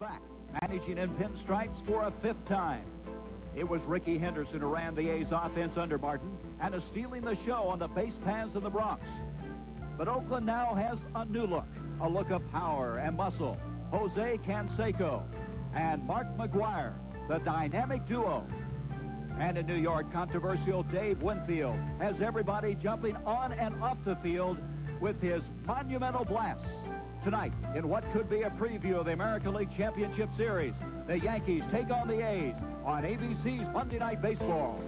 back, managing in pinstripes for a 5th time. It was Rickey Henderson who ran the A's offense under Martin and is stealing the show on the base paths in the Bronx. But Oakland now has a new look, a look of power and muscle. Jose Canseco and Mark McGwire, the dynamic duo. And in New York, controversial Dave Winfield has everybody jumping on and off the field with his monumental blasts. Tonight, in what could be a preview of the American League Championship Series, the Yankees take on the A's on ABC's Monday Night Baseball.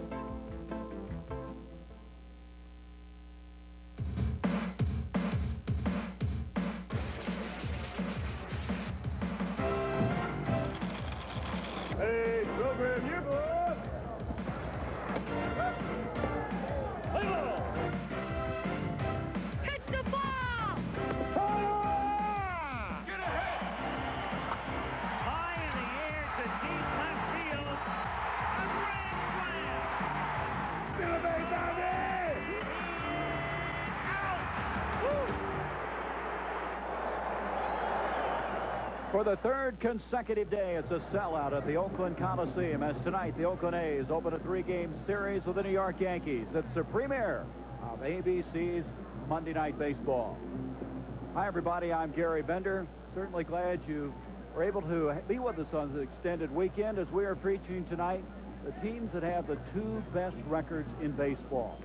Hey, program yearbook! Hit the ball! Get ahead! High in the air to deep left field. A grand slam! Get a base down there! For the 3rd consecutive day, it's a sellout at the Oakland Coliseum as tonight the Oakland A's open a 3-game series with the New York Yankees. It's the premiere of ABC's Monday Night Baseball. Hi, everybody. I'm Gary Bender. Certainly glad you were able to be with us on the extended weekend as we are featuring tonight the teams that have the 2 best records in baseball.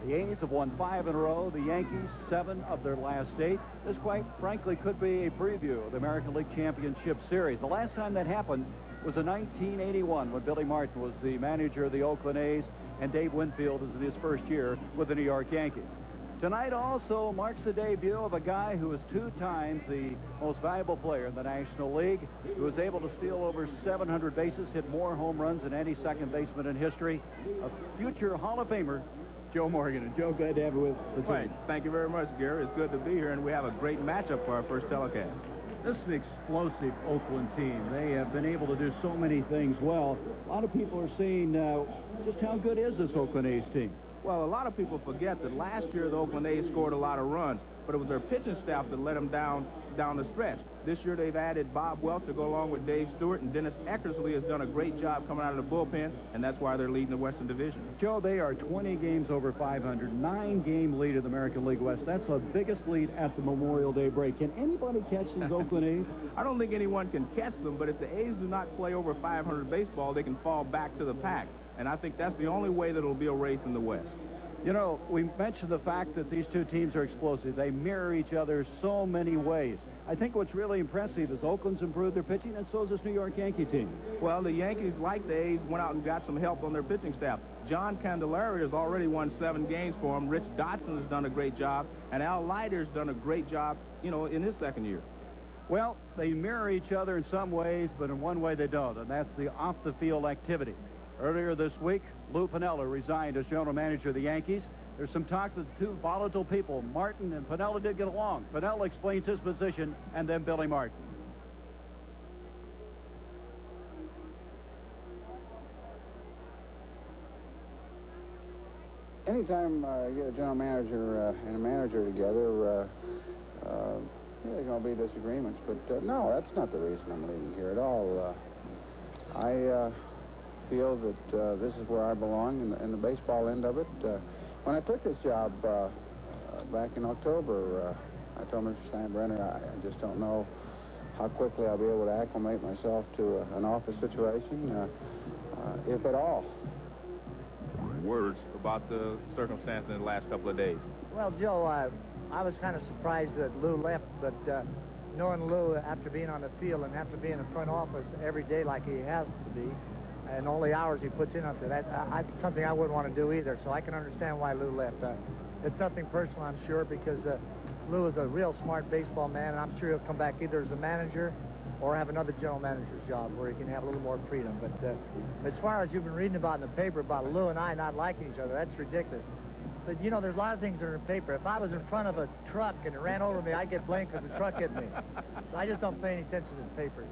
The A's have won 5 in a row. The Yankees, 7 of their last 8. This, quite frankly, could be a preview of the American League Championship Series. The last time that happened was in 1981 when Billy Martin was the manager of the Oakland A's and Dave Winfield is in his first year with the New York Yankees. Tonight also marks the debut of a guy who is 2 times the most valuable player in the National League, who was able to steal over 700 bases, hit more home runs than any second baseman in history, a future Hall of Famer, Joe Morgan. And Joe, glad to have you with us. Right. Thank you very much, Gary. It's good to be here, and we have a great matchup for our first telecast. This is an explosive Oakland team. They have been able to do so many things well. A lot of people are saying just how good is this Oakland A's team? Well, a lot of people forget that last year the Oakland A's scored a lot of runs, but it was their pitching staff that let them down the stretch. This year they've added Bob Welch to go along with Dave Stewart, and Dennis Eckersley has done a great job coming out of the bullpen, and that's why they're leading the Western Division. Joe, they are 20 games over 500, 9-game lead in the American League West. That's the biggest lead at the Memorial Day break. Can anybody catch these Oakland A's? I don't think anyone can catch them, but if the A's do not play over 500 baseball, they can fall back to the pack. And I think that's the only way that it'll be a race in the West. You know, we mentioned the fact that these 2 teams are explosive. They mirror each other so many ways. I think what's really impressive is Oakland's improved their pitching, and so has this New York Yankee team. Well, the Yankees, like the A's, went out and got some help on their pitching staff. John Candelaria has already won 7 games for him. Rich Dotson has done a great job, and Al Leiter's done a great job, you know, in his 2nd year. Well, they mirror each other in some ways, but in one way they don't, and that's the off-the-field activity. Earlier this week, Lou Piniella resigned as general manager of the Yankees. There's some talk that the 2 volatile people, Martin and Piniella, did get along. Piniella explains his position, and then Billy Martin. Anytime you get a general manager and a manager together, there's going to be disagreements. But no, that's not the reason I'm leaving here at all. I feel that this is where I belong in the baseball end of it. When I took this job back in October, I told Mr. Steinbrenner I just don't know how quickly I'll be able to acclimate myself to an office situation, if at all. Words about the circumstances in the last couple of days. Well, Joe, I was kind of surprised that Lou left, but knowing Lou after being on the field and after being in the front office every day like he has to be, and only hours he puts in up to that, something I wouldn't want to do either, so I can understand why Lou left. It's nothing personal, I'm sure, because Lou is a real smart baseball man, and I'm sure he'll come back either as a manager or have another general manager's job where he can have a little more freedom. But as far as you've been reading about in the paper about Lou and I not liking each other, that's ridiculous. But, you know, there's a lot of things that are in the paper. If I was in front of a truck and it ran over me, I'd get blamed because the truck hit me. So I just don't pay any attention to the papers.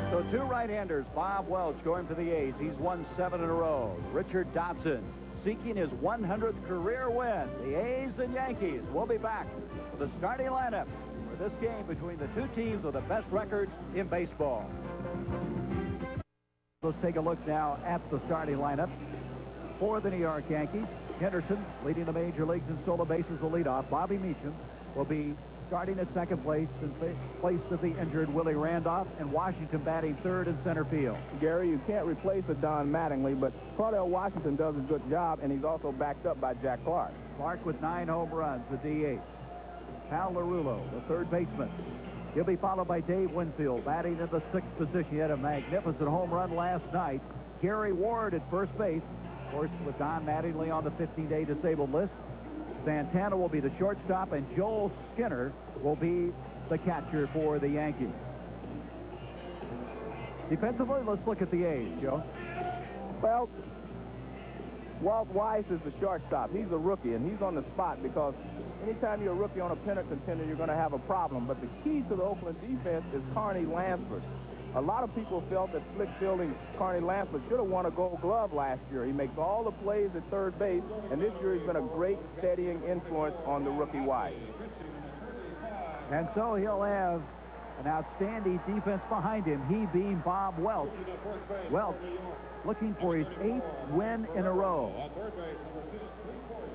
So 2 right-handers, Bob Welch going for the A's. He's won 7 in a row. Richard Dotson seeking his 100th career win. The A's and Yankees will be back with the starting lineup for this game between the two teams with the best records in baseball. Let's take a look now at the starting lineup for the New York Yankees. Henderson leading the major leagues in stolen bases will lead off. Bobby Meacham will be starting at second place in place of the injured Willie Randolph, and Washington batting third in center field. Gary, you can't replace a Don Mattingly, but Cardell Washington does a good job, and he's also backed up by Jack Clark. Clark with 9 home runs, the DH. Pal Larullo, the third baseman. He'll be followed by Dave Winfield, batting in the 6th position. He had a magnificent home run last night. Gary Ward at first base, of course, with Don Mattingly on the 15-day disabled list. Santana will be the shortstop, and Joel Skinner will be the catcher for the Yankees. Defensively, let's look at the A's, Joe. Well, Walt Weiss is the shortstop. He's a rookie, and he's on the spot because anytime you're a rookie on a pennant contender, you're going to have a problem. But the key to the Oakland defense is Carney Lansford. A lot of people felt that slick-fielding Carney Lansford should have won a Gold Glove last year. He makes all the plays at third base, and this year he's been a great steadying influence on the rookie Weiss. And so he'll have an outstanding defense behind him, he being Bob Welch. Welch looking for his 8th win in a row.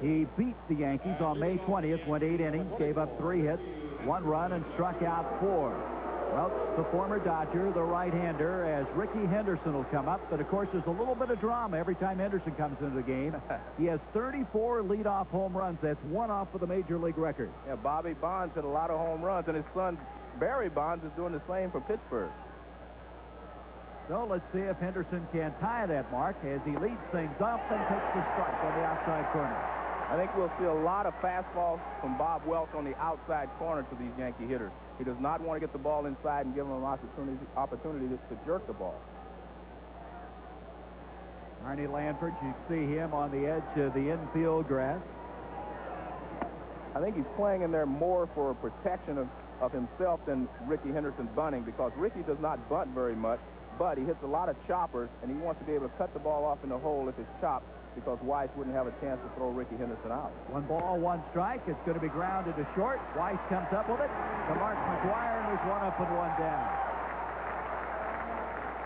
He beat the Yankees on May 20th, went 8 innings, gave up 3 hits, 1 run, and struck out 4. Welch, the former Dodger, the right-hander, as Ricky Henderson will come up. But, of course, there's a little bit of drama every time Henderson comes into the game. He has 34 leadoff home runs. That's 1 off of the major league record. Yeah, Bobby Bonds hit a lot of home runs, and his son, Barry Bonds, is doing the same for Pittsburgh. So let's see if Henderson can tie that mark as he leads things up and takes the strike on the outside corner. I think we'll see a lot of fastballs from Bob Welch on the outside corner to these Yankee hitters. He does not want to get the ball inside and give them an opportunity to jerk the ball. Arnie Lanford, you see him on the edge of the infield grass. I think he's playing in there more for protection of himself than Ricky Henderson bunting, because Ricky does not bunt very much, but he hits a lot of choppers, and he wants to be able to cut the ball off in the hole if it's chopped, because Weiss wouldn't have a chance to throw Ricky Henderson out. 1 ball, 1 strike. It's going to be grounded to short. Weiss comes up with it to Mark McGwire, and there's 1 up and 1 down.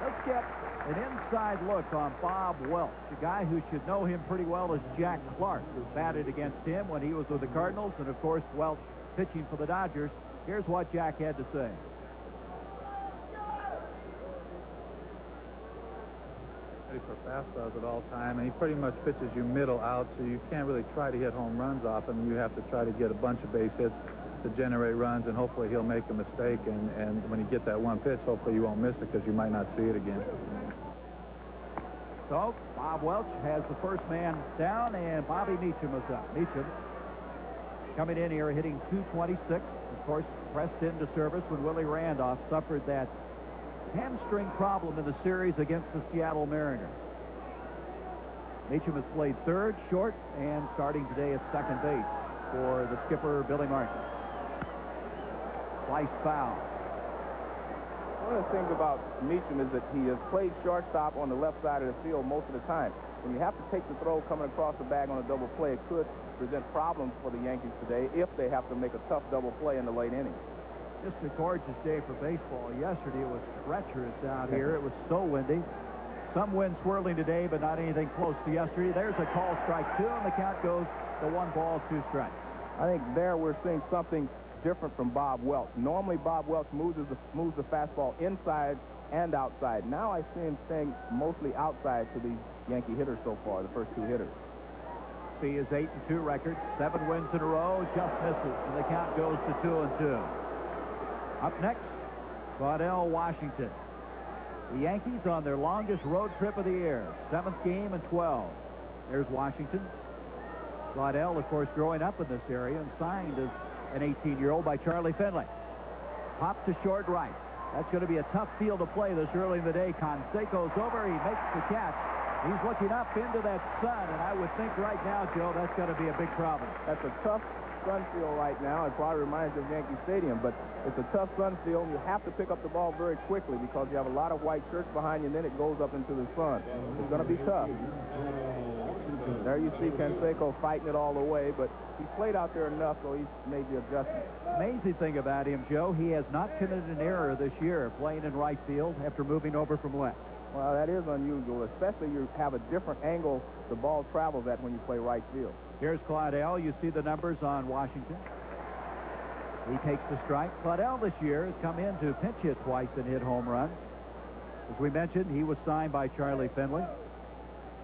Let's get an inside look on Bob Welch. A guy who should know him pretty well is Jack Clark, who batted against him when he was with the Cardinals, and, of course, Welch pitching for the Dodgers. Here's what Jack had to say. For fastballs at all time, and he pretty much pitches you middle out, so you can't really try to hit home runs off him. You have to try to get a bunch of base hits to generate runs, and hopefully he'll make a mistake, and when you get that 1 pitch, hopefully you won't miss it because you might not see it again. So Bob Welch has the first man down, and Bobby Meacham is up. Meacham coming in here hitting .226. Of course, pressed into service when Willie Randolph suffered that hamstring problem in the series against the Seattle Mariners. Meacham has played third, short, and starting today at second base for the skipper, Billy Martin. Slice foul. One of the things about Meacham is that he has played shortstop on the left side of the field most of the time. When you have to take the throw coming across the bag on a double play, it could present problems for the Yankees today if they have to make a tough double play in the late innings. Just a gorgeous day for baseball. Yesterday it was treacherous out here. It was so windy. Some wind swirling today, but not anything close to yesterday. There's a call, strike 2, and the count goes to 1 ball, 2 strikes. I think there we're seeing something different from Bob Welch. Normally Bob Welch moves the fastball inside and outside. Now I see him staying mostly outside to these Yankee hitters so far, the first 2 hitters. See his 8-2 record, 7 wins in a row, just misses, and the count goes to 2-2. Up next, Cardell Washington. The Yankees on their longest road trip of the year. 7th game and 12. There's Washington. Cardell, of course, growing up in this area and signed as an 18-year-old by Charlie Finley. Pop to short right. That's going to be a tough field to play this early in the day. Canseco's over. He makes the catch. He's looking up into that sun, and I would think right now, Joe, that's going to be a big problem. That's a tough sun field right now. It probably reminds you of Yankee Stadium, but it's a tough sun field. You have to pick up the ball very quickly because you have a lot of white shirts behind you, and then it goes up into the sun. It's going to be tough. There you see Canseco fighting it all the way, but he played out there enough, so he's made the adjustment. Amazing thing about him, Joe, he has not committed an error this year playing in right field after moving over from left. Well, that is unusual, especially you have a different angle the ball travels at when you play right field. Here's Claudell. You see the numbers on Washington. He takes the strike. Claudell this year has come in to pinch hit twice and hit home runs. As we mentioned, he was signed by Charlie Finley.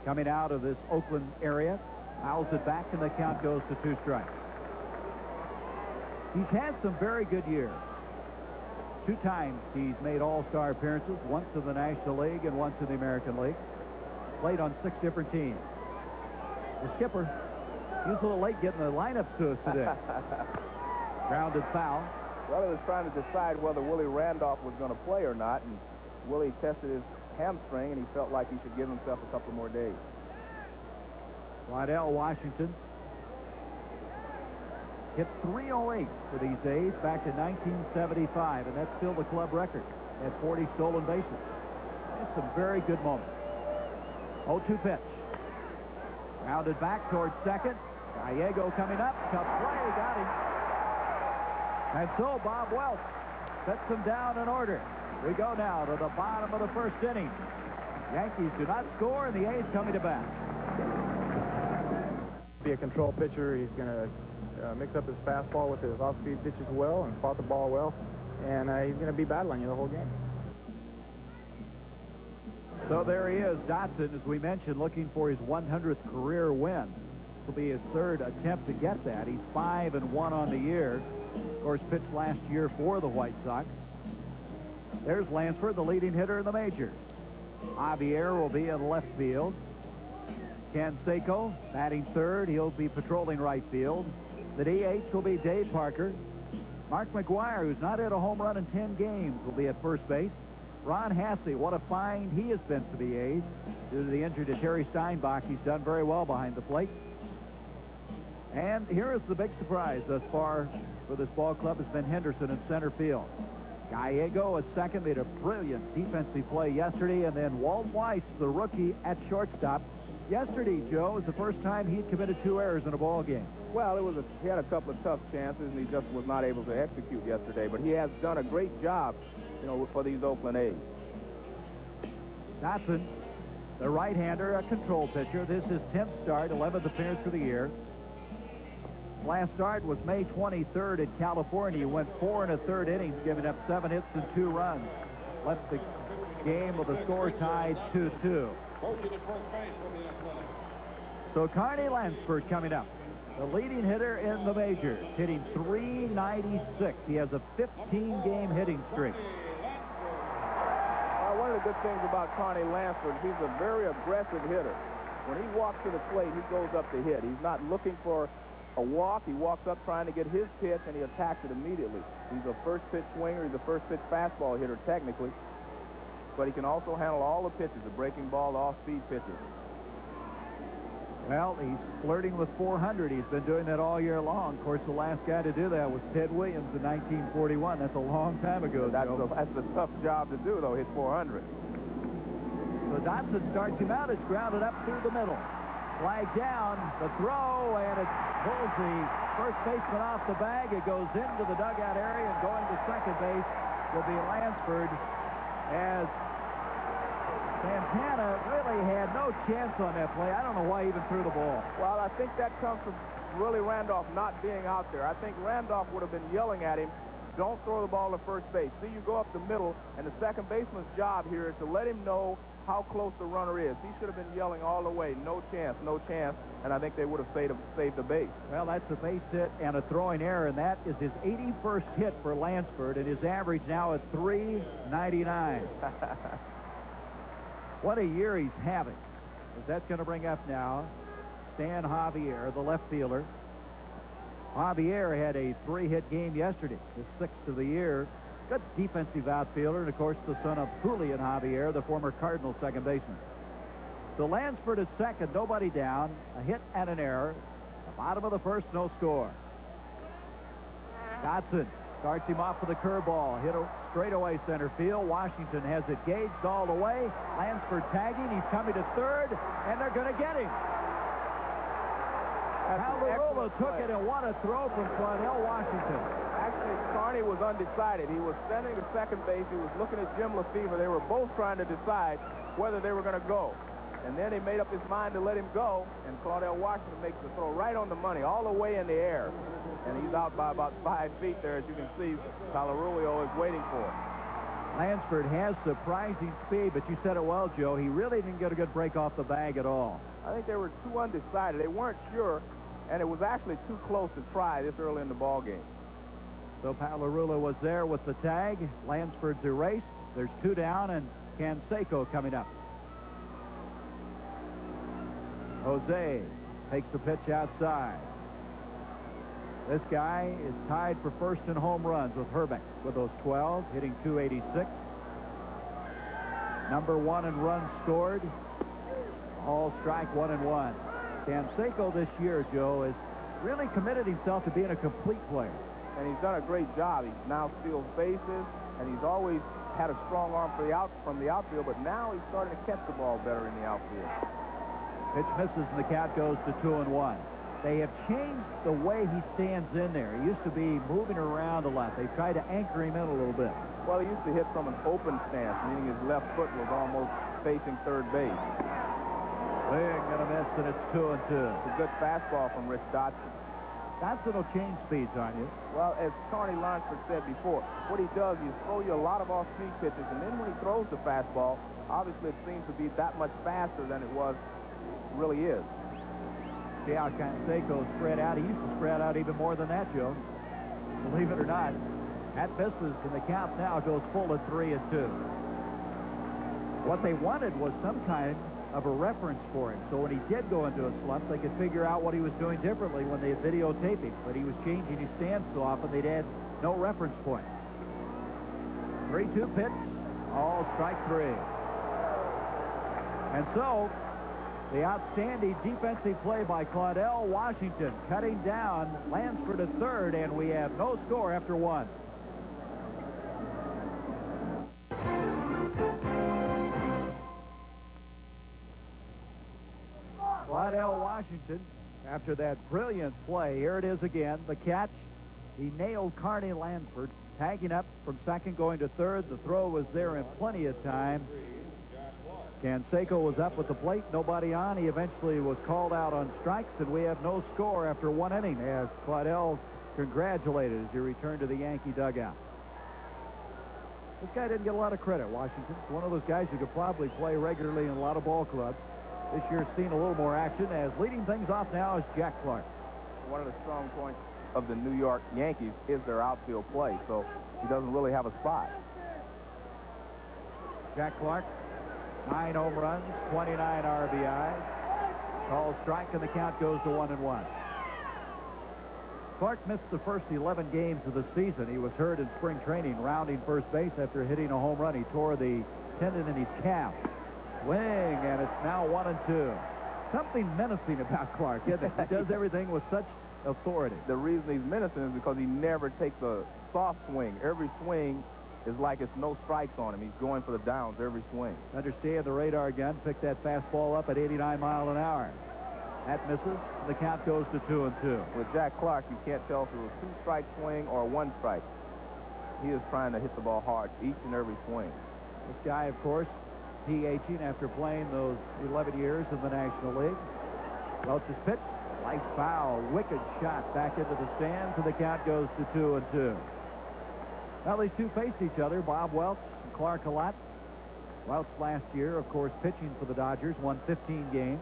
Coming out of this Oakland area, fouls it back, and the count goes to 2 strikes. He's had some very good years. 2 times he's made all-star appearances, once in the National League and once in the American League. Played on 6 different teams. The skipper, he was a little late getting the lineups to us today. Grounded foul. Well, he was trying to decide whether Willie Randolph was going to play or not, and Willie tested his hamstring, and he felt like he should give himself a couple more days. Waddell Washington hit .308 for these A's back in 1975, and that's still the club record at 40 stolen bases. That's some very good moments. 0-2 pitch. Rounded back towards second. Gallego coming up. Tough play. Got him. And so Bob Welch sets him down in order. We go now to the bottom of the first inning. Yankees do not score, and the A's coming to bat. Be a control pitcher. He's going to mix up his fastball with his off-speed pitches well and spot the ball well, and he's going to be battling you the whole game. So there he is, Dotson, as we mentioned, looking for his 100th career win. This will be his 3rd attempt to get that. He's 5-1 on the year. Of course, pitched last year for the White Sox. There's Lansford, the leading hitter in the majors. Javier will be in left field. Canseco batting 3rd. He'll be patrolling right field. The DH will be Dave Parker. Mark McGuire, who's not hit a home run in 10 games, will be at first base. Ron Hassey, what a find he has been for the A's. Due to the injury to Terry Steinbach, he's done very well behind the plate. And here is the big surprise thus far for this ball club has been Henderson in center field. Gallego, a second, made a brilliant defensive play yesterday, and then Walt Weiss, the rookie, at shortstop. Yesterday, Joe, was the first time he'd committed 2 errors in a ball game. Well, he had a couple of tough chances, and he just was not able to execute yesterday. But he has done a great job, for these Oakland A's. Dotson, the right-hander, a control pitcher. This is 10th start, 11th appearance for the year. Last start was May 23rd in California. He went 4 1/3 innings, giving up 7 hits and 2 runs. Left the game with a score tied 2-2. So Carney Lansford coming up, the leading hitter in the majors, hitting .396. He has a 15-game hitting streak. One of the good things about Carney Lansford, he's a very aggressive hitter. When he walks to the plate, he goes up to hit. He's not looking for a walk. He walks up trying to get his pitch, and he attacks it immediately. He's a first-pitch swinger. He's a first-pitch fastball hitter, technically. But he can also handle all the pitches, the breaking ball, the off-speed pitches. Well, he's flirting with 400. He's been doing that all year long. Of course, the last guy to do that was Ted Williams in 1941. That's a long time ago. That's a tough job to do, though, hit 400. So Dotson starts him out. It's grounded up through the middle. Flag down, the throw, and it pulls the first baseman off the bag. It goes into the dugout area, and going to second base will be Lansford, as Santana really had no chance on that play. I don't know why he even threw the ball. Well, I think that comes from Willie Randolph not being out there. I think Randolph would have been yelling at him, don't throw the ball to first base. See, you go up the middle, and the second baseman's job here is to let him know how close the runner is. He should have been yelling all the way, no chance, no chance, and I think they would have saved the base. Well, that's a base hit and a throwing error, and that is his 81st hit for Lansford, and his average now at .399. What a year he's having. That's going to bring up now Stan Javier, the left fielder. Javier had a 3-hit game yesterday, his 6th of the year. Good defensive outfielder, and, of course, the son of Julian Javier, the former Cardinal second baseman. So Lansford is second, nobody down, a hit and an error. The bottom of the first, no score. Dotson starts him off with a curveball, hit straightaway center field. Washington has it gauged all the way. Lansford tagging, he's coming to third, and they're going to get him. Palarula took it and won a throw from Claudell Washington. Actually, Carney was undecided. He was standing at second base. He was looking at Jim Lefevre. They were both trying to decide whether they were going to go. And then he made up his mind to let him go, and Claudell Washington makes the throw right on the money, all the way in the air. And he's out by about 5 feet there, as you can see. Palarulio is waiting for it. Lansford has surprising speed, but you said it well, Joe. He really didn't get a good break off the bag at all. I think they were too undecided. They weren't sure, and it was actually too close to try this early in the ball game. So Palarula was there with the tag. Lansford's erased. There's 2 down, and Canseco coming up. Jose takes the pitch outside. This guy is tied for first in home runs with Herbeck with those 12, hitting .286. Number 1 in runs scored. All strike 1-1. Canseco this year, Joe, has really committed himself to being a complete player. And he's done a great job. He now steals bases, and he's always had a strong arm from the outfield, but now he's starting to catch the ball better in the outfield. Pitch misses, and the count goes to 2-1. They have changed the way he stands in there. He used to be moving around a lot. They tried to anchor him in a little bit. Well, he used to hit from an open stance, meaning his left foot was almost facing third base. Swing and a miss, and it's 2-2. It's a good fastball from Rich Dotson. Dotson will change speeds on you. Well, as Carney Lansford said before, what he does is throw you a lot of off-speed pitches, and then when he throws the fastball, obviously it seems to be that much faster than it really is. See how Canseco spread out. He used to spread out even more than that, Joe. Believe it or not. That misses, and the count now goes full at 3-2. What they wanted was some kind of a reference for him. So when he did go into a slump, they could figure out what he was doing differently when they videotaped him. But he was changing his stance so often they'd had no reference point. 3-2 pitch. All strike 3. And so the outstanding defensive play by Claudell Washington, cutting down Lansford at third, and we have no score after 1. Claudell Washington, after that brilliant play, here it is again, the catch. He nailed Carney Lansford, tagging up from second, going to third. The throw was there in plenty of time. Canseco was up with the plate, nobody on. He eventually was called out on strikes, and we have no score after 1 inning as Claudell congratulated as he returned to the Yankee dugout. This guy didn't get a lot of credit, Washington. It's one of those guys who could probably play regularly in a lot of ball clubs. This year's seen a little more action as leading things off now is Jack Clark. One of the strong points of the New York Yankees is their outfield play, so he doesn't really have a spot. Jack Clark, 9 home runs, 29 RBIs. Called strike, and the count goes to 1-1. Clark missed the first 11 games of the season. He was hurt in spring training, rounding first base after hitting a home run. He tore the tendon in his calf. Swing, and it's now 1-2. Something menacing about Clark, isn't it? He does everything with such authority. The reason he's menacing is because he never takes a soft swing. Every swing is like it's no strikes on him. He's going for the downs every swing. Understand the radar gun. Picked that fastball up at 89 miles an hour. That misses. The count goes to 2-2. With Jack Clark, you can't tell if it was a 2-strike swing or a 1 strike. He is trying to hit the ball hard each and every swing. This guy, of course, DHing after playing those 11 years in the National League. Welch's pitch. Light foul. Wicked shot back into the stands, and the count goes to 2-2. Well, these two faced each other, Bob Welch and Clark a lot. Welch last year, of course, pitching for the Dodgers, won 15 games.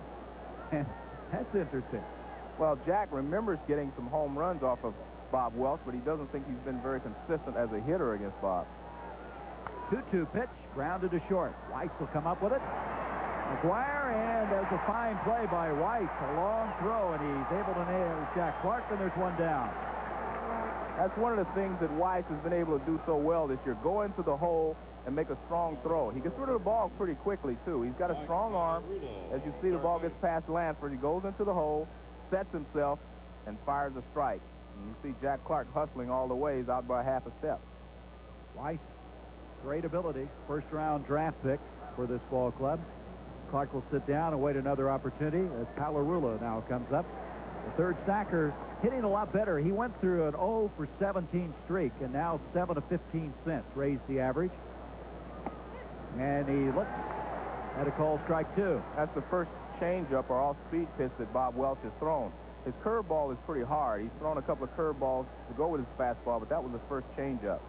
And that's interesting. Well, Jack remembers getting some home runs off of Bob Welch, but he doesn't think he's been very consistent as a hitter against Bob. 2-2 pitch, grounded to short. Weiss will come up with it. McGuire, and there's a fine play by Weiss. A long throw, and he's able to nail Jack Clark, and there's 1 down. That's one of the things that Weiss has been able to do so well this year. Go into the hole and make a strong throw. He gets rid of the ball pretty quickly, too. He's got a strong arm. As you see, the ball gets past Lansford. He goes into the hole, sets himself, and fires a strike. And you see Jack Clark hustling all the ways out by half a step. Weiss, great ability. First-round draft pick for this ball club. Clark will sit down and wait another opportunity as Palarula now comes up. The third stacker hitting a lot better. He went through an 0 for 17 streak, and now 7 of 15 cents raised the average. And he looks at a call strike 2. That's the first changeup or off-speed pitch that Bob Welch has thrown. His curveball is pretty hard. He's thrown a couple of curveballs to go with his fastball, but that was the first changeup.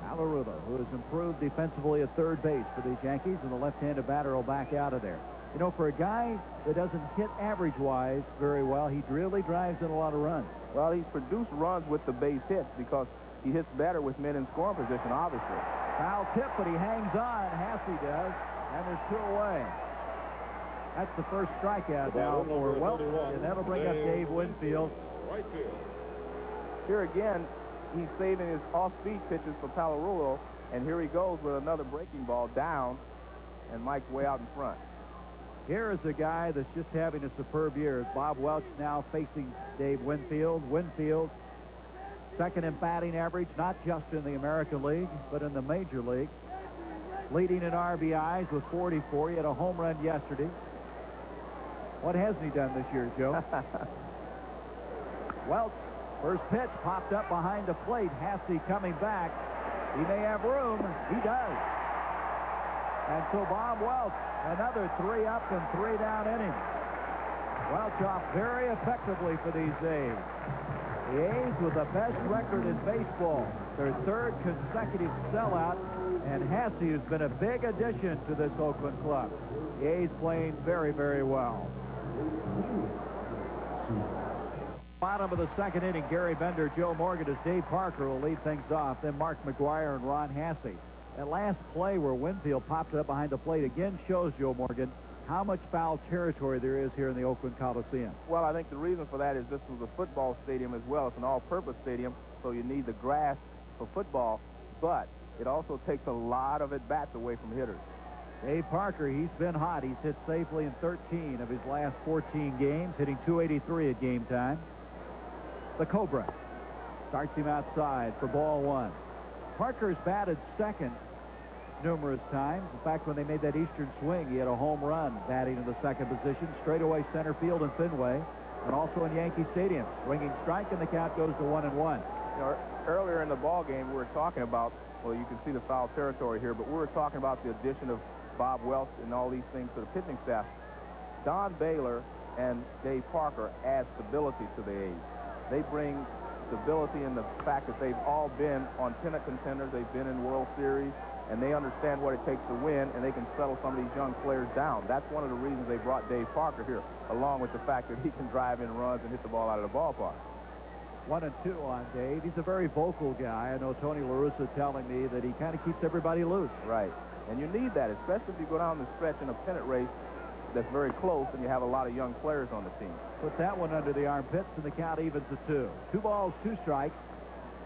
Alarulo, who has improved defensively at third base for these Yankees, and the left-handed batter will back out of there. You know, for a guy that doesn't hit average-wise very well, he really drives in a lot of runs. Well, he's produced runs with the base hits because he hits better with men in scoring position, obviously. Foul tip, but he hangs on. Hasse does, and there's 2 away. That's the first strikeout now for Welch, and that'll bring up Dave Winfield. Right field. Here again, he's saving his off-speed pitches for Palarulo, and here he goes with another breaking ball down, and Mike's way out in front. Here is a guy that's just having a superb year. Bob Welch now facing Dave Winfield. Winfield, second in batting average, not just in the American League, but in the Major League. Leading in RBIs with 44. He had a home run yesterday. What hasn't he done this year, Joe? Welch, first pitch popped up behind the plate. Hasse coming back. He may have room. He does. And so Bob Welch, another 3 up and 3 down inning. Welch off very effectively for these A's. The A's with the best record in baseball. Their third consecutive sellout, and Hasse has been a big addition to this Oakland club. The A's playing very, very well. Bottom of the second inning, Gary Bender, Joe Morgan as Dave Parker will lead things off. Then Mark McGuire and Ron Hasse. That last play where Winfield popped up behind the plate again shows, Joe Morgan, how much foul territory there is here in the Oakland Coliseum. Well, I think the reason for that is this was a football stadium as well. It's an all-purpose stadium, so you need the grass for football, but it also takes a lot of at-bats away from hitters. Dave Parker, he's been hot. He's hit safely in 13 of his last 14 games, hitting .283 at game time. The Cobra starts him outside for ball 1. Parker's batted second numerous times. In fact, when they made that Eastern swing, he had a home run batting in the second position, straightaway center field in Fenway, and also in Yankee Stadium. Swinging strike, and the count goes to 1-1. You know, earlier in the ball game, we were talking about, well, you can see the foul territory here, but we were talking about the addition of Bob Welch and all these things to the pitching staff. Don Baylor and Dave Parker add stability to the A's. They bring stability in the fact that they've all been on pennant contenders, they've been in World Series, and they understand what it takes to win, and they can settle some of these young players down. That's one of the reasons they brought Dave Parker here, along with the fact that he can drive in runs and hit the ball out of the ballpark. 1-2 on Dave. He's a very vocal guy. I know Tony La Russa telling me that he kind of keeps everybody loose. Right. And you need that, especially if you go down the stretch in a pennant race that's very close and you have a lot of young players on the team. Put that one under the armpits, and the count evens to 2. 2 balls, 2 strikes.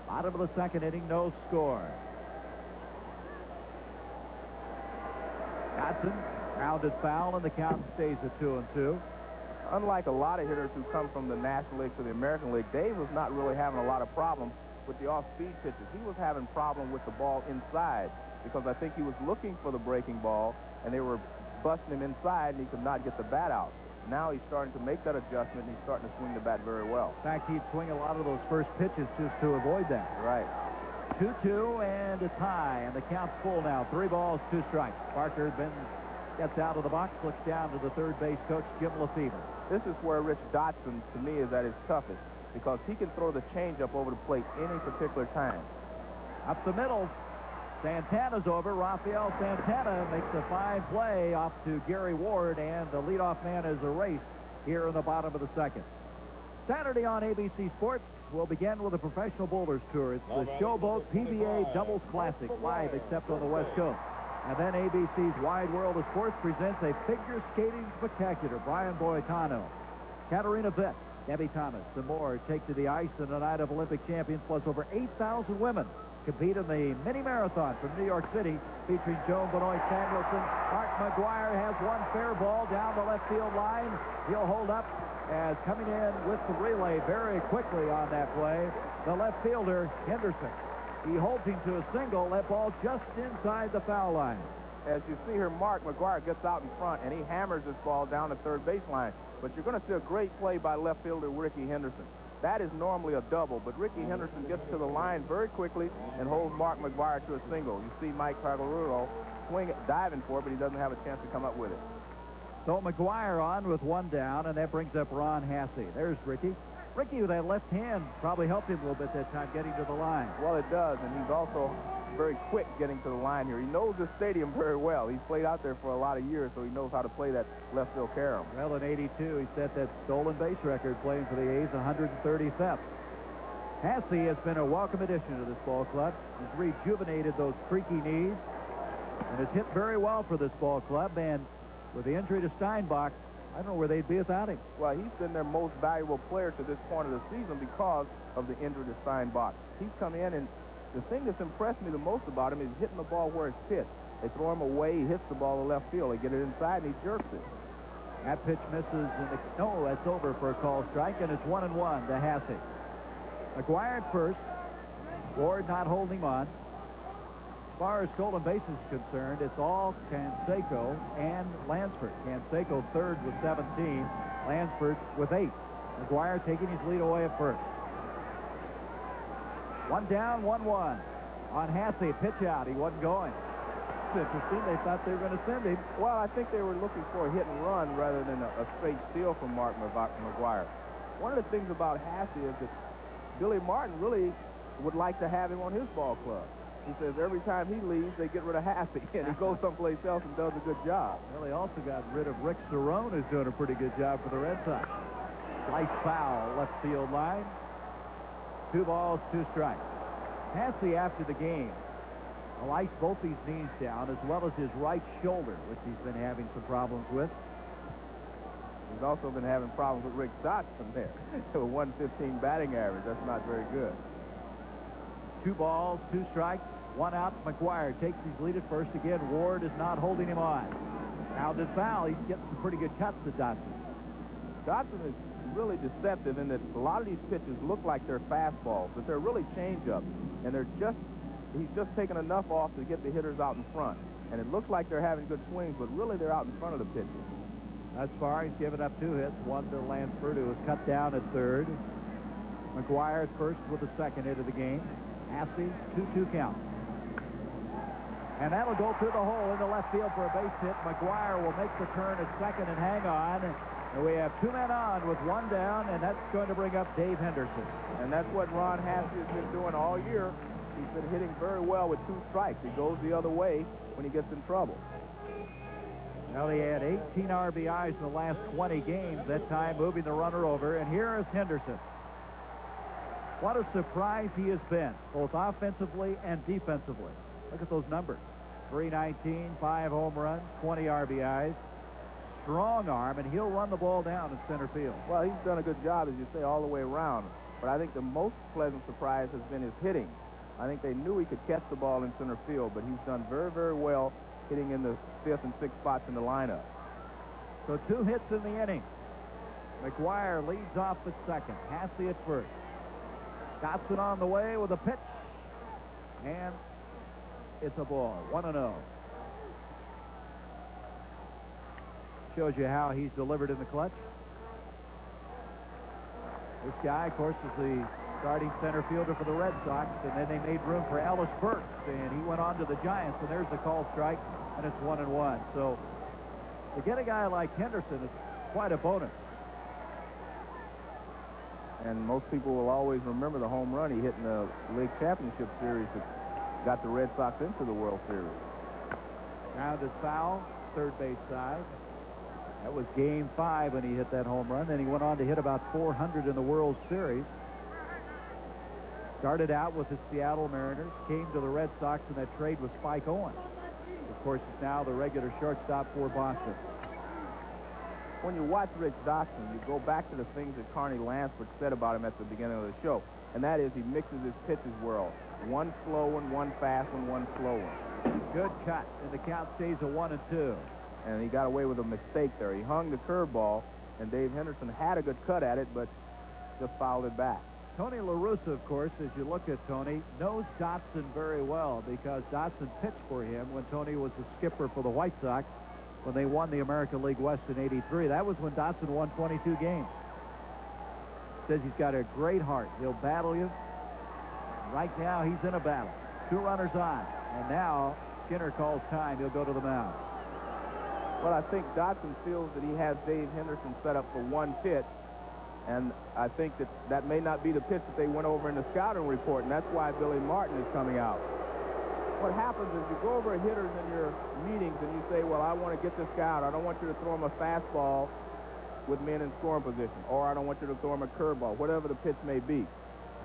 Bottom of the second inning, no score. Dodson grounded foul, and the count stays at 2-2. Unlike a lot of hitters who come from the National League to the American League, Dave was not really having a lot of problems with the off-speed pitches. He was having problems with the ball inside because I think he was looking for the breaking ball, and they were busting him inside, and he could not get the bat out. Now he's starting to make that adjustment, and he's starting to swing the bat very well. In fact, he'd swing a lot of those first pitches just to avoid that. Right. 2-2 and a tie, and the count's full now. 3 balls, 2 strikes. Parker gets out of the box, looks down to the third base coach, Jim Lefebvre. This is where Rich Dotson, to me, is at his toughest because he can throw the changeup over the plate any particular time. Up the middle, Santana's over. Rafael Santana makes a fine play off to Gary Ward, and the leadoff man is erased here in the bottom of the second. Saturday on ABC Sports, we'll begin with the Professional Bowlers Tour. It's the Showboat PBA Doubles Classic, live except on the West Coast. And then ABC's Wide World of Sports presents a figure skating spectacular. Brian Boitano, Katarina Witt, Debbie Thomas, and more take to the ice in a night of Olympic champions, plus over 8,000 women compete in the mini marathon from New York City, featuring Joan Benoit Samuelson. Mark McGuire has one fair ball down the left field line. He'll hold up as coming in with the relay very quickly on that play, the left fielder, Henderson. He holds him to a single. That ball just inside the foul line. as you see here, Mark McGwire gets out in front, and he hammers this ball down the third baseline. But you're going to see a great play by left fielder Ricky Henderson. That is normally a double, but Ricky Henderson gets to the line very quickly and holds Mark McGwire to a single. You see Mike Pagliarulo diving for it, but he doesn't have a chance to come up with it. So McGwire on with one down, and that brings up Ron Hassey. There's Ricky. Ricky, with that left hand, probably helped him a little bit that time getting to the line. Well, it does, and he's also very quick getting to the line here. He knows the stadium very well. He's played out there for a lot of years, so he knows how to play that left field carom. Well, in '82, he set that stolen base record playing for the A's, 130 thefts. Hassey has been a welcome addition to this ball club. He's rejuvenated those creaky knees and has hit very well for this ball club. And with the injury to Steinbach, I don't know where they'd be without him. Well, he's been their most valuable player to this point of the season because of the injury to Steinbach. He's come in, and the thing that's impressed me the most about him is hitting the ball where it's pitched. They throw him away, he hits the ball to left field. They get it inside, and he jerks it. That pitch misses, and no, that's over for a call strike, and it's 1-1 to Hassey. McGwire at first. Ward not holding him on. As far as stolen bases is concerned, it's all Canseco and Lansford. Canseco third with 17, Lansford with 8. McGwire taking his lead away at first. One down, 1-1. On Hassey, pitch out. He wasn't going. It's interesting. They thought they were going to send him. Well, I think they were looking for a hit and run rather than a straight steal from Mark McGwire. One of the things about Hassey is that Billy Martin really would like to have him on his ball club. He says every time he leaves, they get rid of Hassey, and he goes someplace else and does a good job. Well, they also got rid of Rick Cerrone, who's doing a pretty good job for the Red Sox. Nice foul, left field line. 2 balls, 2 strikes. Hassey, after the game, lights both these knees down, as well as his right shoulder, which he's been having some problems with. He's also been having problems with Rick Dotson there. With 115 batting average, that's not very good. 2 balls, 2 strikes, 1 out. McGwire takes his lead at first again. Ward is not holding him on. Rounded foul. He's getting some pretty good cuts to Dotson. Dotson is really deceptive in that a lot of these pitches look like they're fastballs, but they're really changeups, and he's just taken enough off to get the hitters out in front. And it looks like they're having good swings, but really they're out in front of the pitches. Thus far, he's given up 2 hits, 1 to Lansford, who was cut down at third. McGwire at first with the second hit of the game. Hassey, 2-2 count. And that'll go through the hole into left field for a base hit. McGwire will make the turn at second and hang on. And we have 2 men on with 1 down, and that's going to bring up Dave Henderson. And that's what Ron Hassey has been doing all year. He's been hitting very well with 2 strikes. He goes the other way when he gets in trouble. Well, he had 18 RBIs in the last 20 games, that time moving the runner over. And here is Henderson. What a surprise he has been, both offensively and defensively. Look at those numbers. 319, 5 home runs, 20 RBIs. Strong arm, and he'll run the ball down in center field. Well, he's done a good job, as you say, all the way around. But I think the most pleasant surprise has been his hitting. I think they knew he could catch the ball in center field, but he's done very, very well hitting in the 5th and 6th spots in the lineup. So 2 hits in the inning. McGwire leads off at second. Hassey at first. Dotson on the way with a pitch. And it's a ball. 1-0. Shows you how he's delivered in the clutch. This guy, of course, is the starting center fielder for the Red Sox, and then they made room for Ellis Burks, and he went on to the Giants, and there's the call strike, and it's 1-1. So to get a guy like Henderson is quite a bonus. And most people will always remember the home run he hit in the League Championship Series that got the Red Sox into the World Series. Rounded foul, third base side. That was Game 5 when he hit that home run. Then he went on to hit about 400 in the World Series. Started out with the Seattle Mariners, came to the Red Sox in that trade with Spike Owens. Of course, he's now the regular shortstop for Boston. When you watch Rich Dotson, you go back to the things that Carney Lansford said about him at the beginning of the show, and that is he mixes his pitches well. 1 slow one, 1 fast one, 1 slow one. Good cut, and the count stays at 1-2. And he got away with a mistake there. He hung the curveball, and Dave Henderson had a good cut at it, but just fouled it back. Tony La Russa, of course, as you look at Tony, knows Dotson very well because Dotson pitched for him when Tony was the skipper for the White Sox when they won the American League West in '83. That was when Dotson won 22 games. Says he's got a great heart. He'll battle you. Right now, he's in a battle. 2 runners on. And now Skinner calls time. He'll go to the mound. Well, I think Dotson feels that he has Dave Henderson set up for one pitch. And I think that may not be the pitch that they went over in the scouting report, and that's why Billy Martin is coming out. What happens is you go over hitters in your meetings and you say, well, I want to get this guy out. I don't want you to throw him a fastball with men in scoring position, or I don't want you to throw him a curveball, whatever the pitch may be.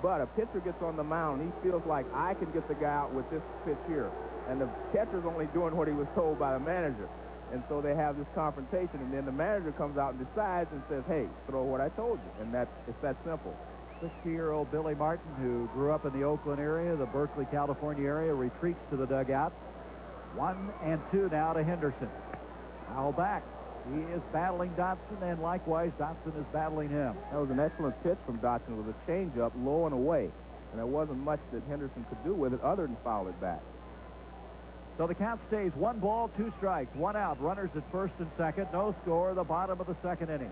But a pitcher gets on the mound, he feels like I can get the guy out with this pitch here. And the catcher's only doing what he was told by the manager. And so they have this confrontation, and then the manager comes out and decides and says, hey, throw what I told you. And it's that simple. 60-year-old Billy Martin, who grew up in the Oakland area, the Berkeley, California area, retreats to the dugout. 1-2 now to Henderson. Foul back. He is battling Dotson, and likewise, Dotson is battling him. That was an excellent pitch from Dotson. It was a changeup, low and away. And there wasn't much that Henderson could do with it other than foul it back. So the count stays 1 ball, 2 strikes, 1 out. Runners at first and second. No score, the bottom of the second inning.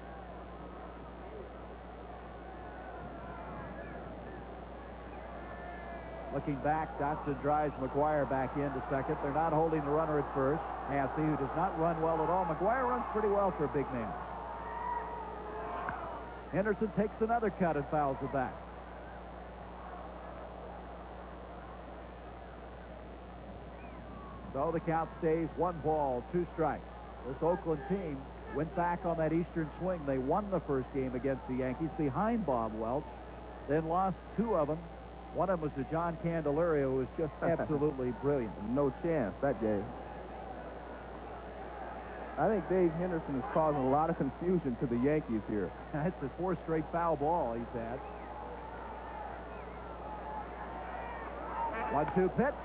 Looking back, Dotson drives McGuire back into second. They're not holding the runner at first. Hasse, who does not run well at all. McGuire runs pretty well for a big man. Henderson takes another cut and fouls it back. So the count stays 1 ball, 2 strikes. This Oakland team went back on that Eastern swing. They won the first game against the Yankees behind Bob Welch, then lost 2 of them. One of them was to John Candelario, who was just absolutely brilliant. No chance that game. I think Dave Henderson is causing a lot of confusion to the Yankees here. That's the 4th straight foul ball he's had. 1-2 pitch.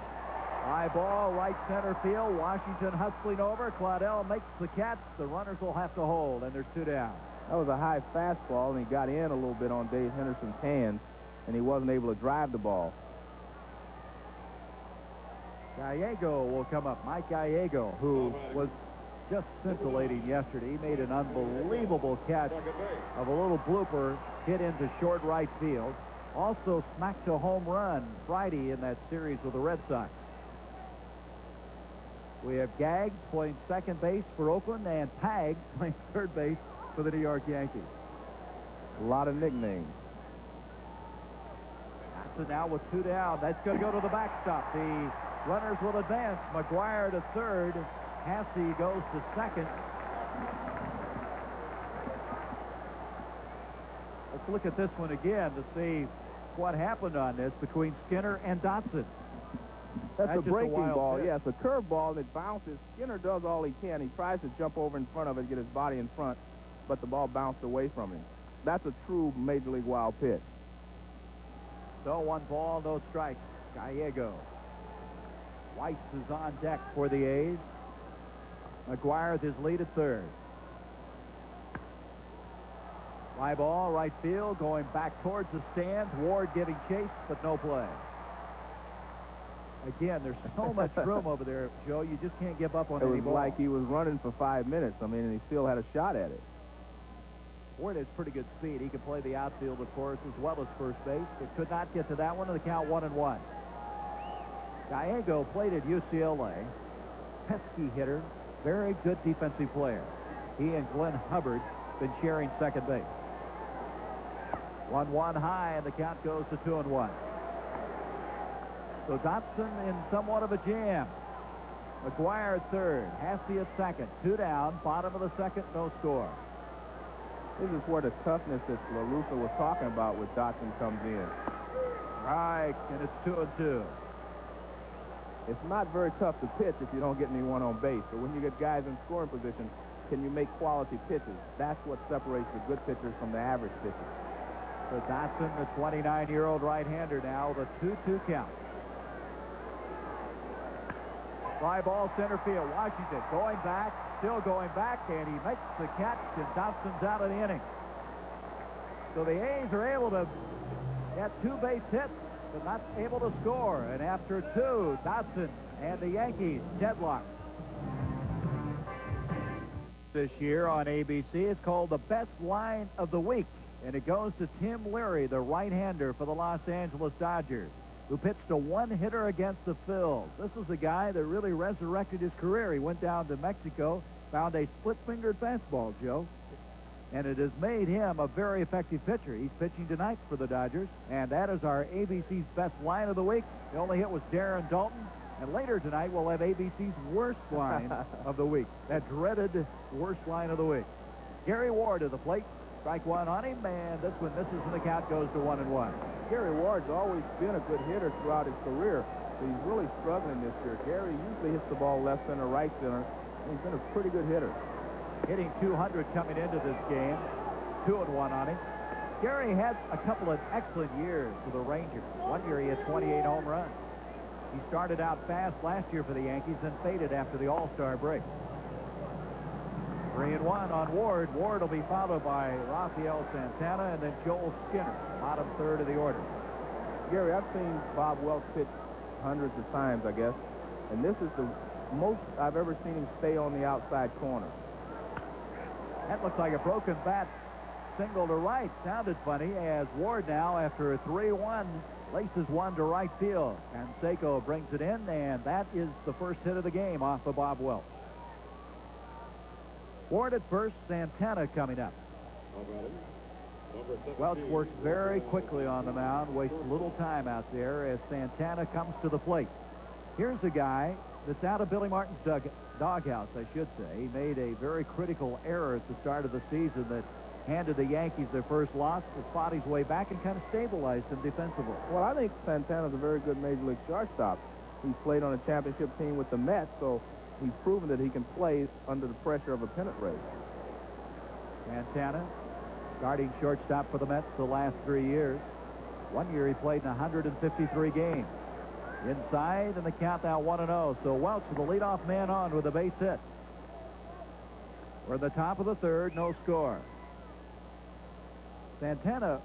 High ball, right center field. Washington hustling over. Claudel makes the catch. The runners will have to hold, and there's 2 down. That was a high fastball, and he got in a little bit on Dave Henderson's hands, and he wasn't able to drive the ball. Gallego will come up. Mike Gallego, who was just scintillating yesterday. He made an unbelievable catch of a little blooper hit into short right field. Also smacked a home run Friday in that series with the Red Sox. We have Gaggs playing second base for Oakland and Pag playing third base for the New York Yankees. A lot of nicknames. So now with 2 down, that's going to go to the backstop. The runners will advance. McGuire to third. Hasse goes to second. Let's look at this one again to see what happened on this between Skinner and Dotson. That's a breaking ball. Pitch. Yes, a curveball, and it bounces. Skinner does all he can. He tries to jump over in front of it, get his body in front, but the ball bounced away from him. That's a true Major League Wild pitch. So 1 ball, no strikes. Gallego. Weiss is on deck for the A's. McGuire with his lead at third. Fly ball, right field, going back towards the stands. Ward giving chase, but no play. Again, there's so much room over there, Joe. You just can't give up on any ball. It was like he was running for 5 minutes. I mean, and he still had a shot at it. Ward has pretty good speed. He can play the outfield, of course, as well as first base, but could not get to that one, and the count 1-1. Gallego played at UCLA. Pesky hitter. Very good defensive player. He and Glenn Hubbard been sharing second base. 1-1 high, and the count goes to 2-1. So Dotson in somewhat of a jam. McGuire at third. Hasse at second. 2 down. Bottom of the second, no score. This is where the toughness that La Russa was talking about with Dotson comes in. Right, and it's 2-2. It's not very tough to pitch if you don't get anyone on base. But when you get guys in scoring position, can you make quality pitches? That's what separates the good pitchers from the average pitchers. So Dotson, the 29-year-old right-hander now with a 2-2 count. Fly ball center field. Washington going back, still going back, and he makes the catch, and Dotson's out of the inning. So the A's are able to He had 2 base hits, but not able to score. And after 2, Dodson and the Yankees deadlocked. This year on ABC, it's called the Best Line of the Week, and it goes to Tim Leary, the right-hander for the Los Angeles Dodgers, who pitched a one-hitter against the Phils. This is a guy that really resurrected his career. He went down to Mexico, found a split-fingered fastball, Joe, and it has made him a very effective pitcher. He's pitching tonight for the Dodgers, and that is our ABC's Best Line of the Week. The only hit was Darren Dalton, and later tonight we'll have ABC's Worst Line of the Week, that dreaded Worst Line of the Week. Gary Ward to the plate. Strike 1 on him, and this one misses, and the count goes to 1-1. Gary Ward's always been a good hitter throughout his career, but he's really struggling this year. Gary usually hits the ball left center, right center, and he's been a pretty good hitter. Hitting 200 coming into this game. 2-1 on him. Gary had a couple of excellent years for the Rangers. One year he had 28 home runs. He started out fast last year for the Yankees and faded after the All-Star break. 3-1 on Ward. Ward will be followed by Rafael Santana and then Joel Skinner, bottom third of the order. Gary, I've seen Bob Welch pitch hundreds of times, I guess, and this is the most I've ever seen him stay on the outside corner. That looks like a broken bat single to right. Sounded funny as Ward now, after a 3-1, laces one to right field. Canseco brings it in, and that is the first hit of the game off of Bob Welch. Ward at first, Santana coming up. Welch works very quickly on the mound, wastes little time out there as Santana comes to the plate. Here's a guy that's out of Billy Martin's doghouse, I should say. He made a very critical error at the start of the season that handed the Yankees their first loss, but fought his way back and kind of stabilized them defensively. Well, I think Santana's a very good Major League shortstop. He's played on a championship team with the Mets, so he's proven that he can play under the pressure of a pennant race. Santana, starting shortstop for the Mets the last 3 years. 1 year he played in 153 games. Inside, and the count now 1-0. So Welch, the leadoff man on with a base hit. We're at the top of the third, no score. Santana,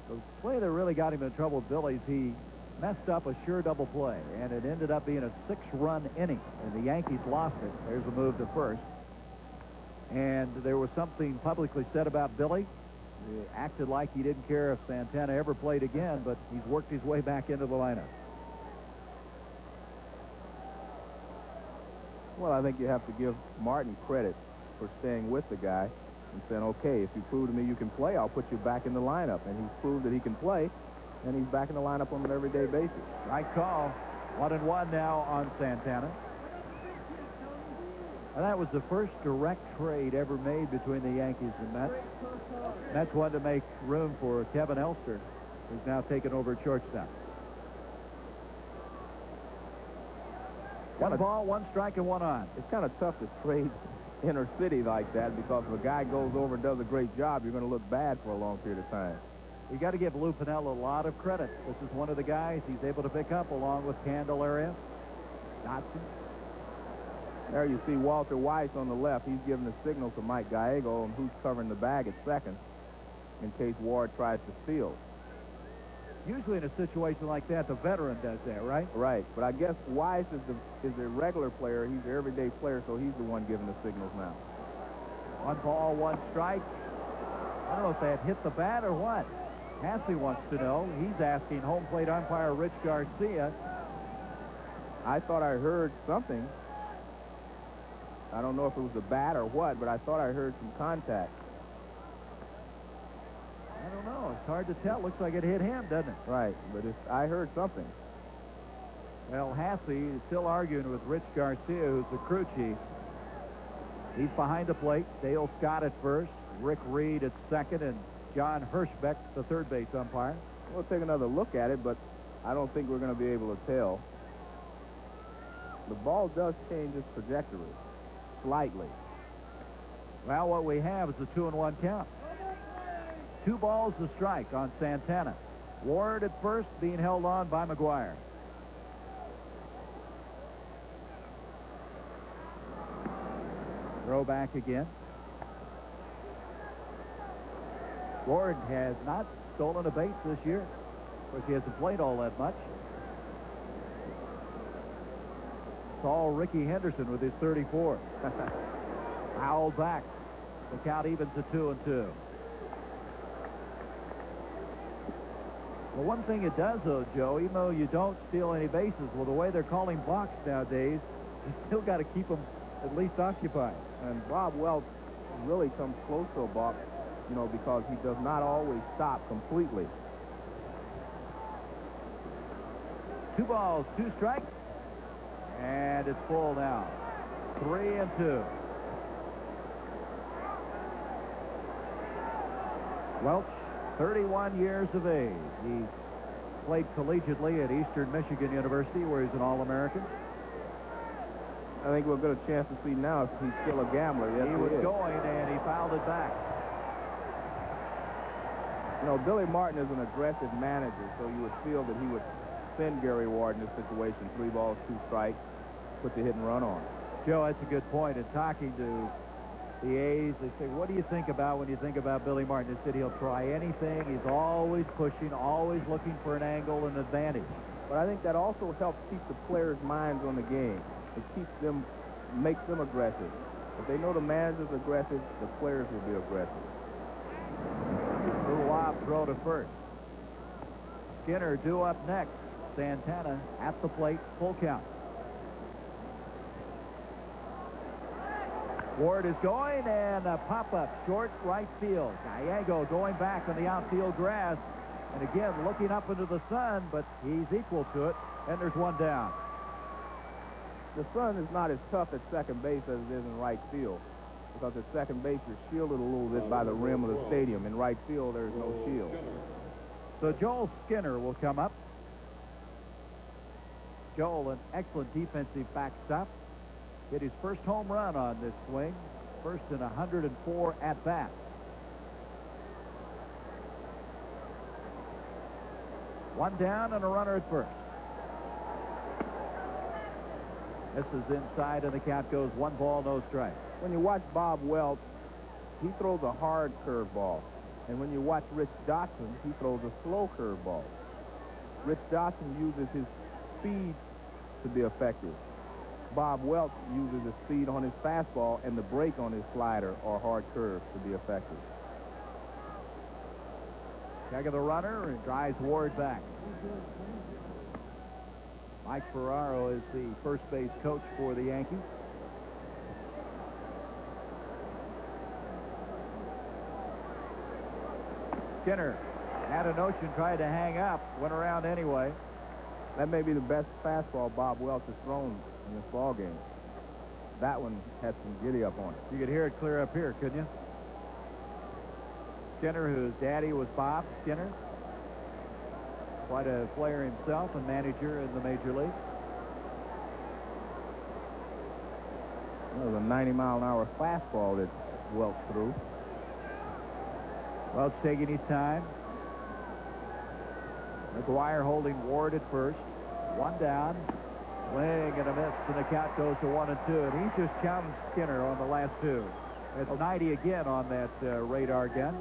the play that really got him in trouble with Billy's, he messed up a sure double play, and it ended up being a 6-run inning, and the Yankees lost it. There's a move to first. And there was something publicly said about Billy. He acted like he didn't care if Santana ever played again, but he's worked his way back into the lineup. Well, I think you have to give Martin credit for staying with the guy and saying, okay, if you prove to me you can play, I'll put you back in the lineup. And he's proved that he can play, and he's back in the lineup on an everyday basis. Right call. 1-1 now on Santana. And that was the first direct trade ever made between the Yankees and Mets. Mets wanted to make room for Kevin Elster, who's now taken over at shortstop. 1 ball, 1 strike, and 1 on. It's kind of tough to trade inner city like that, because if a guy goes over and does a great job, you're going to look bad for a long period of time. You got to give Lou Piniella a lot of credit. This is one of the guys he's able to pick up along with Candelaria, Dodson. There you see Walter Weiss on the left. He's giving the signal to Mike Gallego on who's covering the bag at second in case Ward tries to steal. Usually in a situation like that, the veteran does that, right? Right, but I guess Weiss is the regular player. He's the everyday player, so he's the one giving the signals now. 1 ball, 1 strike. I don't know if that hit the bat or what. Hasse wants to know. He's asking home plate umpire Rich Garcia. I thought I heard something. I don't know if it was the bat or what, but I thought I heard some contact. I don't know. It's hard to tell. Looks like it hit him, doesn't it? Right, but I heard something. Well, Hasse is still arguing with Rich Garcia, who's the crew chief. He's behind the plate. Dale Scott at first, Rick Reed at second, and John Hirschbeck, the third base umpire. We'll take another look at it, but I don't think we're going to be able to tell. The ball does change its trajectory slightly. Well, what we have is a 2-1 count. 2 balls to strike on Santana. Ward at first, being held on by McGuire. Throw back again. Ward has not stolen a base this year. Of course, he hasn't played all that much. It's all Ricky Henderson with his 34. Howell back. The count evens at 2-2. Well, one thing it does, though, Joe, even though you don't steal any bases, well, the way they're calling balks nowadays, you still got to keep them at least occupied. And Bob Welch really comes close to a balk, you know, because he does not always stop completely. 2 balls, 2 strikes, and it's full now. 3-2. Welch, 31 years of age. He played collegiately at Eastern Michigan University, where he's an All-American. I think we'll get a chance to see now if he's still a gambler. Yes, He was going, and he fouled it back. You know, Billy Martin is an aggressive manager, so you would feel that he would send Gary Ward in this situation. 3 balls, 2 strikes, put the hit and run on. Joe, that's a good point. In talking to the A's, they say, what do you think about when you think about Billy Martin? They said he'll try anything. He's always pushing, always looking for an angle and advantage. But I think that also helps keep the players' minds on the game. It keeps them, makes them aggressive. If they know the manager's aggressive, the players will be aggressive. Little lob throw to first. Skinner due up next. Santana at the plate, full count. Ward is going, and a pop-up short right field. Gallego going back on the outfield grass, and again looking up into the sun, but he's equal to it, and there's 1 down. The sun is not as tough at second base as it is in right field, because at second base you're shielded a little bit by the rim of the stadium. In right field there's no shield. So Joel Skinner will come up. Joel, an excellent defensive backstop. Hit his first home run on this swing. First in 104 at-bats. One down and a runner at first. This is inside, and the count goes 1 ball, no strike. When you watch Bob Welch, he throws a hard curveball. And when you watch Rich Dotson, he throws a slow curveball. Rich Dotson uses his speed to be effective. Bob Welch uses the speed on his fastball and the break on his slider or hard curve to be effective. Check of the runner and drives Ward back. Mike Ferraro is the first base coach for the Yankees. Skinner had a notion, tried to hang up, went around anyway. That may be the best fastball Bob Welch has thrown in this ball game. That one had some giddy up on it. You could hear it clear up here, couldn't you? Skinner, whose daddy was Bob Skinner. Quite a player himself and manager in the major league. That was a 90-mile-an-hour fastball that Welch threw. Welch taking his time. McGuire holding Ward at first. 1 down. Swing and a miss, and the count goes to 1-2. And he's just challenged Skinner on the last 2. It's 90 again on that radar gun.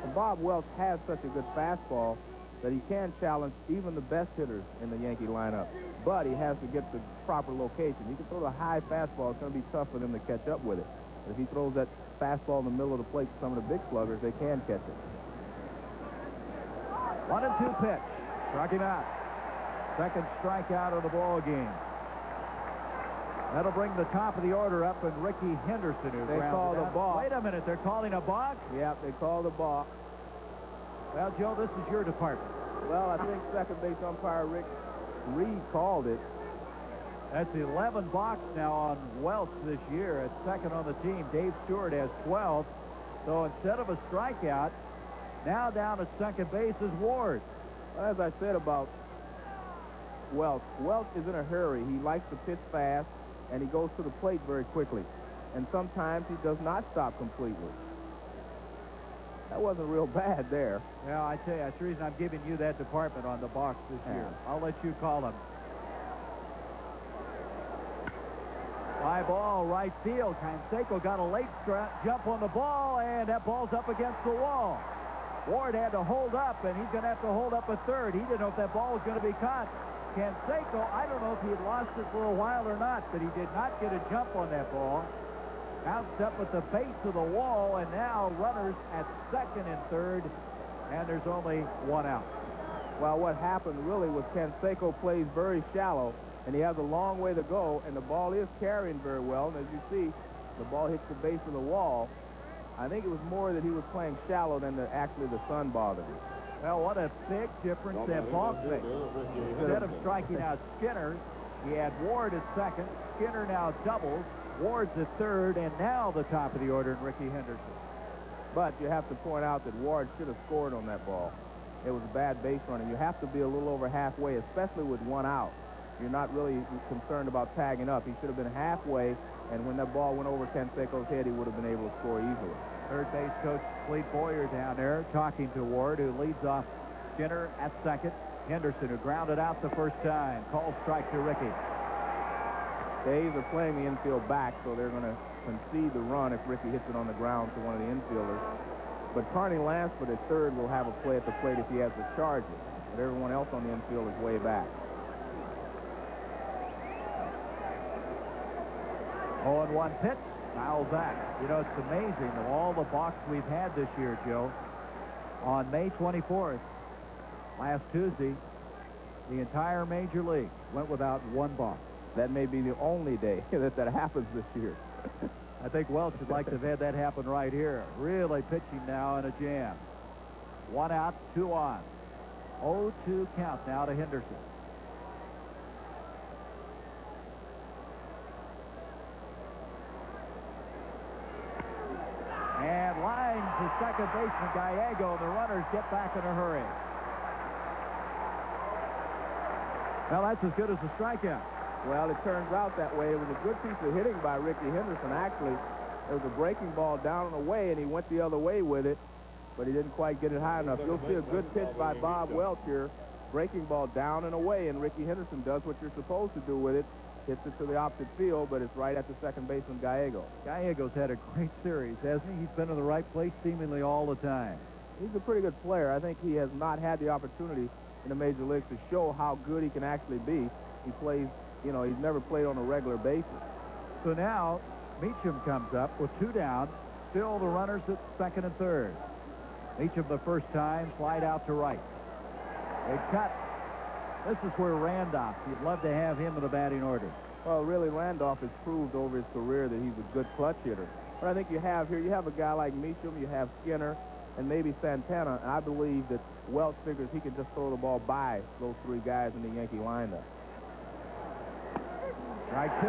And Bob Welch has such a good fastball that he can challenge even the best hitters in the Yankee lineup. But he has to get the proper location. He can throw the high fastball. It's going to be tough for them to catch up with it. If he throws that fastball in the middle of the plate to some of the big sluggers, they can catch it. 1-2 pitch. Struck him out. Second strikeout of the ball game. That'll bring the top of the order up, and Ricky Henderson, who They call the balk. Wait a minute, they're calling a balk? Yep, they call the balk. Well, Joe, this is your department. Well, I think second base umpire Rick Reed called it. That's 11 balks now on Welch this year. At second on the team, Dave Stewart has 12. So instead of a strikeout, now down at second base is Ward. Well, as I said about Welch is in a hurry. He likes to pitch fast, and he goes to the plate very quickly. And sometimes he does not stop completely. That wasn't real bad there. Well, I tell you, that's the reason I'm giving you that department on the box this year. I'll let you call him. Fly ball, right field. Canseco got a late jump on the ball, and that ball's up against the wall. Ward had to hold up, and he's going to have to hold up a third. He didn't know if that ball was going to be caught. Canseco, I don't know if he had lost it for a while or not, but he did not get a jump on that ball. Bounced up at the base of the wall, and now runners at second and third, and there's only one out. Well, what happened really was Canseco plays very shallow, and he has a long way to go, and the ball is carrying very well. And as you see, the ball hits the base of the wall. I think it was more that he was playing shallow than actually the sun bothered him. Well, what a big difference that ball made. Instead of striking out Skinner, he had Ward at second. Skinner now doubles. Ward's at third, and now the top of the order in Ricky Henderson. But you have to point out that Ward should have scored on that ball. It was a bad base running. You have to be a little over halfway, especially with one out. You're not really concerned about tagging up. He should have been halfway, and when that ball went over Canseco's head, he would have been able to score easily. Third base coach Clete Boyer down there talking to Ward, who leads off Skinner at second. Henderson, who grounded out the first time, calls strike to Ricky. The A's are playing the infield back, so they're going to concede the run if Ricky hits it on the ground to one of the infielders. But Carney Lansford at third will have a play at the plate if he has the charges. But everyone else on the infield is way back. 0-1 pitch. Fouls back. You know, it's amazing of all the balks we've had this year, Joe. On May 24th, last Tuesday, the entire Major League went without one balk. That may be the only day that happens this year. I think Welch would like to have had that happen right here. Really pitching now in a jam. 1 out, 2 on. 0-2 count now to Henderson. And line to second baseman Gallego, and the runners get back in a hurry. Well, that's as good as a strikeout. Well, it turns out that way. It was a good piece of hitting by Ricky Henderson. Actually, there was a breaking ball down and away, and he went the other way with it, but he didn't quite get it high enough. You'll see a good pitch by Bob Welch here. Breaking ball down and away, and Ricky Henderson does what you're supposed to do with it. Hits it to the opposite field, but it's right at the second baseman, Gallego. Gallego's had a great series, hasn't he? He's been in the right place seemingly all the time. He's a pretty good player. I think he has not had the opportunity in the major leagues to show how good he can actually be. He plays, you know, he's never played on a regular basis. So now Meacham comes up with 2 down, still the runners at second and third. Meacham the first time, slide out to right. They cut. This is where Randolph, you'd love to have him in the batting order. Well, really, Randolph has proved over his career that he's a good clutch hitter. But I think you have here, you have a guy like Meacham, you have Skinner, and maybe Santana, and I believe that Welch figures he can just throw the ball by those 3 guys in the Yankee lineup. Strike 2.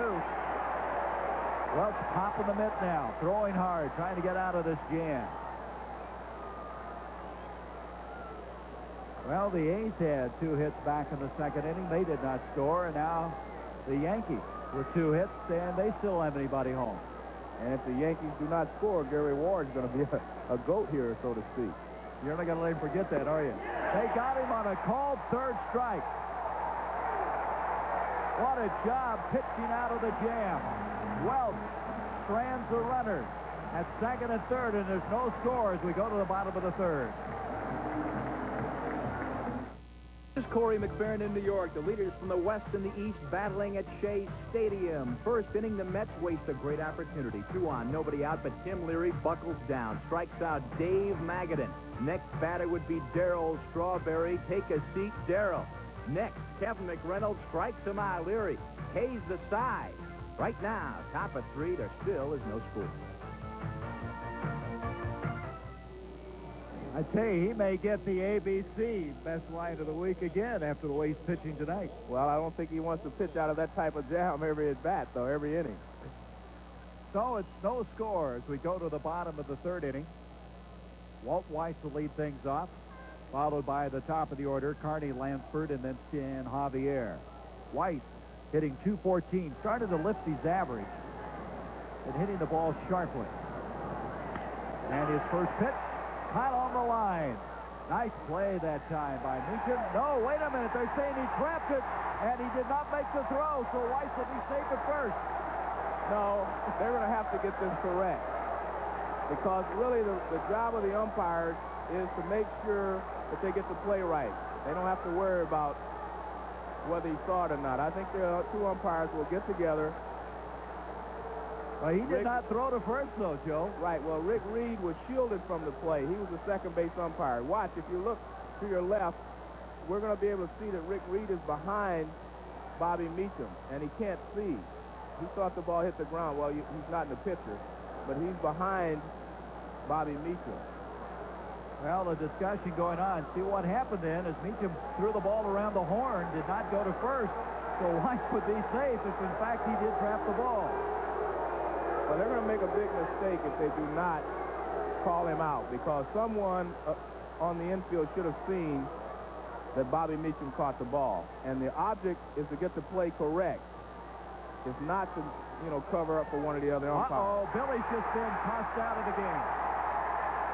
Welch popping the mitt now, throwing hard, trying to get out of this jam. Well, the A's had 2 hits back in the second inning. They did not score, and now the Yankees with 2 hits, and they still don't have anybody home. And if the Yankees do not score, Gary Ward's going to be a goat here, so to speak. You're not going to let him forget that, are you? They got him on a called third strike. What a job pitching out of the jam. Welch strands the runners at second and third, and there's no score as we go to the bottom of the third. This is Corey McFerrin in New York. The leaders from the West and the East battling at Shea Stadium. First inning, the Mets waste a great opportunity. 2 on, nobody out, but Tim Leary buckles down. Strikes out Dave Magadan. Next batter would be Darryl Strawberry. Take a seat, Darryl. Next, Kevin McReynolds strikes him out. Leary pays the side. Right now, top of 3, there still is no score. I tell you, he may get the ABC best line of the week again after the way he's pitching tonight. Well, I don't think he wants to pitch out of that type of jam every at-bat, though, every inning. So it's no score as we go to the bottom of the third inning. Walt Weiss will lead things off, followed by the top of the order, Carney Lansford, and then Stan Javier. Weiss hitting .214, started to lift his average, and hitting the ball sharply. And his first pitch, hot on the line. Nice play that time by Meacham. No, wait a minute. They're saying he trapped it, and he did not make the throw, so Weiss will be safe at first. No, they're going to have to get this correct. Because really the job of the umpires is to make sure that they get the play right. They don't have to worry about whether he saw it or not. I think the two umpires will get together. Well, he did not throw to first, though, Joe. Right. Well, Rick Reed was shielded from the play. He was the second base umpire. Watch, if you look to your left, we're going to be able to see that Rick Reed is behind Bobby Meacham, and he can't see. He thought the ball hit the ground. Well, he's not in the picture, but he's behind Bobby Meacham. Well, the discussion going on. See what happened then is Meacham threw the ball around the horn, did not go to first. So Weiss would be safe if, in fact, he did trap the ball. Well, they're going to make a big mistake if they do not call him out, because someone on the infield should have seen that Bobby Meacham caught the ball. And the object is to get the play correct. It's not to, cover up for one of the other umpires. Uh-oh, Billy's just been tossed out of the game.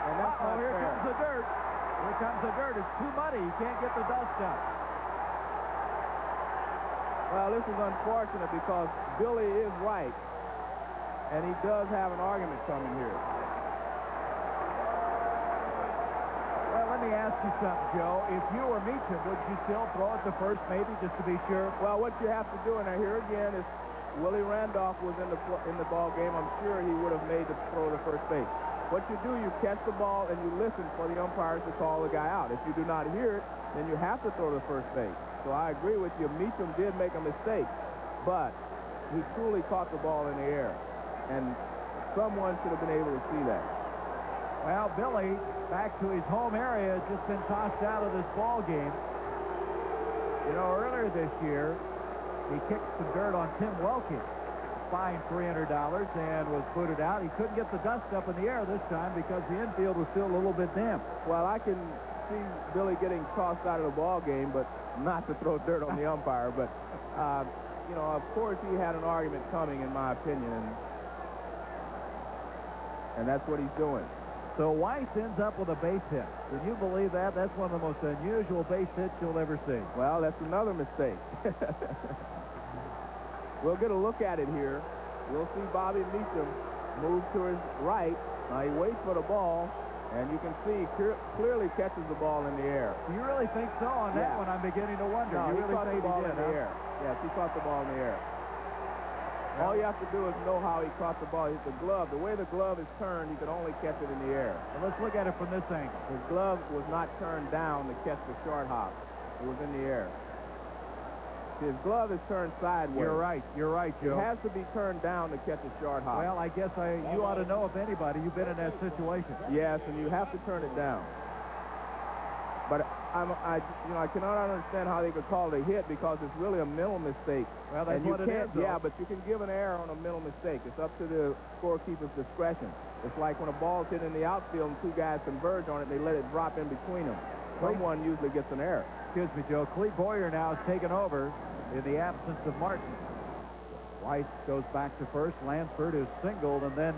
And that's not here fair. comes the dirt. Here comes the dirt. It's too muddy. You can't get the dust up. Well, this is unfortunate because Billy is right. And he does have an argument coming here. Well, let me ask you something, Joe. If you were Meacham, would you still throw it to first maybe just to be sure? Well, what you have to do, and here again, is Willie Randolph was in the ball game. I'm sure he would have made the throw to first base. What you do, you catch the ball and you listen for the umpires to call the guy out. If you do not hear it, then you have to throw to first base. So I agree with you. Meacham did make a mistake, but he truly caught the ball in the air. And someone should have been able to see that. Well, Billy, back to his home area, has just been tossed out of this ball game. Earlier this year, he kicked some dirt on Tim Welke, fined $300, and was booted out. He couldn't get the dust up in the air this time because the infield was still a little bit damp. Well, I can see Billy getting tossed out of the ball game, but not to throw dirt on the umpire. But, of course, he had an argument coming, in my opinion, and that's what he's doing. So Weiss ends up with a base hit. Can you believe that? That's one of the most unusual base hits you'll ever see. Well, that's another mistake. We'll get a look at it here. We'll see Bobby Meacham move to his right. Now he waits for the ball, and you can see he clearly catches the ball in the air. You really think so? On that one, I'm beginning to wonder. No, you really caught think the ball he did, in the air. Yes, he caught the ball in the air. All you have to do is know how he caught the ball. The glove, the way the glove is turned, you can only catch it in the air. Well, let's look at it from this angle. His glove was not turned down to catch the short hop. It was in the air. His glove is turned sideways. You're right, Joe. It has to be turned down to catch a short hop. Well, I guess you ought to know, if anybody, you've been in that situation. Yes, and you have to turn it down. But I cannot understand how they could call it a hit, because it's really a mental mistake. Well, that's what it is, though. Yeah, but you can give an error on a mental mistake. It's up to the scorekeeper's discretion. It's like when a ball's hit in the outfield and two guys converge on it, they let it drop in between them. Someone usually gets an error. Excuse me, Joe. Clete Boyer now has taken over in the absence of Martin. Weiss goes back to first. Lansford is singled and then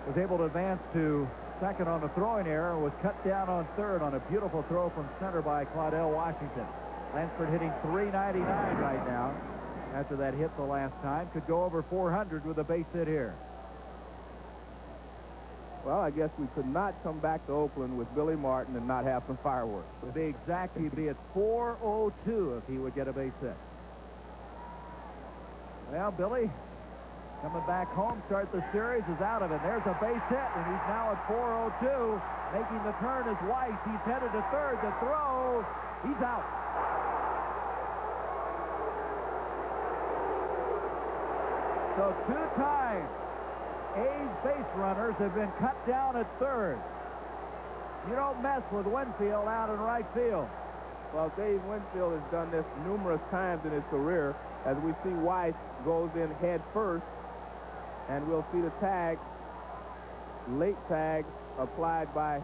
was able to advance to second on a throwing error, was cut down on third on a beautiful throw from center by Claudell Washington. Lansford hitting .399 right now after that hit the last time. Could go over 400 with a base hit here. Well, I guess we could not come back to Oakland with Billy Martin and not have some fireworks. To be exact, he'd be at .402 if he would get a base hit. Well, Billy, coming back home, start the series, is out of it. There's a base hit, and he's now at .402. Making the turn is Weiss. He's headed to third. The throw, he's out. So 2 times A's base runners have been cut down at third. You don't mess with Winfield out in right field. Well, Dave Winfield has done this numerous times in his career. As we see, Weiss goes in head first, and we'll see the tag, late tag, applied by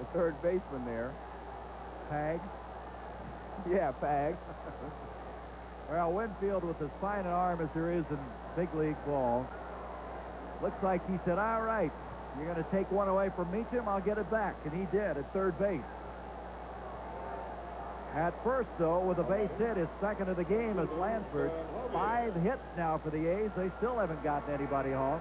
the third baseman there. Tag? Yeah, Pag. Well, Winfield, with as fine an arm as there is in big league ball, looks like he said, all right, you're going to take one away from Meacham, I'll get it back. And he did at third base. At first, though, with a base hit, his second of the game is Lansford. 5 hits now for the A's. They still haven't gotten anybody home.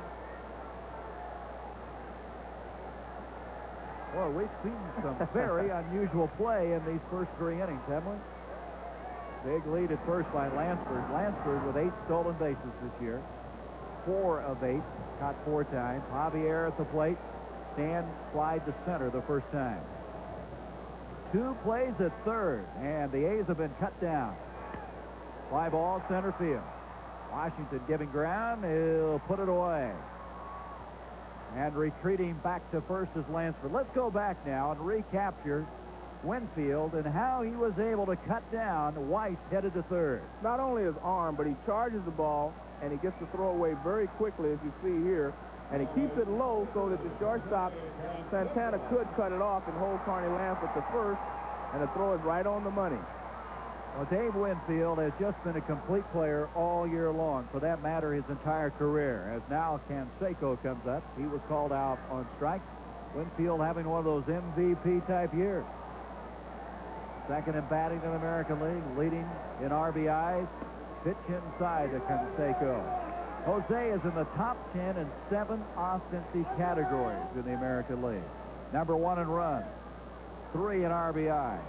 Well, we've seen some very unusual play in these first 3 innings, haven't we? Big lead at first by Lansford. Lansford with 8 stolen bases this year. 4 of 8. Caught 4 times. Javier at the plate. Stan slide to center the first time. 2 plays at third, and the A's have been cut down. Fly ball, center field. Washington giving ground. He'll put it away. And retreating back to first is Lansford. Let's go back now and recapture Winfield and how he was able to cut down Weiss headed to third. Not only his arm, but he charges the ball, and he gets the throw away very quickly, as you see here. And he keeps it low so that the shortstop, Santana, could cut it off and hold Carney Lansford to first, and the throw is right on the money. Well, Dave Winfield has just been a complete player all year long. For that matter, his entire career. As now Canseco comes up, he was called out on strikes. Winfield having one of those MVP-type years. Second in batting in the American League, leading in RBIs. Pitch inside to Canseco. Jose is in the top 10 in 7 offensive categories in the American League. Number 1 in runs, 3 in RBI.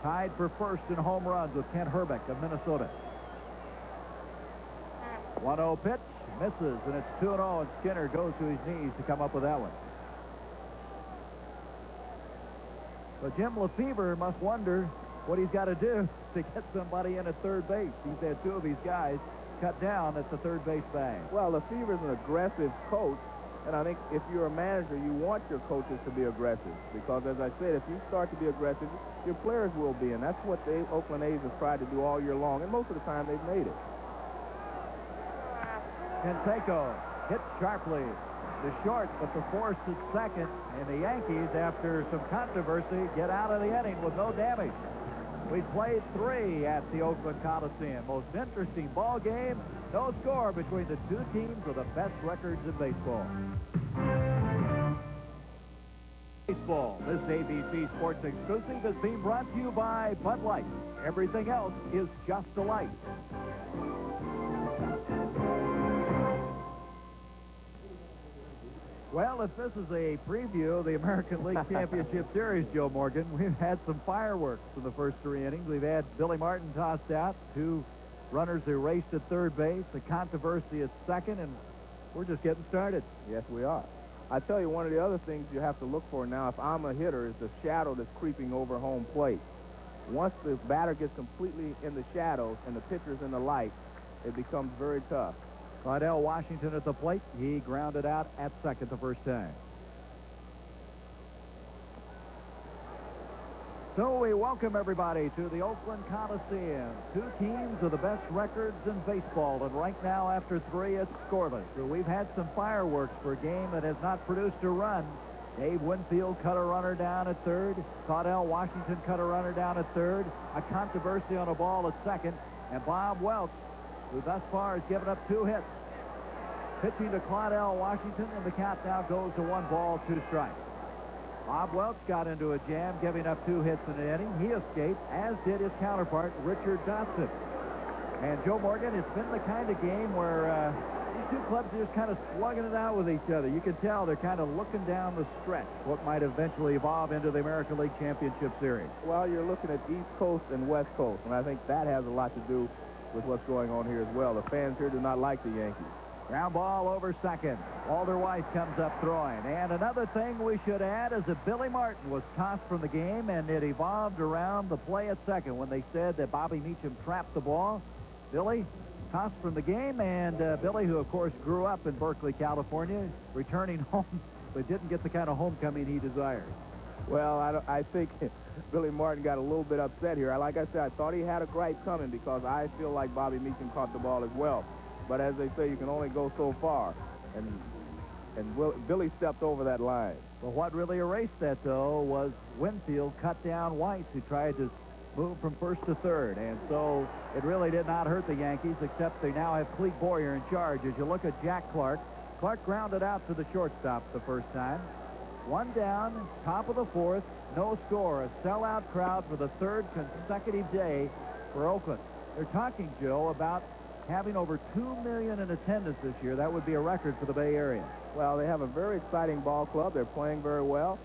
Tied for first in home runs with Kent Hrbek of Minnesota. 1-0 pitch, misses, and it's 2-0, and Skinner goes to his knees to come up with that one. But Jim Lefebvre must wonder what he's got to do to get somebody in at third base. He's had 2 of these guys cut down at the third base bag. Well, Lefebvre's an aggressive coach, and I think if you're a manager, you want your coaches to be aggressive. Because, as I said, if you start to be aggressive, your players will be, and that's what the Oakland A's have tried to do all year long, and most of the time they've made it. Canseco hit sharply to short, but the force is second, and the Yankees, after some controversy, get out of the inning with no damage. We played 3 at the Oakland Coliseum. Most interesting ball game. No score between the 2 teams with the best records in baseball. Baseball. This ABC Sports exclusive is being brought to you by Bud Light. Everything else is just a light. Well, if this is a preview of the American League Championship Series, Joe Morgan, we've had some fireworks in the first 3 innings. We've had Billy Martin tossed out, 2 runners erased at third base, a controversy at second, and we're just getting started. Yes, we are. I tell you, one of the other things you have to look for now, if I'm a hitter, is the shadow that's creeping over home plate. Once the batter gets completely in the shadows and the pitcher's in the light, it becomes very tough. Claudell Washington at the plate. He grounded out at second the first time. So we welcome everybody to the Oakland Coliseum. 2 teams with the best records in baseball, and right now after 3 it's scoreless. So we've had some fireworks for a game that has not produced a run. Dave Winfield cut a runner down at third. Claudell Washington cut a runner down at third. A controversy on a ball at second. And Bob Welch, who thus far has given up 2 hits. Pitching to Claudell Washington, and the count now goes to 1 ball, 2 strikes. Bob Welch got into a jam, giving up 2 hits in an inning. He escaped, as did his counterpart, Richard Dotson. And Joe Morgan, it's been the kind of game where these 2 clubs are just kind of slugging it out with each other. You can tell they're kind of looking down the stretch, what might eventually evolve into the American League Championship Series. Well, you're looking at East Coast and West Coast, and I think that has a lot to do with what's going on here as well. The fans here do not like the Yankees. Ground ball over second. Walter Weiss comes up throwing. And another thing we should add is that Billy Martin was tossed from the game, and it evolved around the play at second when they said that Bobby Meacham trapped the ball. Billy tossed from the game, and Billy, who of course grew up in Berkeley, California, returning home, but didn't get the kind of homecoming he desired. Well, I think Billy Martin got a little bit upset here. Like I said, I thought he had a gripe coming because I feel like Bobby Meacham caught the ball as well. But as they say, you can only go so far. And Billy stepped over that line. Well, what really erased that, though, was Winfield cut down Weiss, who tried to move from first to third. And so it really did not hurt the Yankees, except they now have Clete Boyer in charge. As you look at Jack Clark, Clark grounded out to the shortstop the first time. 1 down, top of the 4th, no score. A sellout crowd for the 3rd consecutive day for Oakland. They're talking, Joe, about having over 2 million in attendance this year. That would be a record for the Bay Area. Well, they have a very exciting ball club. They're playing very well,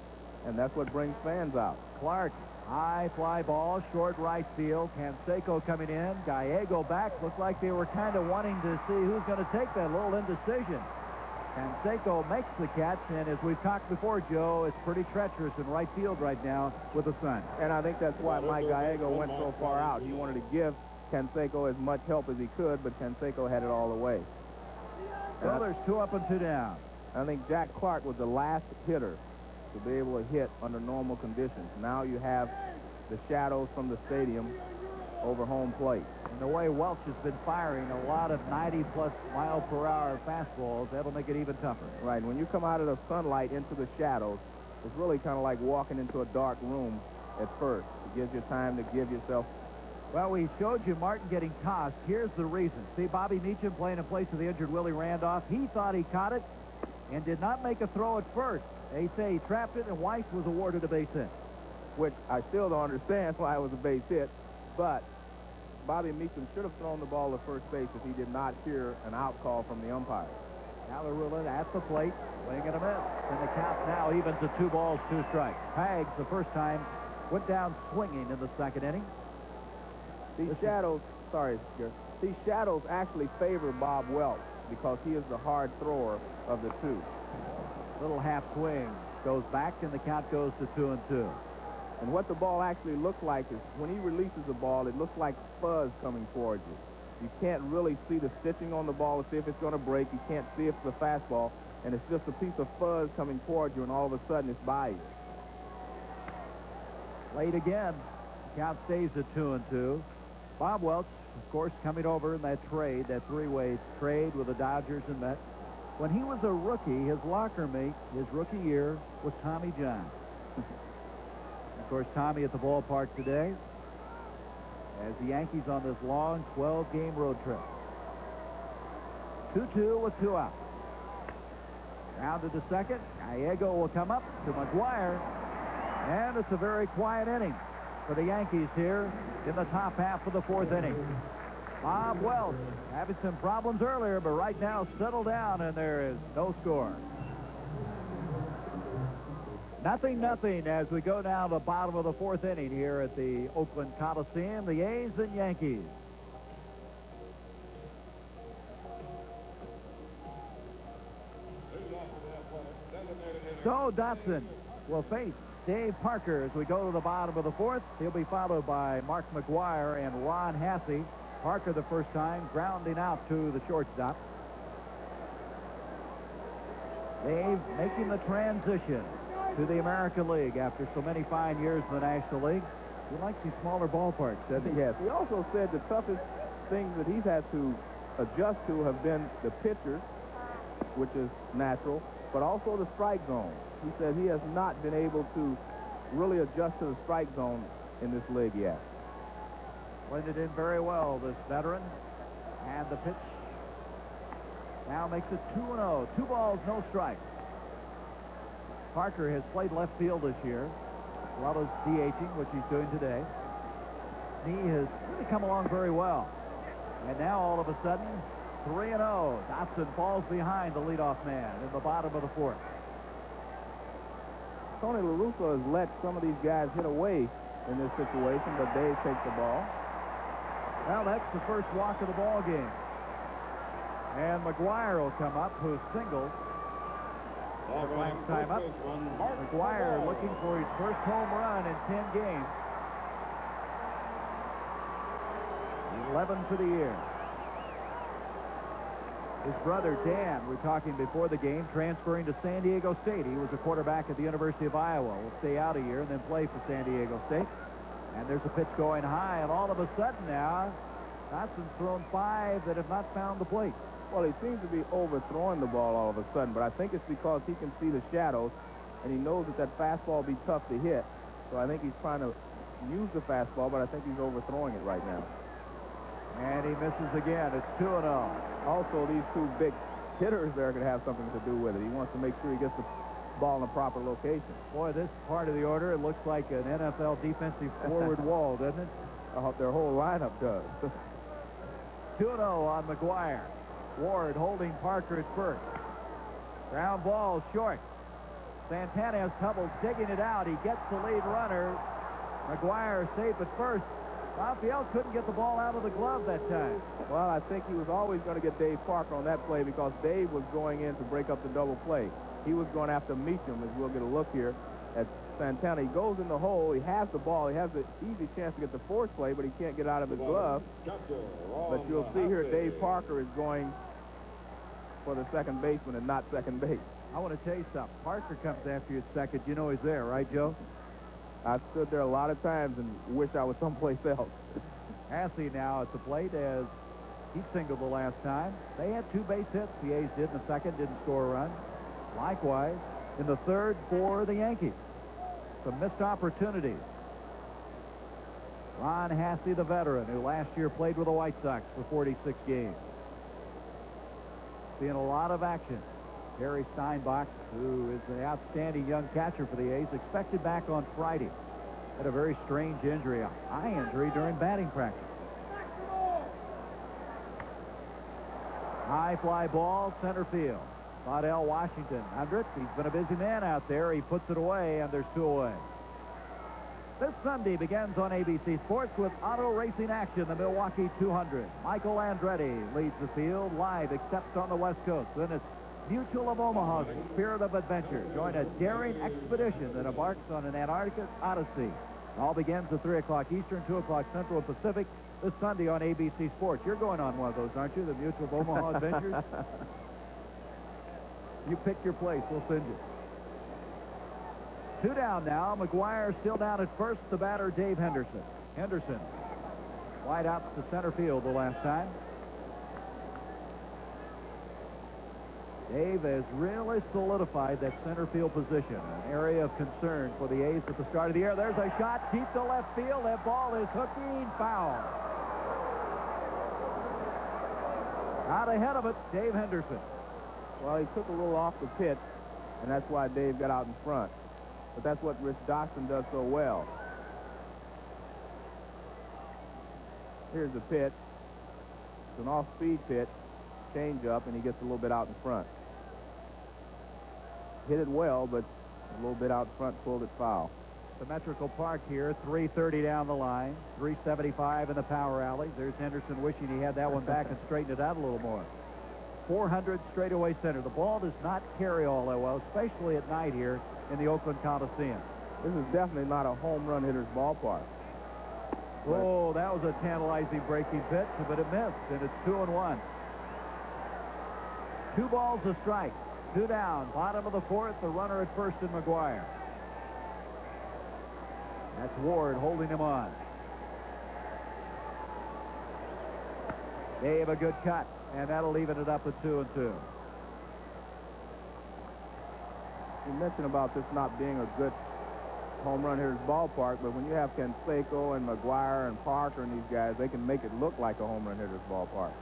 and that's what brings fans out. Clark, high fly ball, short right field. Canseco coming in. Gallego back. Looked like they were kind of wanting to see who's going to take that. Little indecision. Canseco makes the catch, and as we've talked before, Joe, it's pretty treacherous in right field right now with the sun. And I think that's why Mike Gallego went so far out. He wanted to give Canseco as much help as he could, but Canseco had it all the way. So there's 2 up and 2 down. I think Jack Clark was the last hitter to be able to hit under normal conditions. Now you have the shadows from the stadium over home plate. And the way Welch has been firing a lot of 90-plus mile-per-hour fastballs, that'll make it even tougher. Right. When you come out of the sunlight into the shadows, it's really kind of like walking into a dark room at first. It gives you time to give yourself. Well, we showed you Martin getting tossed. Here's the reason. See Bobby Meacham playing in place of the injured Willie Randolph. He thought he caught it and did not make a throw at first. They say he trapped it, and Weiss was awarded a base hit. Which I still don't understand why it was a base hit, but Bobby Meacham should have thrown the ball to first base if he did not hear an out call from the umpire. Now they're ruling at the plate, swing and a miss. And the count now even to 2 balls, 2 strikes. Hags, the first time, went down swinging in the second inning. These shadows actually favor Bob Welch because he is the hard thrower of the 2. Little half swing goes back, and the count goes to 2-2. And what the ball actually looks like is when he releases the ball, it looks like fuzz coming towards you. You can't really see the stitching on the ball to see if it's going to break. You can't see if it's a fastball, and it's just a piece of fuzz coming towards you, and all of a sudden it's by you. Late again. Count stays at 2-2. Bob Welch, of course, coming over in that trade, that 3-way trade with the Dodgers and Mets. When he was a rookie, his locker mate, his rookie year, was Tommy John. Of course, Tommy at the ballpark today as the Yankees on this long 12-game road trip. 2-2 with 2 outs. Rounded to second. Gallego will come up to McGuire. And it's a very quiet inning for the Yankees here in the top half of the 4th inning. Bob Welch having some problems earlier, but right now settled down, and there is no score. 0-0 as we go down the bottom of the 4th inning here at the Oakland Coliseum, the A's and Yankees. So Dotson will face Dave Parker as we go to the bottom of the 4th. He'll be followed by Mark McGuire and Ron Hassey. Parker the first time grounding out to the shortstop. Dave making the transition to the American League after so many fine years in the National League. He likes these smaller ballparks, doesn't he? Yes. He also said the toughest things that he's had to adjust to have been the pitchers, which is natural, but also the strike zone. He said he has not been able to really adjust to the strike zone in this league yet. Blended in very well, this veteran. And the pitch now makes it 2-0. 2 balls, no strikes. Parker has played left field this year, as well as DHing, which he's doing today. He has really come along very well. And now, all of a sudden, 3-0. Dotson falls behind the leadoff man in the bottom of the 4th. Tony La Russa has let some of these guys hit away in this situation, but Dave takes the ball. Well, that's the first walk of the ball game. And McGuire will come up, who singled. Time up. McGuire looking for his first home run in 10 games. 11 for the year. His brother, Dan, we're talking before the game, transferring to San Diego State. He was a quarterback at the University of Iowa. Will stay out a year and then play for San Diego State. And there's a pitch going high, and all of a sudden now, Dotson's thrown 5 that have not found the plate. Well, he seems to be overthrowing the ball all of a sudden, but I think it's because he can see the shadows, and he knows that fastball will be tough to hit. So I think he's trying to use the fastball, but I think he's overthrowing it right now. And he misses again. It's 2-0. Also, these 2 big hitters there could have something to do with it. He wants to make sure he gets the ball in the proper location. Boy, this part of the order, it looks like an NFL defensive forward wall, doesn't it? Their whole lineup does. 2-0 on McGuire. Ward holding Parker at first. Ground ball short. Santana has trouble digging it out. He gets the lead runner. McGuire safe at first. Raphael couldn't get the ball out of the glove that time. Well, I think he was always going to get Dave Parker on that play because Dave was going in to break up the double play. He was going after Meacham, as we'll get a look here at Santana. He goes in the hole. He has the ball. He has an easy chance to get the force play, but he can't get out of his glove. But you'll see here Dave Parker is going for the second baseman and not second base. I want to tell you something. Parker comes after you at second. You know he's there, right, Joe? I've stood there a lot of times and wish I was someplace else. Hasse now at the plate as he singled the last time. They had 2 base hits. The A's did in the second, didn't score a run. Likewise, in the third for the Yankees. Some missed opportunities. Ron Hasse, the veteran, who last year played with the White Sox for 46 games. Seeing a lot of action. Harry Steinbach, who is an outstanding young catcher for the A's, expected back on Friday. Had a very strange injury, a eye injury during batting practice. High fly ball, center field. Waddell Washington under it. He's been a busy man out there. He puts it away, and there's 2 away. This Sunday begins on ABC Sports with auto racing action, the Milwaukee 200. Michael Andretti leads the field live, except on the West Coast. Then it's Mutual of Omaha's Spirit of Adventure. Join a daring expedition that embarks on an Antarctic odyssey. It all begins at 3 o'clock Eastern, 2 o'clock Central and Pacific this Sunday on ABC Sports. You're going on one of those, aren't you? The Mutual of Omaha Adventures? You pick your place. We'll send you. 2 down now. McGuire still down at first. The batter, Dave Henderson. Henderson wide out to center field the last time. Dave has really solidified that center field position, an area of concern for the A's at the start of the year. There's a shot deep to left field. That ball is hooking foul. Out ahead of it, Dave Henderson. Well, he took a little off the pitch, and that's why Dave got out in front. But that's what Rich Dawson does so well. Here's the pitch. It's an off-speed pitch, change up, and he gets a little bit out in front. Hit it well, but a little bit out in front, pulled it foul. Symmetrical Park here, 330 down the line, 375 in the power alley. There's Henderson wishing he had that one back and straightened it out a little more. 400 straightaway center. The ball does not carry all that well, especially at night here in the Oakland Coliseum. This is definitely not a home run hitter's ballpark. Oh, that was a tantalizing breaking pitch, but it missed, and it's 2-1. 2 balls a strike. 2 down. Bottom of the 4th, the runner at first in McGuire. That's Ward holding him on. Gave a good cut, and that'll even it up at 2-2. You mentioned about this not being a good home run hitter's ballpark, but when you have Canseco and McGuire and Parker and these guys, they can make it look like a home run hitter's ballpark.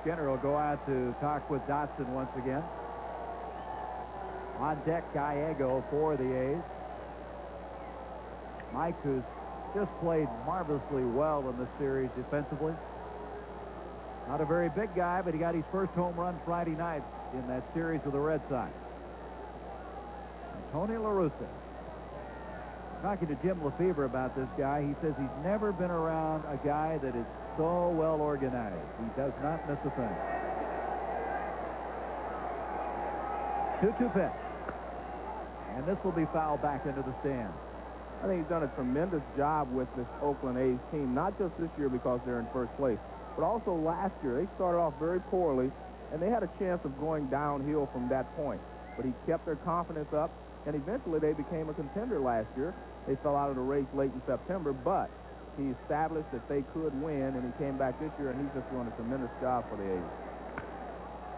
Skinner will go out to talk with Dotson once again. On deck, Gallego for the A's. Mike, who's just played marvelously well in this series defensively. Not a very big guy, but he got his first home run Friday night in that series with the Red Sox. And Tony La Russa. Talking to Jim Lefebvre about this guy, he says he's never been around a guy that is so well organized. He does not miss a thing. 2-2 pitch. And this will be fouled back into the stand. I think he's done a tremendous job with this Oakland A's team, not just this year because they're in first place, but also last year. They started off very poorly, and they had a chance of going downhill from that point. But he kept their confidence up, and eventually they became a contender last year. They fell out of the race late in September, but he established that they could win, and he came back this year, and he's just doing a tremendous job for the A's.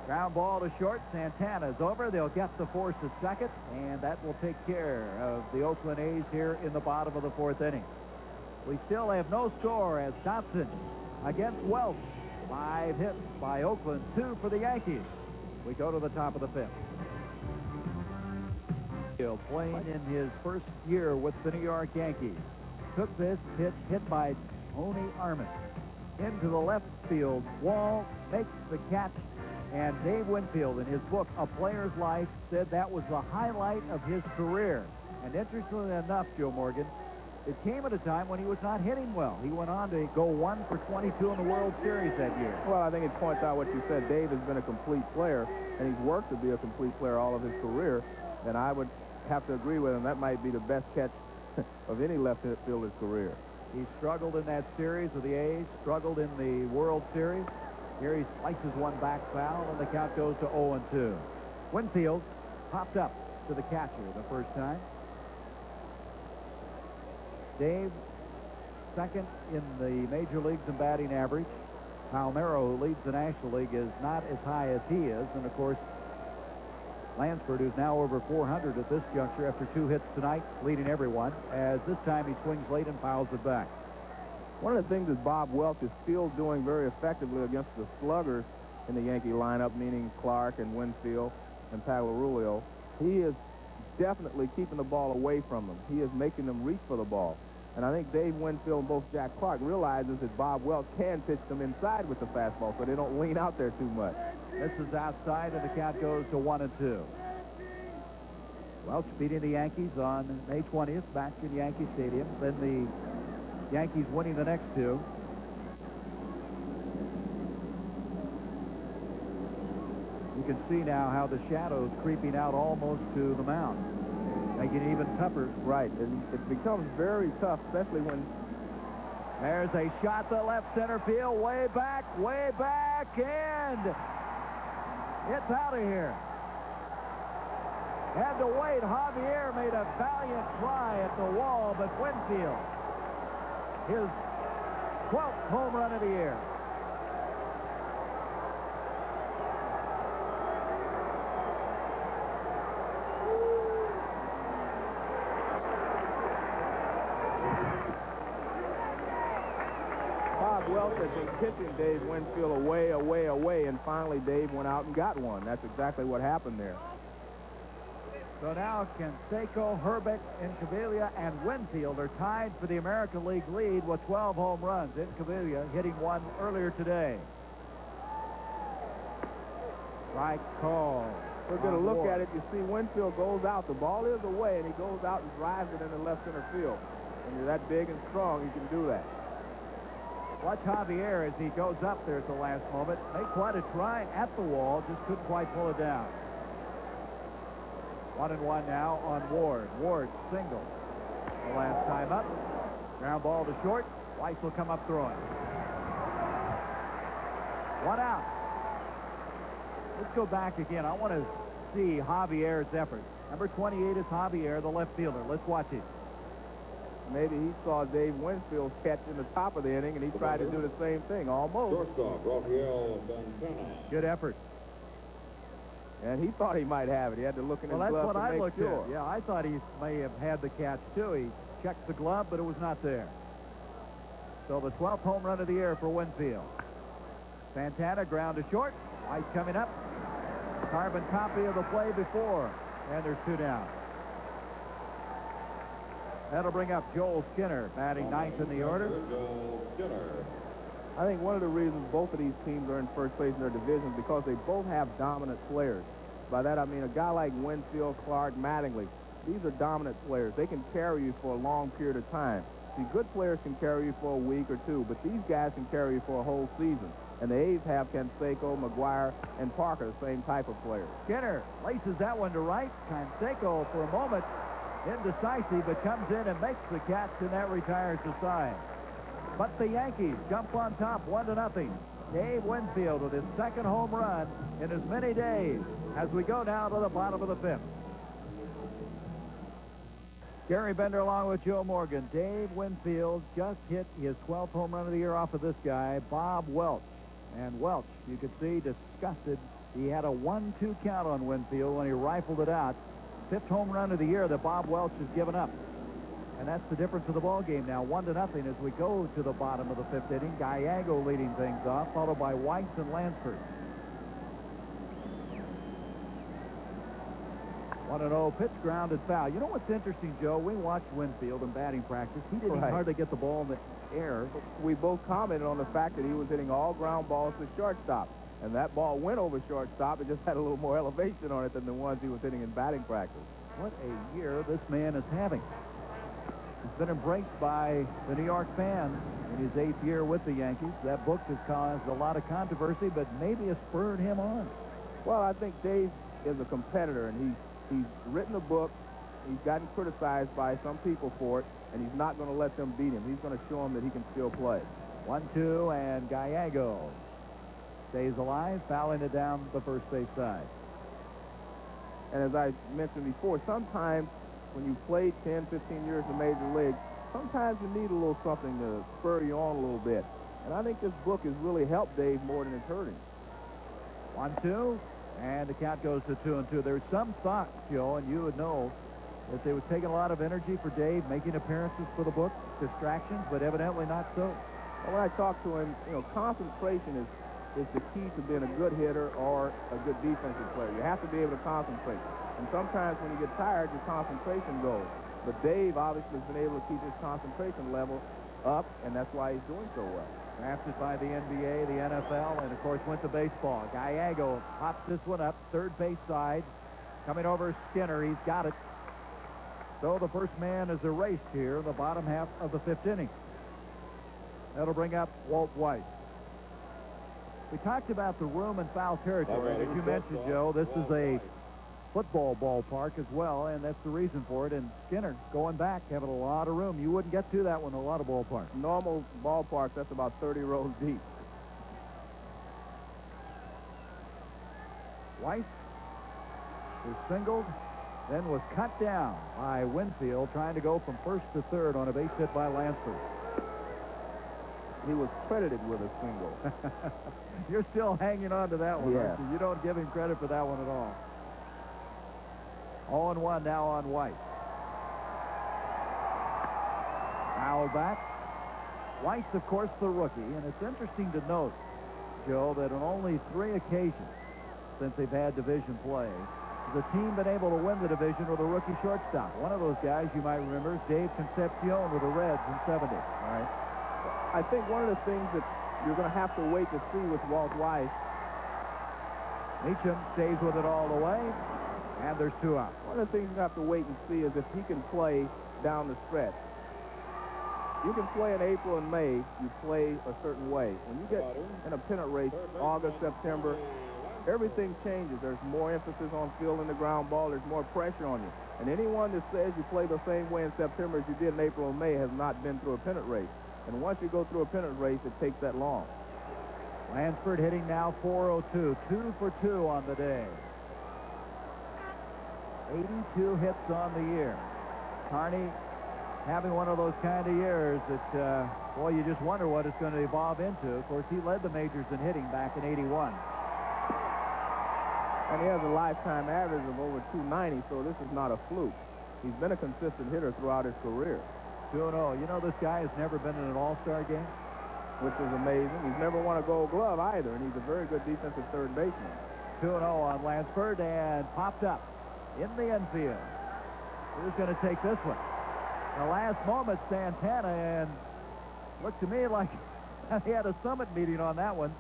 Ground ball to short. Santana's over. They'll get the force at second, and that will take care of the Oakland A's here in the bottom of the 4th inning. We still have no score as Dotson against Welch. 5 hits by Oakland, 2 for the Yankees. We go to the top of the 5th. Playing in his first year with the New York Yankees. Took this pitch hit by Tony Armas. into the left field wall, makes the catch, and Dave Winfield, in his book, A Player's Life, said that was the highlight of his career. And interestingly enough, Joe Morgan, it came at a time when he was not hitting well. He went on to go 1 for 22 in the World Series that year. Well, I think it points out what you said. Dave has been a complete player, and he's worked to be a complete player all of his career. And I would have to agree with him. That might be the best catch of any left fielder's career. He struggled in that series with the A's, struggled in the World Series. Here he slices one back foul, and the count goes to 0-2. Winfield popped up to the catcher the first time. Dave, second in the major leagues in batting average. Palmeiro, who leads the National League, is not as high as he is. And, of course, Lansford, who's now over 400 at this juncture after 2 hits tonight, leading everyone, as this time he swings late and fouls it back. One of the things that Bob Welch is still doing very effectively against the sluggers in the Yankee lineup, meaning Clark and Winfield and Pagliarulo, he is definitely keeping the ball away from them. He is making them reach for the ball. And I think Dave Winfield and both Jack Clark realizes that Bob Welch can pitch them inside with the fastball, so they don't lean out there too much. This is outside, and the count goes to 1-2. Welch beating the Yankees on May 20th back in Yankee Stadium. Then the Yankees winning the next 2. You can see now how the shadow's creeping out almost to the mound, making it even tougher. Right, and it becomes very tough, especially when... There's a shot to left center field, way back, and it's out of here. Had to wait. Javier made a valiant try at the wall, but Winfield, his 12th home run of the year. Bob Welch has been pitching Dave Winfield away, and finally Dave went out and got one. That's exactly what happened there. So now Canseco, Herbeck, Incaviglia, and Winfield are tied for the American League lead with 12 home runs. Incaviglia hitting one earlier today. Strike call. We're going to look at it. You see Winfield goes out. The ball is away, and he goes out and drives it into left center field. When you're that big and strong, you can do that. Watch Javier as he goes up there at the last moment. Made quite a try at the wall, just couldn't quite pull it down. 1-1 now on Ward. Ward single. The last time up. Ground ball to short. Weiss will come up throwing. 1 out. Let's go back again. I want to see Javier's effort. Number 28 is Javier, the left fielder. Let's watch it. Maybe he saw Dave Winfield's catch in the top of the inning, and he tried to do the same thing, almost. Shortstop, Rafael Santana. Good effort. And he thought he might have it. He had to look in his glove Well, that's what to I make looked sure. at. Yeah, I thought he may have had the catch, too. He checked the glove, but it was not there. So the 12th home run of the year for Winfield. Santana ground to short. Weiss coming up. Carbon copy of the play before. And there's 2 down. That'll bring up Joel Skinner, batting ninth in the order. Joel Skinner. I think one of the reasons both of these teams are in first place in their division is because they both have dominant players. By that I mean a guy like Winfield, Clark, Mattingly. These are dominant players. They can carry you for a long period of time. See, good players can carry you for a week or two, but these guys can carry you for a whole season. And the A's have Canseco, McGuire, and Parker, the same type of players. Skinner laces that one to right. Canseco, for a moment, indecisive, but comes in and makes the catch, and that retires the side. But the Yankees jump on top 1-0. Dave Winfield with his 2nd home run in as many days as we go down to the bottom of the 5th. Gary Bender along with Joe Morgan. Dave Winfield just hit his 12th home run of the year off of this guy, Bob Welch. And Welch, you could see, disgusted. He had a 1-2 count on Winfield when he rifled it out. 5th home run of the year that Bob Welch has given up. And that's the difference of the ball game now. 1-0 as we go to the bottom of the 5th inning. Gallego leading things off, followed by Weiss and Lansford. 1-0 pitch, grounded foul. You know what's interesting, Joe? We watched Winfield in batting practice. He didn't Right. hardly get the ball in the air. We both commented on the fact that he was hitting all ground balls to shortstop. And that ball went over shortstop. It just had a little more elevation on it than the ones he was hitting in batting practice. What a year this man is having. He's been embraced by the New York fans in his 8th year with the Yankees. That book has caused a lot of controversy, but maybe has spurred him on. Well, I think Dave is a competitor, and he's written a book. He's gotten criticized by some people for it, and he's not going to let them beat him. He's going to show them that he can still play. 1-2, and Gallego stays alive, fouling it down the first base side. And as I mentioned before, sometimes when you played 10, 15 years in Major League, sometimes you need a little something to spur you on a little bit. And I think this book has really helped Dave more than it's hurt him. 1-2, and the count goes to 2-2. There's some thought, Joe, and you would know, that they was taking a lot of energy for Dave, making appearances for the book, distractions, but evidently not so. Well, when I talked to him, concentration is the key to being a good hitter or a good defensive player. You have to be able to concentrate. And sometimes when you get tired, your concentration goes. But Dave obviously has been able to keep his concentration level up, and that's why he's doing so well. Drafted by the NBA, the NFL, and of course went to baseball. Gallego pops this one up, third base side. Coming over Skinner, he's got it. So the first man is erased here in the bottom half of the 5th inning. That'll bring up Walt Weiss. We talked about the room and foul territory. As you mentioned, Joe, this is a football ballpark as well, and that's the reason for it. And Skinner going back, having a lot of room. You wouldn't get to that one in a lot of ballparks. Normal ballparks, that's about 30 rows deep. Weiss was singled, then was cut down by Winfield, trying to go from first to third on a base hit by Lansford. He was credited with a single. You're still hanging on to that one, Yeah. aren't you? You don't give him credit for that one at all. 0-1 now on Weiss. Foul back. Weiss, of course, the rookie, and it's interesting to note, Joe, that on only 3 occasions since they've had division play, has the team been able to win the division with a rookie shortstop. One of those guys, you might remember, is Dave Concepcion with the Reds in '70. All right. I think one of the things that you're going to have to wait to see with Walt Weiss. Meacham stays with it all the way, and there's 2 out. One of the things you have to wait and see is if he can play down the stretch. You can play in April and May, you play a certain way. When you get in a pennant race, August, September, everything changes. There's more emphasis on fielding the ground ball. There's more pressure on you. And anyone that says you play the same way in September as you did in April and May has not been through a pennant race. And once you go through a pennant race, it takes that long. Lansford hitting now .402, 2 for 2 on the day. 82 hits on the year. Carney having one of those kind of years that, boy, you just wonder what it's going to evolve into. Of course, he led the majors in hitting back in '81. And he has a lifetime average of over 290, so this is not a fluke. He's been a consistent hitter throughout his career. 2-0. You know, this guy has never been in an all-star game, which is amazing. He's never won a Gold Glove either, and he's a very good defensive third baseman. 2-0 on Lansford, and popped up in the infield. Who's going to take this one? The last moment, Santana, and looked to me like he had a summit meeting on that one.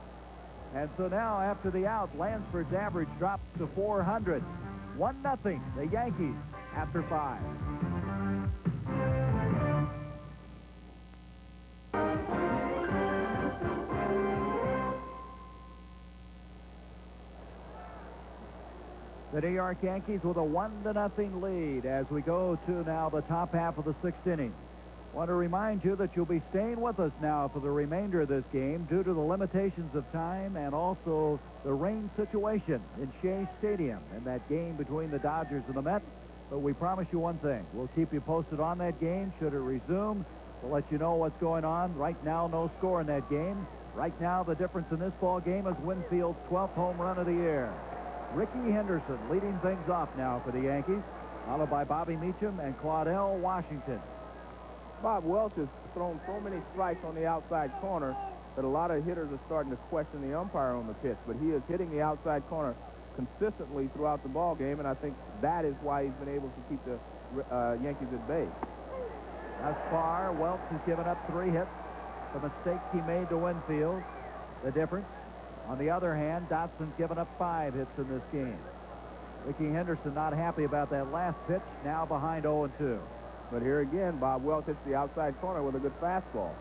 And so now, after the out, Lansford's average drops to .400. 1-0, the Yankees, after 5. The New York Yankees with a 1-0 lead as we go to now the top half of the 6th inning. Want to remind you that you'll be staying with us now for the remainder of this game due to the limitations of time and also the rain situation in Shea Stadium in that game between the Dodgers and the Mets. But we promise you one thing. We'll keep you posted on that game. Should it resume, we'll let you know what's going on. Right now, no score in that game. Right now, the difference in this ball game is Winfield's 12th home run of the year. Ricky Henderson leading things off now for the Yankees, followed by Bobby Meacham and Claudell Washington. Bob Welch has thrown so many strikes on the outside corner that a lot of hitters are starting to question the umpire on the pitch, but he is hitting the outside corner consistently throughout the ball game, and I think that is why he's been able to keep the Yankees at bay. Thus far, Welch has given up 3 hits. The mistake he made to Winfield, the difference. On the other hand, Dotson's given up 5 hits in this game. Ricky Henderson not happy about that last pitch, now behind 0-2. But here again, Bob Welch hits the outside corner with a good fastball.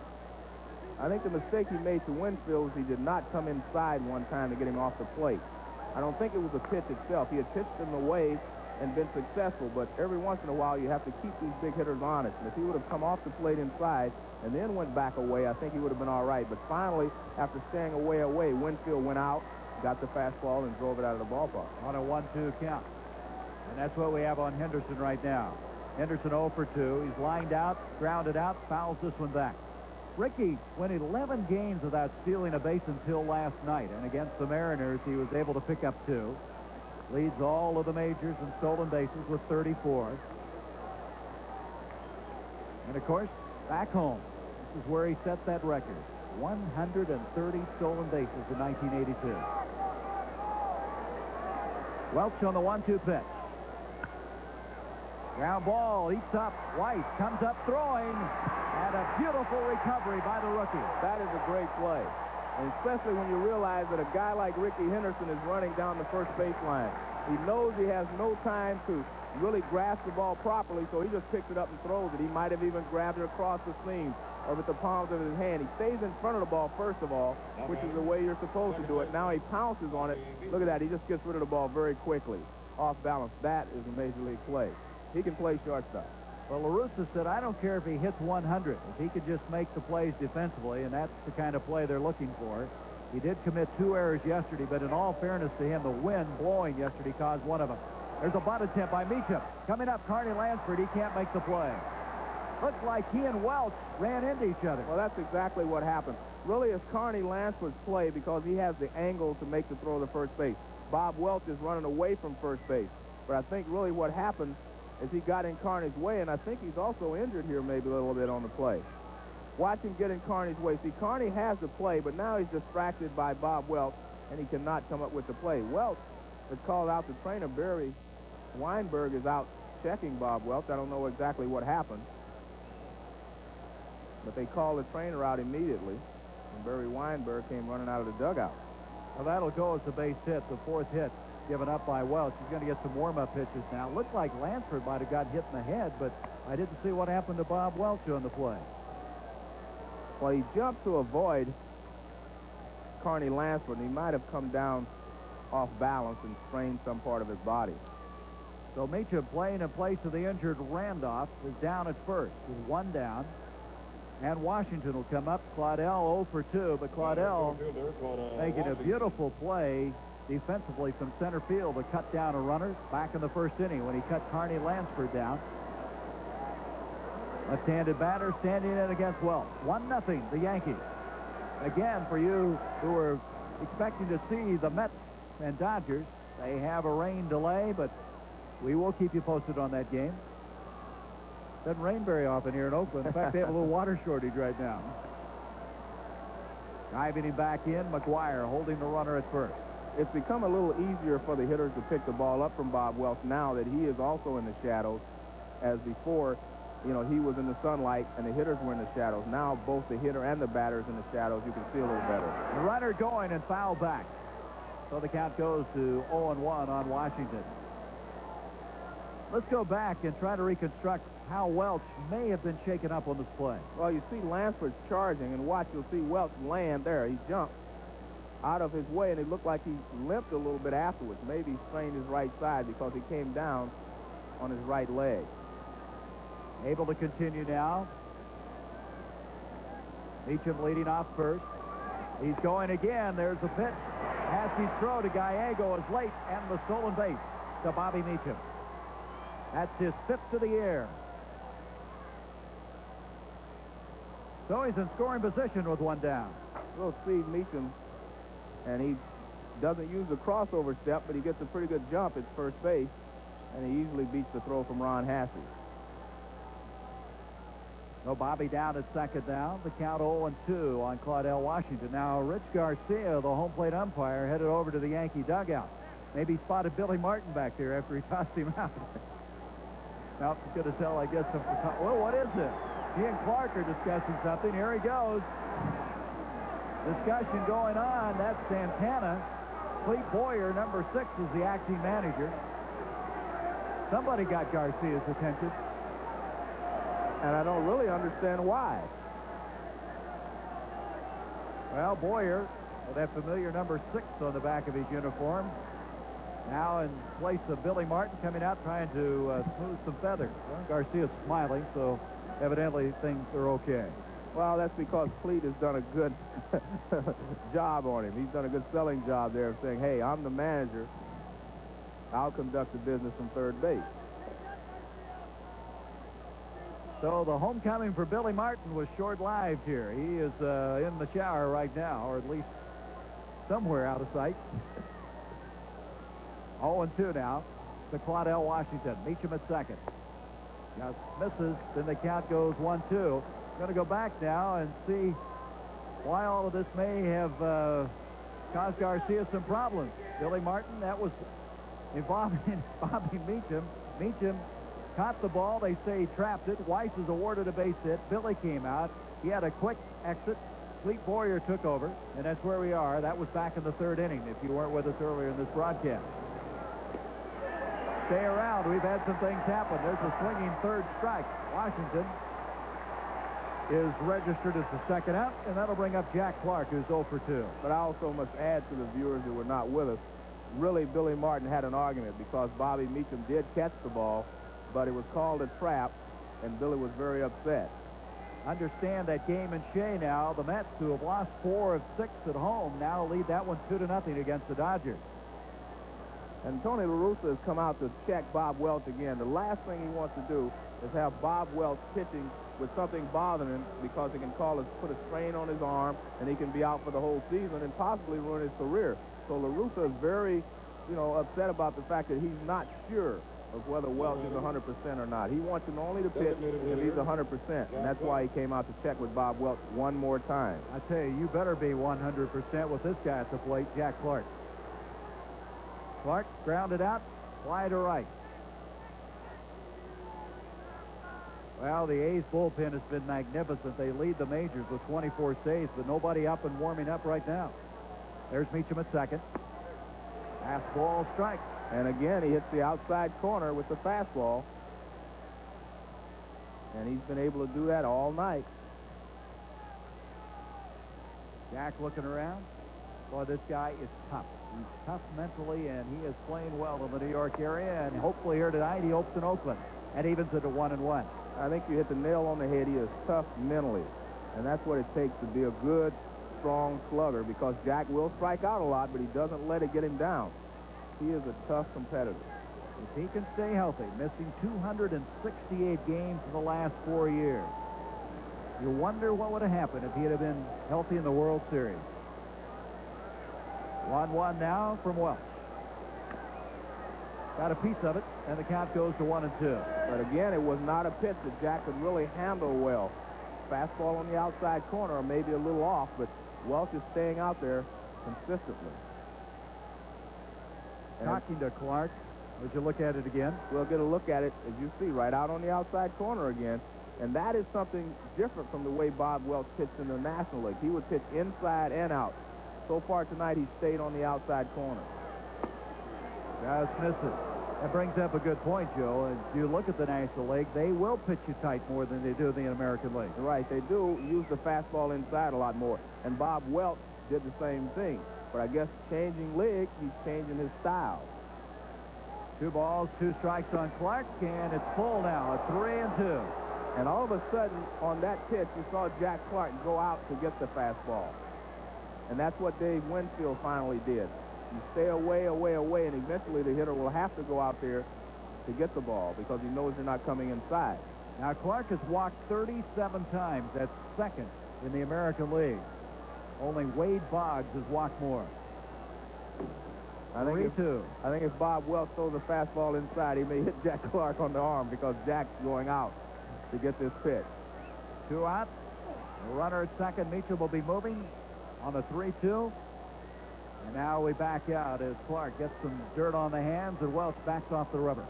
I think the mistake he made to Winfield is he did not come inside one time to get him off the plate. I don't think it was the pitch itself. He had pitched him away and been successful, but every once in a while you have to keep these big hitters honest. And if he would have come off the plate inside and then went back away, I think he would have been all right. But finally, after staying away, Winfield went out, got the fastball, and drove it out of the ballpark. On a 1-2 count. And that's what we have on Henderson right now. Henderson 0 for 2. He's lined out, grounded out, fouls this one back. Ricky went 11 games without stealing a base until last night. And against the Mariners, he was able to pick up 2. Leads all of the majors in stolen bases with 34. And, of course, back home, this is where he set that record. 130 stolen bases in 1982. Welch on the 1-2 pitch. Ground ball, eats up. White comes up throwing. And a beautiful recovery by the rookie. That is a great play. And especially when you realize that a guy like Ricky Henderson is running down the first baseline. He knows he has no time to really grasp the ball properly, so he just picks it up and throws it. He might have even grabbed it across the seam or with the palms of his hand. He stays in front of the ball, first of all, which is the way you're supposed to do it. Now he pounces on it. Look at that. He just gets rid of the ball very quickly. Off balance. That is a major league play. He can play shortstop. Well, La Russa said, I don't care if he hits 100. If he could just make the plays defensively, and that's the kind of play they're looking for. He did commit 2 errors yesterday, but in all fairness to him, the wind blowing yesterday caused one of them. There's a bunt attempt by Meacham. Coming up, Carney Lansford. He can't make the play. Looks like he and Welch ran into each other. Well, that's exactly what happened. Really, it's Carney Lansford's play because he has the angle to make the throw to first base. Bob Welch is running away from first base. But I think really what happened is he got in Carney's way, and I think he's also injured here maybe a little bit on the play. Watch him get in Carney's way. See, Carney has the play, but now he's distracted by Bob Welch, and he cannot come up with the play. Welch has called out the trainer. Barry Weinberg is out checking Bob Welch. I don't know exactly what happened, but they called the trainer out immediately, and Barry Weinberg came running out of the dugout. Well, that'll go as the base hit, the 4th hit given up by Welch. He's going to get some warm-up pitches now. Looked like Lansford might have got hit in the head, but I didn't see what happened to Bob Welch on the play. Well, he jumped to avoid Carney Lansford, and he might have come down off balance and sprained some part of his body. So Meacham playing in place of the injured Randolph is down at first with 1 down. And Washington will come up. Claudel 0 for 2, but Claudel making a beautiful play defensively from center field to cut down a runner back in the first inning when he cut Carney Lansford down. Left-handed batter standing in against Welch. 1-0 the Yankees. Again, for you who are expecting to see the Mets and Dodgers, they have a rain delay, but we will keep you posted on that game. Doesn't rain very often here in Oakland. In fact, they have a little water shortage right now. Driving him back in, McGuire holding the runner at first. It's become a little easier for the hitters to pick the ball up from Bob Welch now that he is also in the shadows, as before, you know, he was in the sunlight and the hitters were in the shadows. Now both the hitter and the batter's in the shadows. You can see a little better. The runner going and foul back. So the count goes to 0-1 on Washington. Let's go back and try to reconstruct how Welch may have been shaken up on this play. Well, you see Lansford's charging, and watch, you'll see Welch land there. He jumped out of his way, and it looked like he limped a little bit afterwards. Maybe he strained his right side because he came down on his right leg. Able to continue now. Meacham leading off first. He's going again. There's a pitch. Haskey's throw to Gallego is late, and the stolen base to Bobby Meacham. That's his 5th of the year. So he's in scoring position with 1 down. Little Steve Meacham, and he doesn't use the crossover step, but he gets a pretty good jump at first base, and he easily beats the throw from Ron Hassey. So Bobby down at second now. The count 0-2 on Claudel Washington. Now Rich Garcia, the home plate umpire, headed over to the Yankee dugout. Maybe he spotted Billy Martin back there after he tossed him out. Now he's going to tell, I guess, well, what is it? He and Clark are discussing something. Here he goes. Discussion going on. That's Santana. Clete Boyer, number 6, is the acting manager. Somebody got Garcia's attention. And I don't really understand why. Well, Boyer, with that familiar number 6 on the back of his uniform, now in place of Billy Martin coming out trying to smooth some feathers. Well, Garcia's smiling, so evidently things are okay. Well, that's because Clete has done a good job on him. He's done a good selling job there of saying, hey, I'm the manager. I'll conduct the business from third base. So the homecoming for Billy Martin was short-lived here. He is in the shower right now, or at least somewhere out of sight. 0-2 now to Claudell Washington. Meacham at second. Just misses, then the count goes 1-2. Going to go back now and see why all of this may have caused Garcia some problems. Billy Martin, that was involving Bobby Meacham. Meacham caught the ball. They say he trapped it. Weiss is awarded a base hit. Billy came out. He had a quick exit. Clete Boyer took over, and that's where we are. That was back in the 3rd inning, if you weren't with us earlier in this broadcast. Stay around. We've had some things happen. There's a swinging 3rd strike. Washington is registered as the 2nd out, and that'll bring up Jack Clark, who's 0 for 2. But I also must add to the viewers who were not with us, really Billy Martin had an argument because Bobby Meacham did catch the ball, but it was called a trap, and Billy was very upset. Understand that game in Shea now. The Mets, who have lost 4 of 6 at home, now lead that one 2-0 against the Dodgers. And Tony La Russa has come out to check Bob Welch again. The last thing he wants to do is have Bob Welch pitching with something bothering him because it can put a strain on his arm, and he can be out for the whole season and possibly ruin his career. So La Russa is very, upset about the fact that he's not sure of whether Welch is 100% or not. He wants him only to pitch if he's 100%, and that's why he came out to check with Bob Welch one more time. I tell you, you better be 100% with this guy at the plate, Jack Clark. Clark grounded out, fly to right. Well, the A's bullpen has been magnificent. They lead the majors with 24 saves, but nobody up and warming up right now. There's Meacham at second. Fastball strike. And again, he hits the outside corner with the fastball. And he's been able to do that all night. Jack looking around. Boy, this guy is tough. He's tough mentally, and he is playing well in the New York area. And hopefully here tonight, he opens in Oakland and evens it at 1-1. I think you hit the nail on the head. He is tough mentally. And that's what it takes to be a good, strong slugger, because Jack will strike out a lot, but he doesn't let it get him down. He is a tough competitor. If he can stay healthy, missing 268 games in the last 4 years, you wonder what would have happened if he'd have been healthy in the World Series. 1-1 now from Welch. Got a piece of it, and the count goes to 1-2. But again, it was not a pitch that Jack could really handle well. Fastball on the outside corner, maybe a little off, but Welch is staying out there consistently. Talking to Clark, would you look at it again? We'll get a look at it, as you see, right out on the outside corner again. And that is something different from the way Bob Welch pitched in the National League. He would pitch inside and out. So far tonight, he stayed on the outside corner. Just misses. That brings up a good point, Joe. As you look at the National League, they will pitch you tight more than they do in the American League. Right, they do use the fastball inside a lot more. And Bob Welch did the same thing. But I guess changing league, he's changing his style. 2 balls, 2 strikes on Clark, and it's full now at 3-2. And all of a sudden, on that pitch, you saw Jack Clark go out to get the fastball. And that's what Dave Winfield finally did. You stay away, away, away, and eventually the hitter will have to go out there to get the ball because he knows you're not coming inside. Now, Clark has walked 37 times. That's second in the American League. Only Wade Boggs has walked more. I think if Bob Welch throws a fastball inside, he may hit Jack Clark on the arm because Jack's going out to get this pitch. 2 out. The runner at second. Meacham will be moving on the 3-2. And Now we back out as Clark gets some dirt on the hands and Welch backs off the rubber.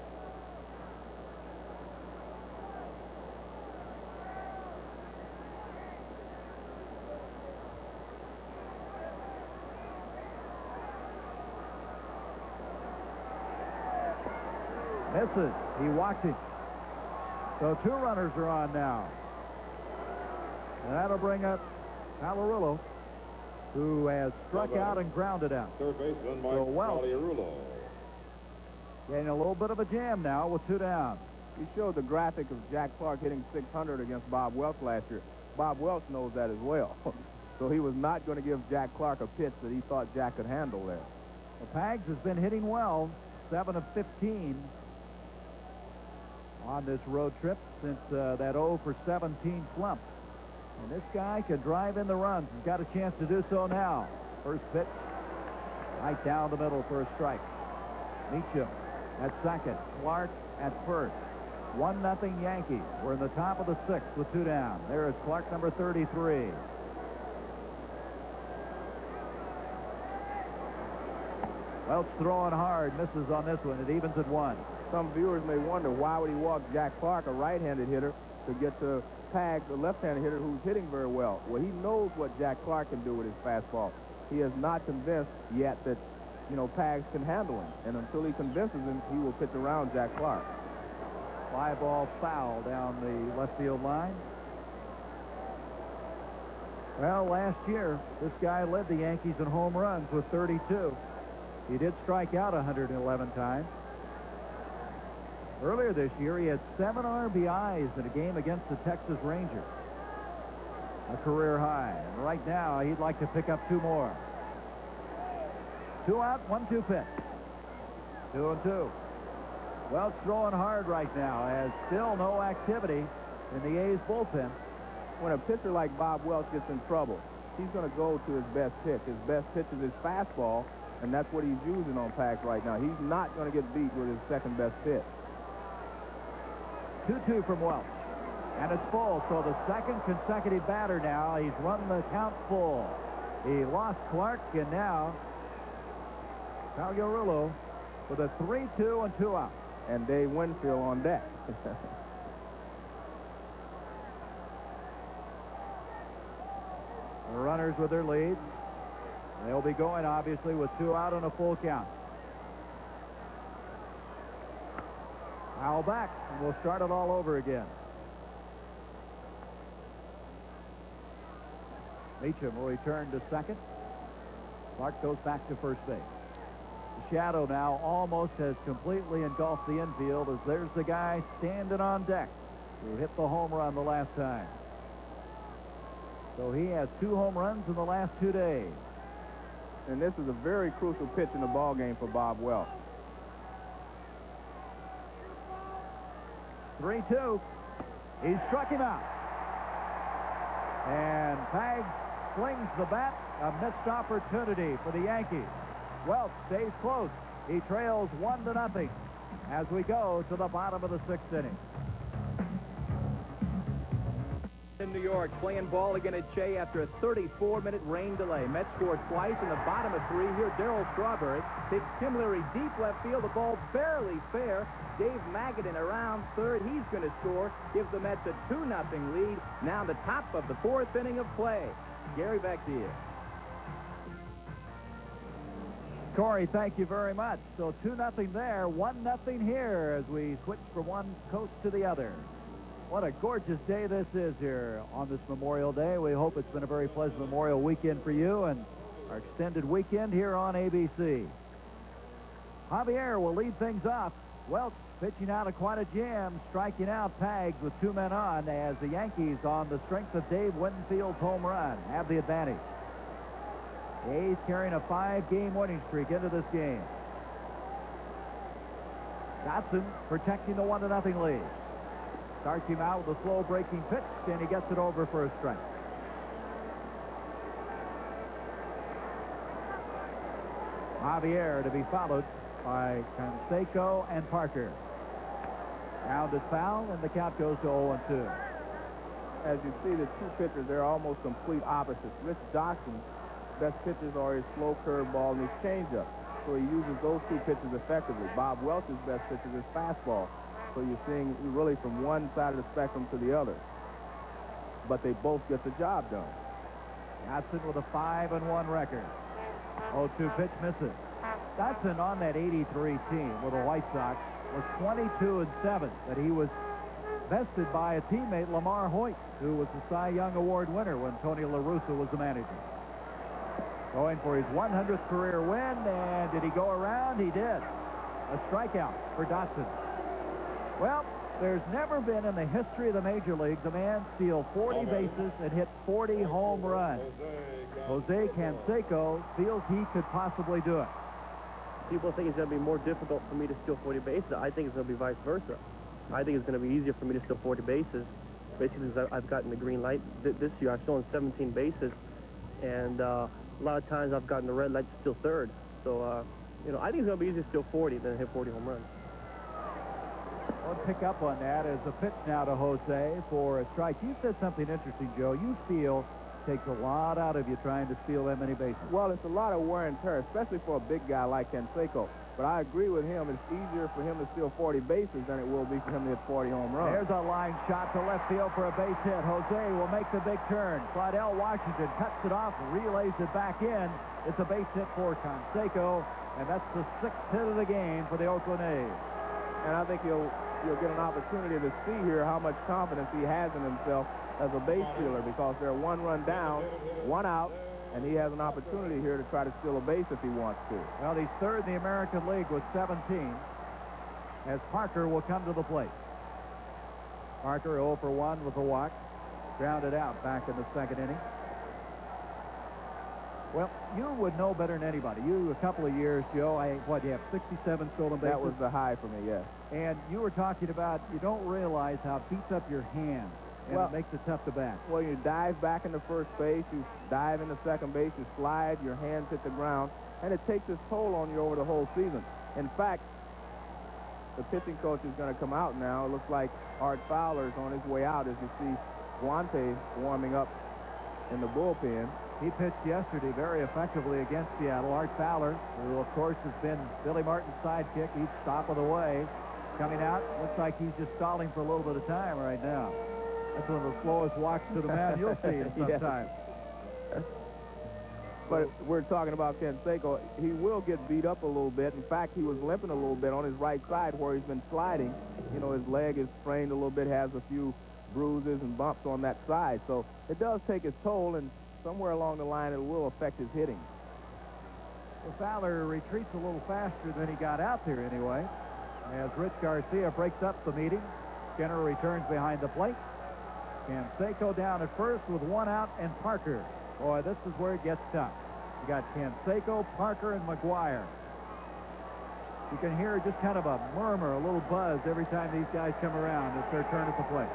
Misses. He walked it. So 2 runners are on now. And that'll bring up Alarillo, who has struck out and grounded out. Third baseman Mike So Welch Alarillo. getting a little bit of a jam now with 2 down. He showed the graphic of Jack Clark hitting .600 against Bob Welch last year. Bob Welch knows that as well. So he was not going to give Jack Clark a pitch that he thought Jack could handle there. Well, Pags has been hitting well, 7 of 15 on this road trip since that 0 for 17 slump. And this guy can drive in the runs. He's got a chance to do so now. First pitch, right down the middle for a strike. Meacham at second. Clark at first. 1-0 Yankees. We're in the top of the 6th with 2 down. There is Clark, number 33. Welch throwing hard, misses on this one. It evens at 1. Some viewers may wonder why would he walk Jack Clark, a right-handed hitter, to get to Pags, a left-handed hitter who's hitting very well. Well, he knows what Jack Clark can do with his fastball. He is not convinced yet that, Pags can handle him. And until he convinces him, he will pitch around Jack Clark. Fly ball foul down the left field line. Well, last year, this guy led the Yankees in home runs with 32. He did strike out 111 times. Earlier this year, he had 7 RBIs in a game against the Texas Rangers. A career high. And right now, he'd like to pick up 2 more. 2 out, 1-2 pitch. 2-2. Welch throwing hard right now, has still no activity in the A's bullpen. When a pitcher like Bob Welch gets in trouble, he's going to go to his best pitch. His best pitch is his fastball, and that's what he's using on Pags right now. He's not going to get beat with his second best pitch. 2-2 from Welch. And it's full, so the second consecutive batter now. He's run the count full. He lost Clark, and now Alarillo with a 3-2 and 2 out. And Dave Winfield on deck. The runners with their leads. They'll be going, obviously, with 2 out and a full count. Foul back, and we'll start it all over again. Meacham will return to second. Clark goes back to first base. The shadow now almost has completely engulfed the infield as there's the guy standing on deck who hit the home run the last time. So he has 2 home runs in the last 2 days. And this is a very crucial pitch in the ball game for Bob Welch. 3-2. He struck him out. And Pags flings the bat. A missed opportunity for the Yankees. Welch stays close. He trails 1-0 as we go to the bottom of the 6th inning. In New York, playing ball again at Shea after a 34-minute rain delay. Mets scored twice in the bottom of 3 here. Darryl Strawberry takes Tim Leary deep left field. The ball barely fair. Dave Magadan around third. He's going to score. Gives the Mets a 2-0 lead. Now the top of the 4th inning of play. Gary, back to you. Corey, thank you very much. So 2-0 there, 1-0 here as we switch from one coast to the other. What a gorgeous day this is here on this Memorial Day. We hope it's been a very pleasant Memorial weekend for you and our extended weekend here on ABC. Javier will lead things off. Welch pitching out of quite a jam, striking out Pags with 2 men on as the Yankees, on the strength of Dave Winfield's home run, have the advantage. The A's carrying a 5-game winning streak into this game. Dotson protecting the 1-0 lead. Starts him out with a slow breaking pitch, and he gets it over for a strike. Javier to be followed by Canseco and Parker. Rounded foul, and the count goes to 0-2. As you see, the 2 pitchers, they're almost complete opposites. Rich Dotson best pitches are his slow curveball and his changeup. So he uses those two pitches effectively. Bob Welch's best pitch is his fastball. So you're seeing really from one side of the spectrum to the other. But they both get the job done. Dotson with a 5-1 record. 0-2 pitch misses. Dotson on that 83 team with the White Sox was 22-7, but he was bested by a teammate, Lamar Hoyt, who was the Cy Young Award winner when Tony La Russa was the manager. Going for his 100th career win, and did he go around? He did. A strikeout for Dotson. Well, there's never been in the history of the major leagues a man steal 40 bases and hit 40 home runs. Jose Canseco feels he could possibly do it. People think it's going to be more difficult for me to steal 40 bases. I think it's going to be vice versa. I think it's going to be easier for me to steal 40 bases, basically because I've gotten the green light. This year I've stolen 17 bases, and a lot of times I've gotten the red light to steal third. So, you know, I think it's going to be easier to steal 40 than to hit 40 home runs. I'll pick up on that as a pitch now to Jose for a strike. You said something interesting, Joe. You feel takes a lot out of you trying to steal that many bases. Well, it's a lot of wear and tear, especially for a big guy like Canseco. But I agree with him. It's easier for him to steal 40 bases than it will be for him to hit 40 home runs. There's a line shot to left field for a base hit. Jose will make the big turn. Slidell Washington cuts it off, relays it back in. It's a base hit for Canseco, and that's the 6th hit of the game for the Oakland A's. And I think you'll get an opportunity to see here how much confidence he has in himself as a base stealer, because they're 1 run down, 1 out, and he has an opportunity here to try to steal a base if he wants to. Well, he's third in the American League with 17, as Parker will come to the plate. Parker 0 for 1 with a walk, grounded out back in the 2nd inning. Well, you would know better than anybody. You, a couple of years, Joe, you have 67 stolen bases? That was the high for me, yes. And you were talking about you don't realize how it beats up your hands, and it makes it tough to bat. Well, you dive back into first base, you dive into second base, you slide, your hands hit the ground, and it takes its toll on you over the whole season. In fact, the pitching coach is going to come out now. It looks like Art Fowler is on his way out as you see Guante warming up in the bullpen. He pitched yesterday very effectively against Seattle. Art Fowler, who, of course, has been Billy Martin's sidekick each stop of the way, coming out. Looks like he's just stalling for a little bit of time right now. That's one of the slowest walks to the mound you'll see in some time. But we're talking about Canseco. He will get beat up a little bit. In fact, he was limping a little bit on his right side where he's been sliding. You know, his leg is sprained a little bit, has a few bruises and bumps on that side. So it does take its toll, and somewhere along the line it will affect his hitting. Well, Fowler retreats a little faster than he got out there anyway, as Rich Garcia breaks up the meeting. Skinner returns behind the plate. Canseco down at first with 1 out, and Parker. Boy, this is where it gets tough. You got Canseco, Parker, and McGuire. You can hear just kind of a murmur, a little buzz every time these guys come around. It's their turn at the plate.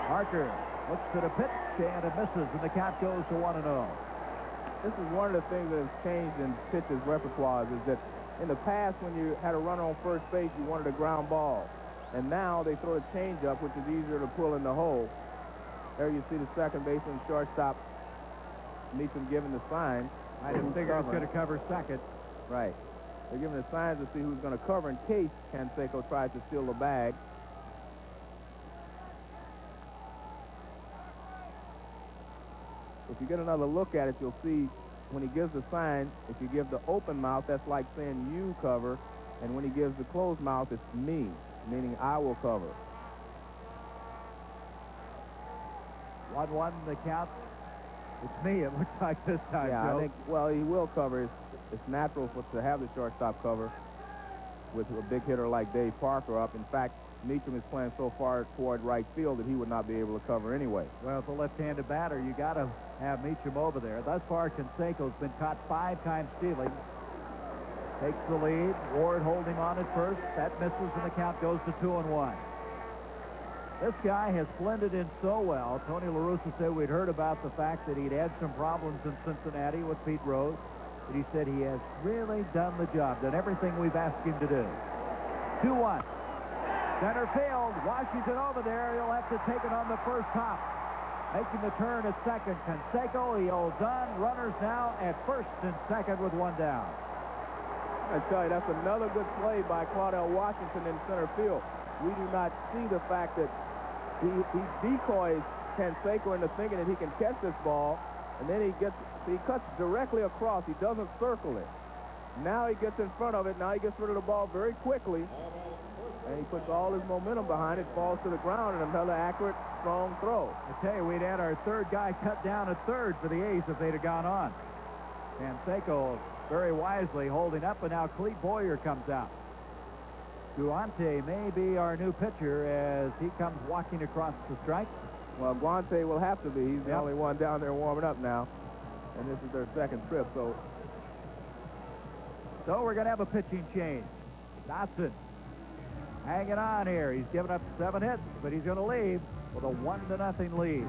Parker looks at a pitch, and it misses, and the count goes to 1-0. This is one of the things that has changed in pitchers' repertoires, is that in the past when you had a runner on first base, you wanted a ground ball. And now they throw a changeup, which is easier to pull in the hole. There you see the second baseman, shortstop, Meacham giving the sign. I didn't figure he was going to cover second. Right. They're giving the signs to see who's going to cover in case Canseco tries to steal the bag. If you get another look at it, you'll see when he gives the sign, if you give the open mouth, that's like saying you cover. And when he gives the closed mouth, it's me, meaning I will cover. 1-1 the count. It's me, it looks like this time, Yeah, Joe. I think, well, he will cover. It's natural to have the shortstop cover with a big hitter like Dave Parker up. In fact, Meacham is playing so far toward right field that he would not be able to cover anyway. Well, as a left-handed batter, you got to have Meacham over there. Thus far, Canseco's been caught 5 times stealing. Takes the lead. Ward holding on at first. That misses, and the count goes to 2-1. This guy has blended in so well. Tony La Russa said we'd heard about the fact that he'd had some problems in Cincinnati with Pete Rose. But he said he has really done the job, done everything we've asked him to do. 2-1. Center field. Washington over there. He'll have to take it on the first hop. Making the turn at second, Canseco. He'll done. Runners now at first and second with one down. I tell you, that's another good play by Claudell Washington in center field. We do not see the fact that he decoys Canseco into thinking that he can catch this ball, and then he cuts directly across. He doesn't circle it. Now he gets in front of it. Now he gets rid of the ball very quickly, and he puts all his momentum behind it, falls to the ground, and another accurate, strong throw. I tell you, we'd had our third guy cut down at third for the A's if they'd have gone on. Canseco very wisely holding up, and now Clete Boyer comes out. Guante may be our new pitcher as he comes walking across the strike. Well, Guante will have to be. He's the only one down there warming up now, and this is their second trip. So we're going to have a pitching change. Dotson hanging on here. He's given up 7 hits, but he's going to leave with a 1-0 lead.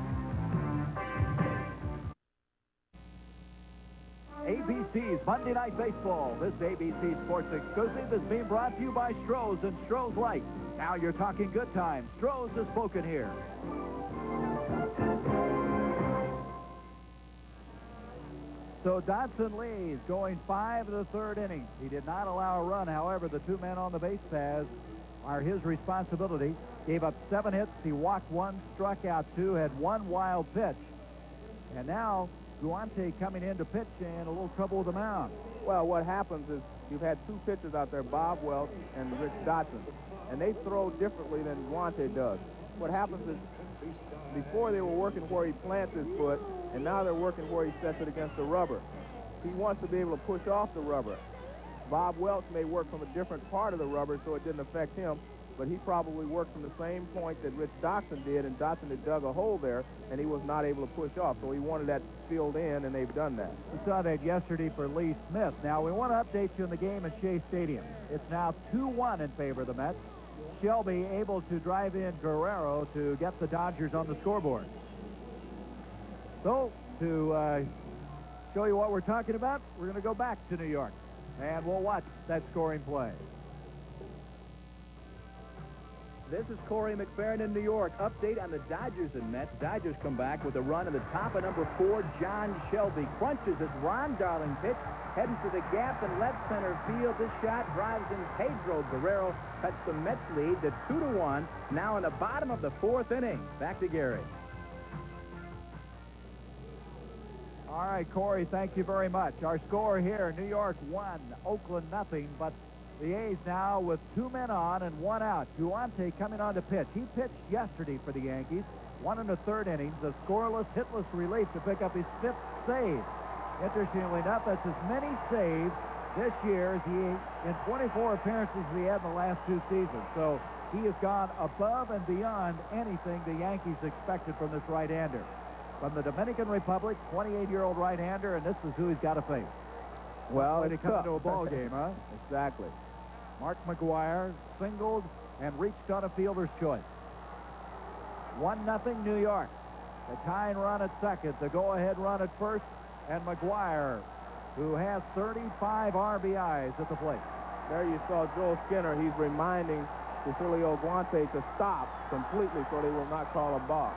ABC's Monday Night Baseball. This ABC Sports exclusive is being brought to you by Stroh's and Stroh's Light. Now you're talking good times. Stroh's has spoken here. So Dodson leads, going 5 of the third innings. He did not allow a run. However, the 2 men on the base paths are his responsibility. Gave up 7 hits. He walked 1, struck out 2, had 1 wild pitch. And now Guante coming in to pitch and a little trouble with the mound. Well, what happens is you've had 2 pitchers out there, Bob Welch and Rich Dotson, and they throw differently than Guante does. What happens is before they were working where he plants his foot, and now they're working where he sets it against the rubber. He wants to be able to push off the rubber. Bob Welch may work from a different part of the rubber so it didn't affect him, but he probably worked from the same point that Rich Dotson did, and Dotson had dug a hole there, and he was not able to push off. So he wanted that filled in, and they've done that. We saw that yesterday for Lee Smith. Now, we want to update you on the game at Shea Stadium. It's now 2-1 in favor of the Mets. Shelby able to drive in Guerrero to get the Dodgers on the scoreboard. So, to show you what we're talking about, we're going to go back to New York, and we'll watch that scoring play. This is Corey McFerrin in New York. Update on the Dodgers and Mets. Dodgers come back with a run at the top of number 4, John Shelby. Crunches as Ron Darling pitch, heading to the gap in left center field. This shot drives in Pedro Guerrero, cuts the Mets lead to 2-1. Now in the bottom of the 4th inning. Back to Gary. All right, Corey, thank you very much. Our score here, New York 1, Oakland nothing, but the A's now with 2 men on and 1 out. Guante coming on to pitch. He pitched yesterday for the Yankees. 1 1/3 innings, a scoreless, hitless relief to pick up his 5th save. Interestingly enough, that's as many saves this year as he in 24 appearances he had in the last 2 seasons. So he has gone above and beyond anything the Yankees expected from this right-hander. From the Dominican Republic, 28-year-old right-hander, and this is who he's got to face. Well, way to come into a ball game, huh? Exactly. Mark McGwire singled and reached on a fielder's choice. 1-0 New York. The tying run at second, the go-ahead run at first, and McGwire, who has 35 RBIs at the plate. There you saw Joel Skinner. He's reminding Cecilio Guante to stop completely so they will not call a balk.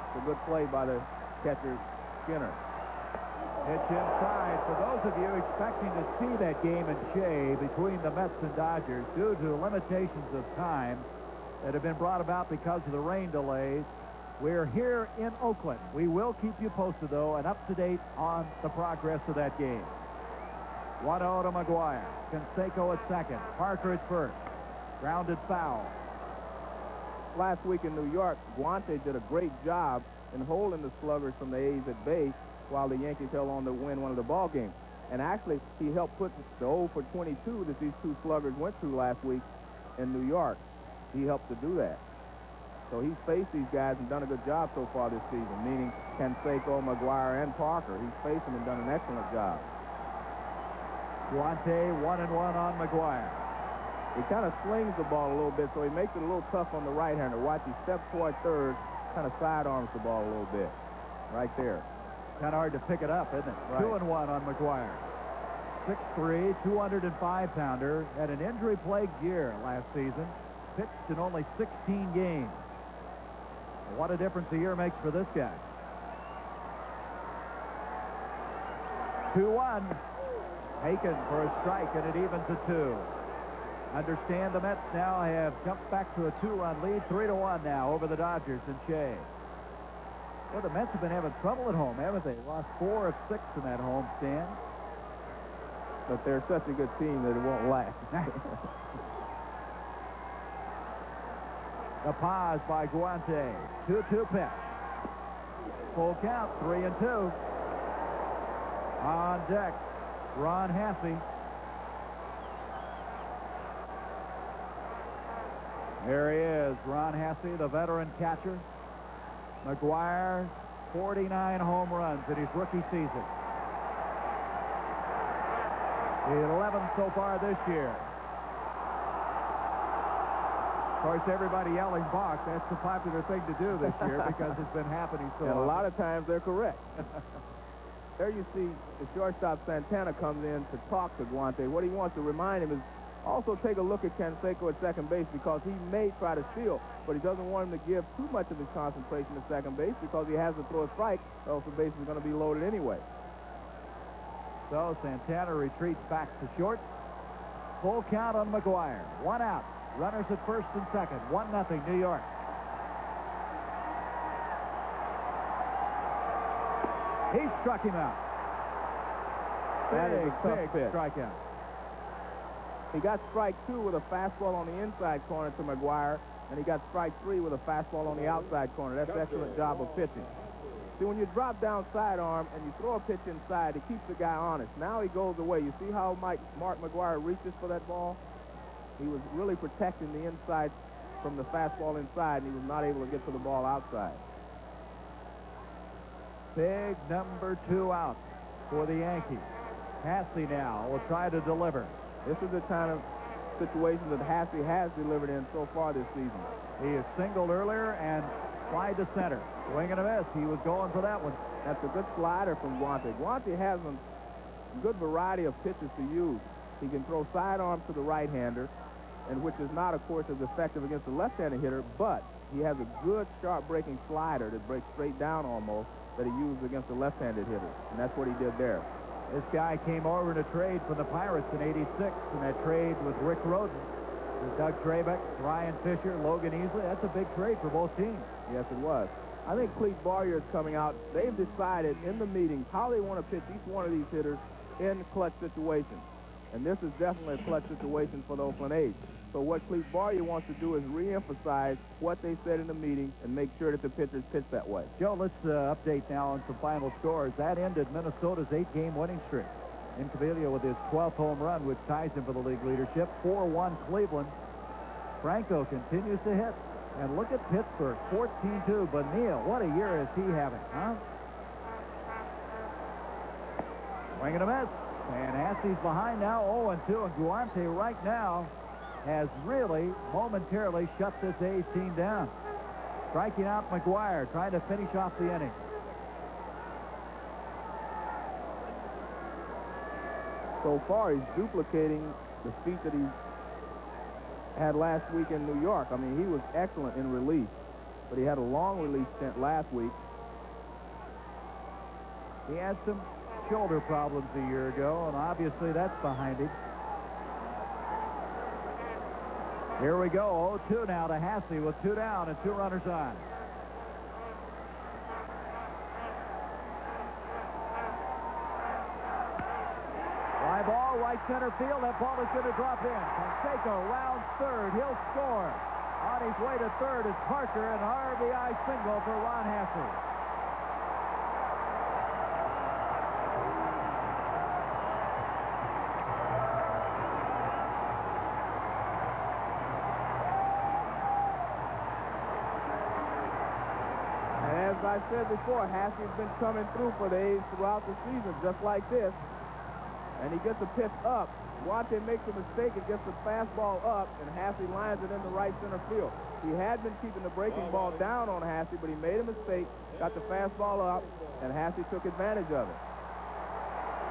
It's a good play by the catcher, Skinner. Pitch inside. For those of you expecting to see that game in Shea between the Mets and Dodgers, due to limitations of time that have been brought about because of the rain delays, we're here in Oakland. We will keep you posted, though, and up to date on the progress of that game. 1-0 to McGwire. Canseco at second. Parker at first. Grounded foul. Last week in New York, Guante did a great job in holding the sluggers from the A's at bay while the Yankees held on to win one of the ball games. And actually, he helped put the 0 for 22 that these 2 sluggers went through last week in New York. He helped to do that. So he's faced these guys and done a good job so far this season, meaning Canseco, McGwire, and Parker. He's faced them and done an excellent job. Guante 1-1 on McGwire. He kind of slings the ball a little bit, so he makes it a little tough on the right-hander. Watch, he steps toward third, kind of sidearms the ball a little bit. Right there. Kind of hard to pick it up, isn't it? Right. 2-1 on McGwire. 6'3", 205-pounder. Had an injury-plagued year last season. Pitched in only 16 games. What a difference a year makes for this guy. 2-1. Aiken for a strike, and it evens at 2. Understand the Mets now have jumped back to a 2-run lead, 3-1 now over the Dodgers and Shea. Well, the Mets have been having trouble at home, haven't they? Lost 4 of 6 in that home stand. But they're such a good team that it won't last. The pause by Guante. 2-2 pitch. Full count, 3-2. On deck, Ron Hassey. There he is, Ron Hassey, the veteran catcher. McGuire, 49 home runs in his rookie season. The 11th so far this year. Of course, everybody yelling balk. That's the popular thing to do this year because it's been happening so And a often. lot of times they're correct. There you see the shortstop Santana comes in to talk to Guante. What he wants to remind him is also take a look at Canseco at second base because he may try to steal, but he doesn't want him to give too much of his concentration at second base because he has to throw a strike, or else the base is going to be loaded anyway. So Santana retreats back to short. Full count on McGuire. 1 out. Runners at first and second. 1-0 New York. He struck him out. That is a tough big pitch. strikeout. He got strike 2 with a fastball on the inside corner to McGuire, and he got strike 3 with a fastball on the outside corner. That's an excellent job of pitching. See, when you drop down sidearm and you throw a pitch inside, it keeps the guy honest. Now he goes away. You see how Mark McGuire reaches for that ball? He was really protecting the inside from the fastball inside, and he was not able to get to the ball outside. Big number 2 out for the Yankees. Hassey now will try to deliver. This is the kind of situation that Hassey has delivered in so far this season. He is singled earlier and fly to center. Swing and a miss. He was going for that one. That's a good slider from Guante. Guante has a good variety of pitches to use. He can throw sidearm to the right-hander, and which is not, of course, as effective against the left-handed hitter, but he has a good sharp-breaking slider that breaks straight down almost that he used against the left-handed hitter, and that's what he did there. This guy came over in a trade from the Pirates in '86, and that trade with Rick Roden. With Doug Trabeck, Ryan Fisher, Logan Easley. That's a big trade for both teams. Yes, it was. I think Clete Barrier is coming out. They've decided in the meetings how they want to pitch each one of these hitters in clutch situations. And this is definitely a clutch situation for the Oakland A's. So what Clete Barrier wants to do is re-emphasize what they said in the meeting and make sure that the pitchers pitch that way. Joe, let's update now on some final scores. That ended Minnesota's 8-game winning streak. Incaviglia with his 12th home run, which ties him for the league leadership. 4-1 Cleveland. Franco continues to hit. And look at Pittsburgh, 14-2. But Neil, what a year is he having, huh? Swing and a miss. And Hassey's behind now, 0-2. And Guante right now has really momentarily shut this A's team down. Striking out McGuire, trying to finish off the inning. So far, he's duplicating the feat that he had last week in New York. I mean, he was excellent in relief, but he had a long relief stint last week. He had some shoulder problems a year ago, and obviously that's behind him. Here we go, 0-2 now to Hassey with 2 down and 2 runners on. Fly ball, right center field. That ball is going to drop in. Canseco rounds third. He'll score. On his way to third is Parker, and RBI single for Ron Hassey. As I said before, Hassey's been coming through for the A's throughout the season, just like this. And he gets a pitch up. Guante makes a mistake and gets the fastball up, and Hassey lines it in the right center field. He had been keeping the breaking ball down on Hassey, but he made a mistake, got the fastball up, and Hassey took advantage of it.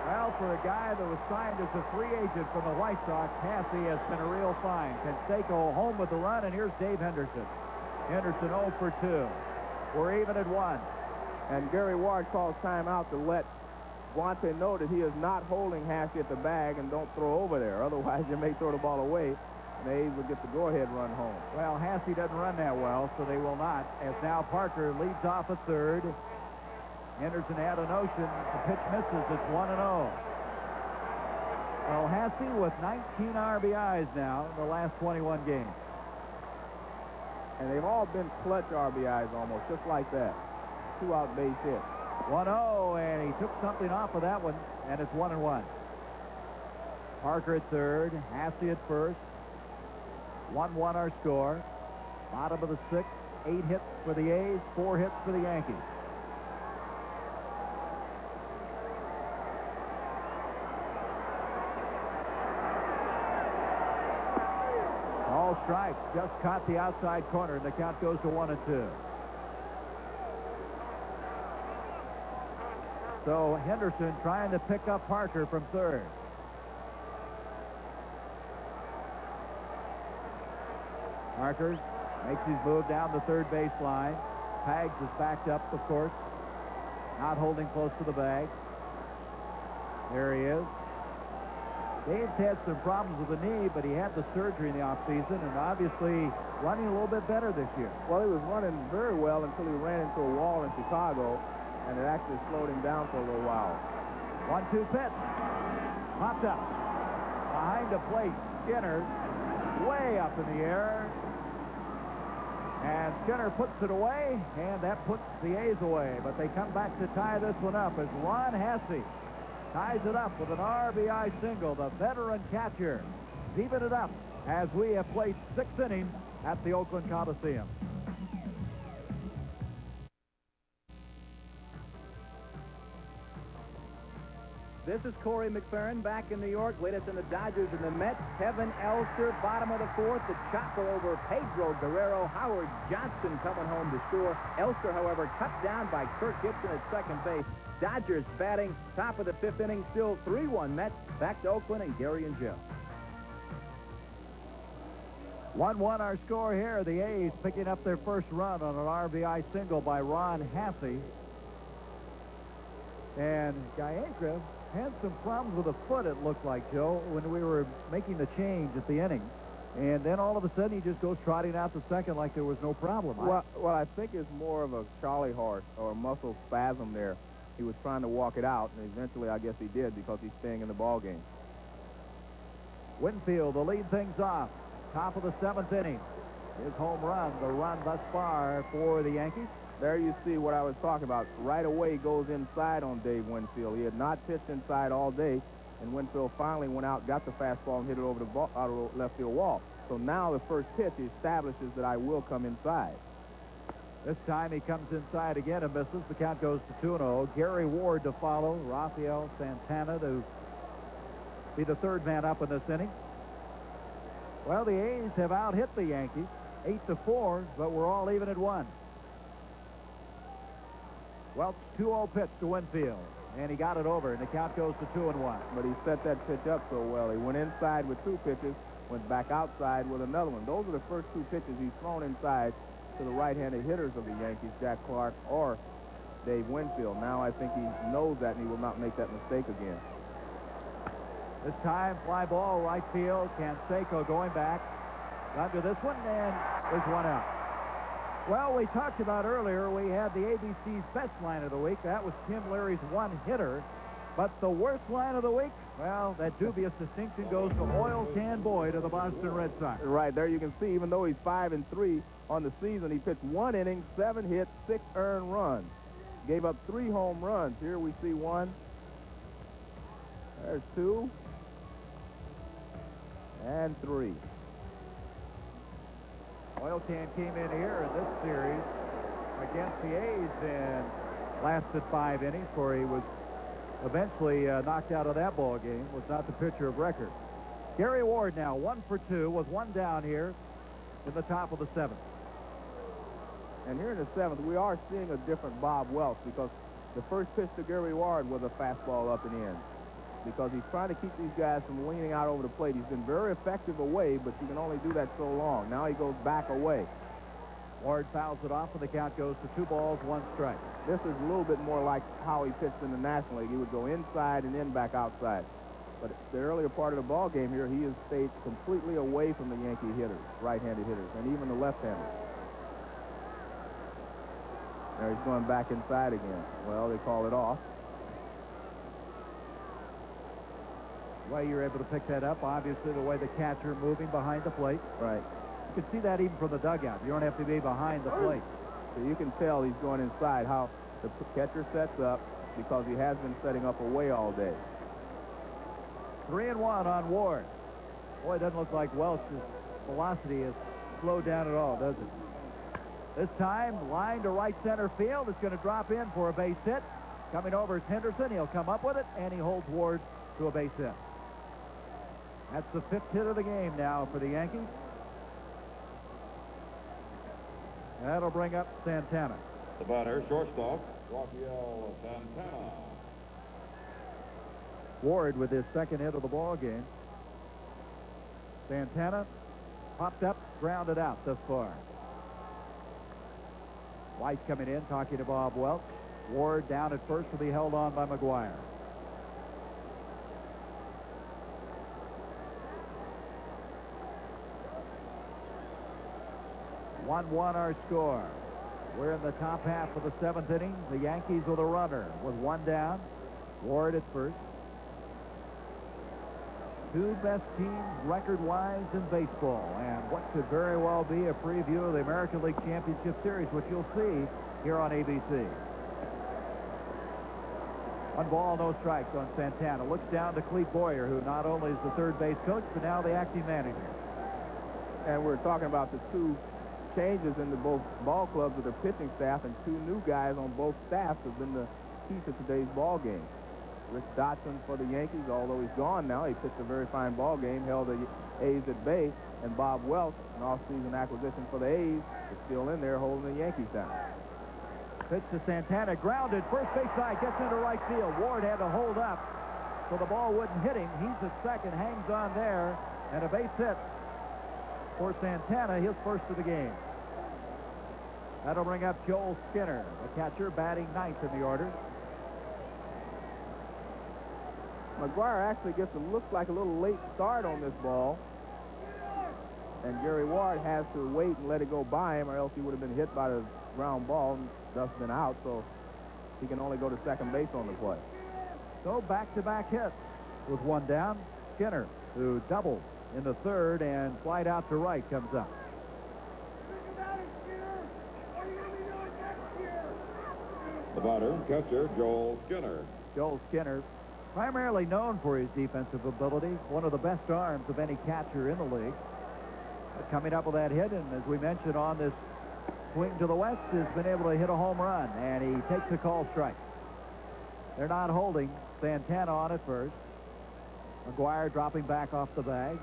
Well, for a guy that was signed as a free agent from the White Sox, Hassey has been a real find. Canseco home with the run, and here's Dave Henderson. Henderson 0 for 2. We're even at 1. And Gary Ward calls timeout to let Guante know that he is not holding Hassey at the bag and don't throw over there. Otherwise, you may throw the ball away, and the A's will get the go-ahead run home. Well, Hassey doesn't run that well, so they will not. As now Parker leads off at third. Henderson had a notion. The pitch misses. It's 1-0. Well, Hassey with 19 RBIs now in the last 21 games. And they've all been clutch RBIs almost, just like that. 2-out base hit. 1-0, and he took something off of that one, and it's 1-1. Parker at third, Hassey at first. 1-1 our score. Bottom of the sixth, 8 hits for the A's, 4 hits for the Yankees. All strikes, just caught the outside corner, and the count goes to 1-2. So Henderson trying to pick up Parker from third. Parker makes his move down the third base line. Pags is backed up, of course, not holding close to the bag. There he is. Dave's had some problems with the knee, but he had the surgery in the offseason and obviously running a little bit better this year. Well, he was running very well until he ran into a wall in Chicago, and it actually slowed him down for a little while. 1-2 pitch. Popped up. Behind the plate, Skinner way up in the air. And Skinner puts it away, and that puts the A's away. But they come back to tie this one up as Ron Hassey ties it up with an RBI single. The veteran catcher even it up as we have played 6 innings at the Oakland Coliseum. This is Corey McFerrin back in New York. Latest in the Dodgers and the Mets. Kevin Elster, bottom of the fourth. The chopper over Pedro Guerrero. Howard Johnson coming home to shore. Elster, however, cut down by Kirk Gibson at second base. Dodgers batting top of the 5th inning. Still 3-1 Mets. Back to Oakland and Gary and Joe. 1-1 our score here. The A's picking up their first run on an RBI single by Ron Hassey. And Gaenkra had some problems with a foot, it looked like, Joe, when we were making the change at the inning. And then all of a sudden he just goes trotting out the second like there was no problem. Well, I think it's more of a Charlie horse or a muscle spasm there. He was trying to walk it out, and eventually I guess he did because he's staying in the ball game. Winfield to lead things off. Top of the 7th inning. His home run, the run thus far for the Yankees. There you see what I was talking about. Right away goes inside on Dave Winfield. He had not pitched inside all day, and Winfield finally went out, got the fastball, and hit it over the out of the left field wall. So now the first pitch establishes that I will come inside. This time he comes inside again and misses. The count goes to 2-0. Gary Ward to follow. Rafael Santana to be the third man up in this inning. Well, the A's have out-hit the Yankees 8-4, but we're all even at 1. Well, 2-0 pitch to Winfield, and he got it over, and the count goes to 2-1. But he set that pitch up so well. He went inside with 2 pitches, went back outside with another one. Those are the first 2 pitches he's thrown inside to the right-handed hitters of the Yankees, Jack Clark or Dave Winfield. Now I think he knows that, and he will not make that mistake again. This time, fly ball, right field. Canseco going back. Under this one, and there's 1 out. Well, we talked about earlier, we had the ABC's best line of the week. That was Tim Leary's 1-hitter. But the worst line of the week, well, that dubious distinction goes to Oil Can Boyd of the Boston Red Sox. Right, there you can see, even though he's 5-3 on the season, he pitched 1 inning, 7 hits, 6 earned runs. Gave up 3 home runs. Here we see 1. There's 2. And 3. Oil Can came in here in this series against the A's and lasted 5 innings where he was eventually knocked out of that ball game. Was not the pitcher of record. Gary Ward now 1 for 2 with 1 down here in the top of the 7th. And here in the 7th, we are seeing a different Bob Welch because the first pitch to Gary Ward was a fastball up and in. Because he's trying to keep these guys from leaning out over the plate. He's been very effective away, but you can only do that so long. Now he goes back away. Ward fouls it off, and the count goes to 2 balls, 1 strike. This is a little bit more like how he pitched in the National League. He would go inside and then back outside. But the earlier part of the ball game here, he has stayed completely away from the Yankee hitters, right-handed hitters, and even the left-handers. There he's going back inside again. Well, they call it off. The way you're able to pick that up, obviously, the way the catcher moving behind the plate. Right. You can see that even from the dugout. You don't have to be behind the plate. So you can tell he's going inside, how the catcher sets up, because he has been setting up away all day. 3-1 on Ward. Boy, it doesn't look like Welch's velocity has slowed down at all, does it? This time, line to right center field. It's going to drop in for a base hit. Coming over is Henderson. He'll come up with it, and he holds Ward to a base hit. That's the 5th hit of the game now for the Yankees. That'll bring up Santana. The batter, shortstop, Rafael Santana. Ward with his 2nd hit of the ball game. Santana popped up, grounded out thus far. White coming in, talking to Bob Welch. Ward down at first will be held on by McGuire. Our score. We're in the top half of the 7th inning. The Yankees with a runner with 1 down. Ward at first. 2 best teams record-wise in baseball, and what could very well be a preview of the American League Championship Series, which you'll see here on ABC. 1 ball, no strikes on Santana. Looks down to Clete Boyer, who not only is the 3rd base coach, but now the acting manager. And we're talking about the 2 changes in the both ball clubs with their pitching staff, and 2 new guys on both staffs have been the key to today's ball game. Rich Dotson for the Yankees, although he's gone now. He pitched a very fine ball game, held the A's at bay, and Bob Welch, an off-season acquisition for the A's, is still in there holding the Yankees down. Pitch to Santana, grounded, first base side, gets into right field. Ward had to hold up so the ball wouldn't hit him. He's at second, hangs on there, and a base hit for Santana, his first of the game. That'll bring up Joel Skinner, the catcher, batting 9th in the order. McGuire actually looks like a little late start on this ball. And Gary Ward has to wait and let it go by him, or else he would have been hit by the ground ball and thus been out. So he can only go to second base on the play. So back-to-back hits with 1 down. Skinner, who doubled in the 3rd and slide out to right, comes up. The batter, catcher, Joel Skinner. Joel Skinner, primarily known for his defensive ability, one of the best arms of any catcher in the league. But coming up with that hit, and as we mentioned on this swing to the west, has been able to hit a home run, and he takes a call strike. They're not holding Santana on at first. McGuire dropping back off the bag.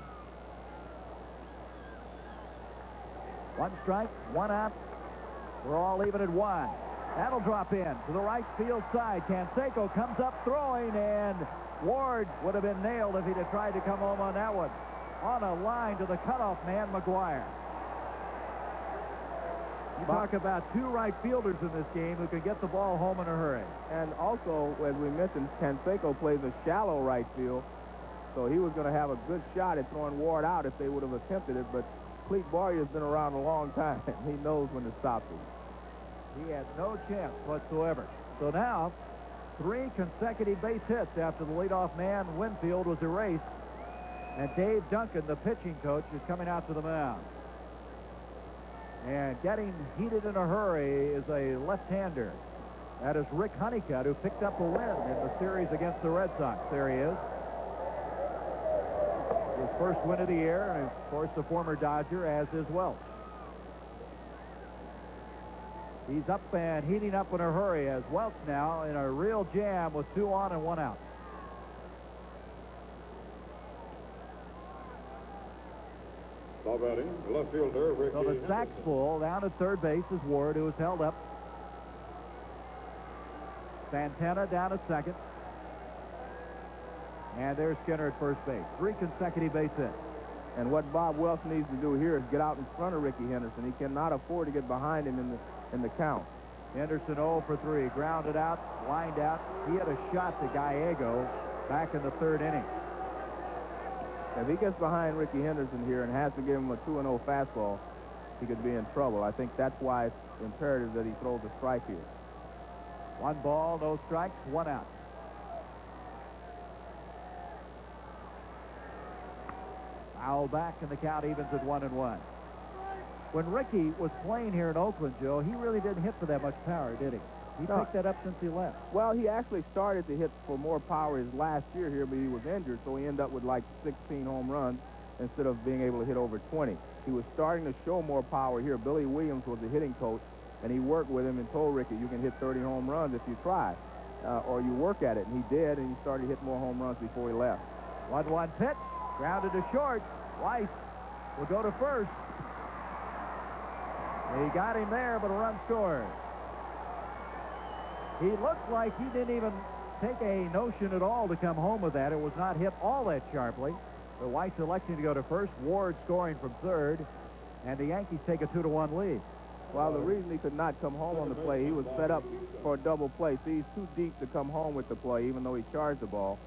1 strike, 1 out. We're all even at 1. That'll drop in to the right field side. Canseco comes up throwing, and Ward would have been nailed if he'd have tried to come home on that one. On a line to the cutoff man, McGuire. You talk about 2 right fielders in this game who can get the ball home in a hurry. And also, as we mentioned, Canseco plays a shallow right field, so he was going to have a good shot at throwing Ward out if they would have attempted it, but Clete Boyer's been around a long time. He knows when to stop it. He has no chance whatsoever. So now, 3 consecutive base hits after the leadoff man, Winfield, was erased. And Dave Duncan, the pitching coach, is coming out to the mound. And getting heated in a hurry is a left-hander. That is Rick Honeycutt, who picked up a win in the series against the Red Sox. There he is. His first win of the year, and of course the former Dodger, as is Welch. He's up and heating up in a hurry as Welch now in a real jam with 2 on and 1 out. Now batting, left fielder, Ricky So the sack's full. Down at 3rd base is Ward, who is held up. Santana down at 2nd. And there's Skinner at 1st base. 3 consecutive base hits. And what Bob Welch needs to do here is get out in front of Ricky Henderson. He cannot afford to get behind him in the count. Henderson 0 for 3. Grounded out, lined out. He had a shot to Gallego back in the third inning. If he gets behind Ricky Henderson here and has to give him a 2-0 fastball, he could be in trouble. I think that's why it's imperative that he throws a strike here. 1 ball, no strikes, 1 out. Foul back, and the count evens at 1-1. When Ricky was playing here in Oakland, Joe, he really didn't hit for that much power, did he? He picked that up since he left. Well, he actually started to hit for more power his last year here, but he was injured, so he ended up with like 16 home runs instead of being able to hit over 20. He was starting to show more power here. Billy Williams was the hitting coach, and he worked with him and told Ricky, you can hit 30 home runs if you try, or you work at it. And he did, and he started to hit more home runs before he left. 1-1 pitch, grounded to short. Weiss will go to first. He got him there, but a run scored. He looked like he didn't even take a notion at all to come home with that. It was not hit all that sharply. But Weiss electing to go to first. Ward scoring from third. And the Yankees take a 2-1 lead. Well, the reason he could not come home on the play, he was set up for a double play. See, he's too deep to come home with the play, even though he charged the ball.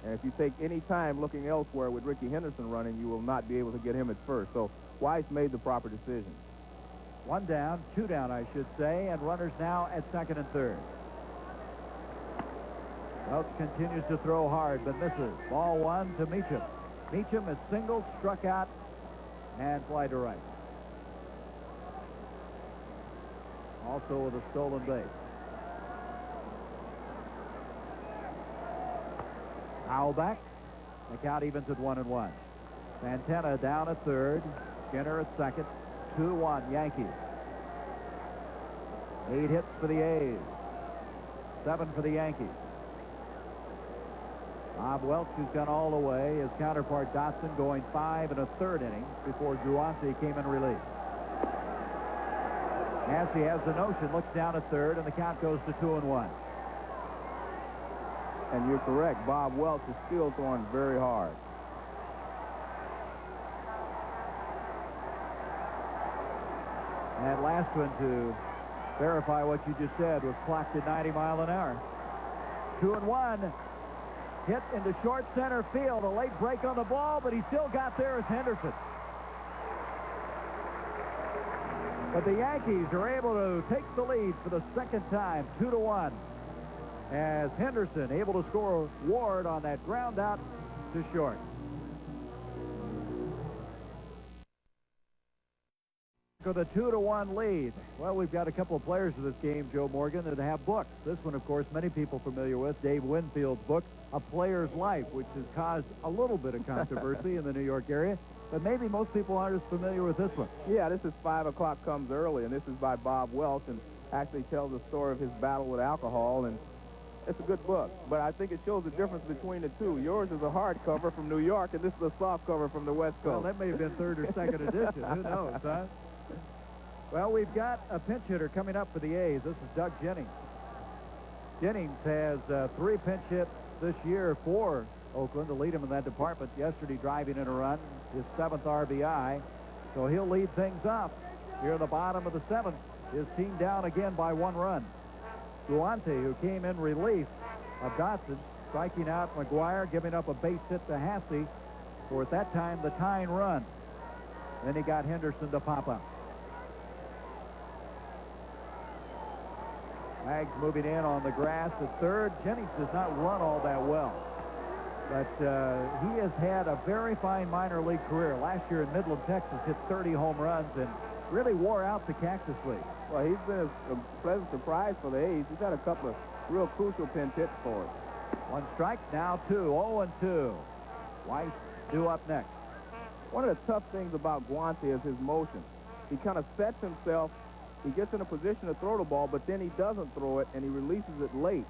And if you take any time looking elsewhere with Ricky Henderson running, you will not be able to get him at first. So Weiss made the proper decision. 1 down, 2 down, I should say, and runners now at second and third. Welch continues to throw hard, but misses. Ball 1 to Meacham. Meacham is singled, struck out, and fly to right. Also with a stolen base. Foul back. The count evens at 1-1. Santana down at third. Skinner at second. 2-1 Yankees. 8 hits for the A's. 7 for the Yankees. Bob Welch, who's gone all the way. His counterpart Dotson going 5 1/3 innings before Gruante came in relief. Massey has the notion, looks down at third, and the count goes to 2-1. And you're correct. Bob Welch is still throwing very hard. And that last one, to verify what you just said, was clocked at 90 miles an hour. 2-1. Hit into short center field. A late break on the ball, but he still got there as Henderson. But the Yankees are able to take the lead for the second time, 2-1. As Henderson able to score Ward on that ground out to short. For the 2-1 lead. Well, we've got a couple of players in this game, Joe Morgan, that have books. This one, of course, many people familiar with, Dave Winfield's book, A Player's Life, which has caused a little bit of controversy in the New York area. But maybe most people aren't as familiar with this one. Yeah, this is 5 O'Clock Comes Early, and this is by Bob Welch, and actually tells the story of his battle with alcohol, and it's a good book. But I think it shows the difference between the two. Yours is a hardcover from New York, and this is a soft cover from the West Coast. Well, that may have been third or second edition. Who knows, huh? Well, we've got a pinch hitter coming up for the A's. This is Doug Jennings. Jennings has 3 pinch hits this year for Oakland to lead him in that department. Yesterday, driving in a run, his 7th RBI. So he'll lead things off here in the bottom of the 7th. His team down again by 1 run. Gruante, who came in relief of Dotson, striking out McGuire, giving up a base hit to Hasse for, at that time, the tying run. Then he got Henderson to pop up. Maggs moving in on the grass at third. Jennings does not run all that well. But he has had a very fine minor league career. Last year in Midland, Texas, hit 30 home runs and really wore out the Cactus League. Well, he's been a pleasant surprise for the A's. He's had a couple of real crucial pinch hits for us. 1 strike, now 2, 0-2. Weiss due up next. One of the tough things about Guante is his motion. He kind of sets himself. He gets in a position to throw the ball, but then he doesn't throw it, and he releases it late.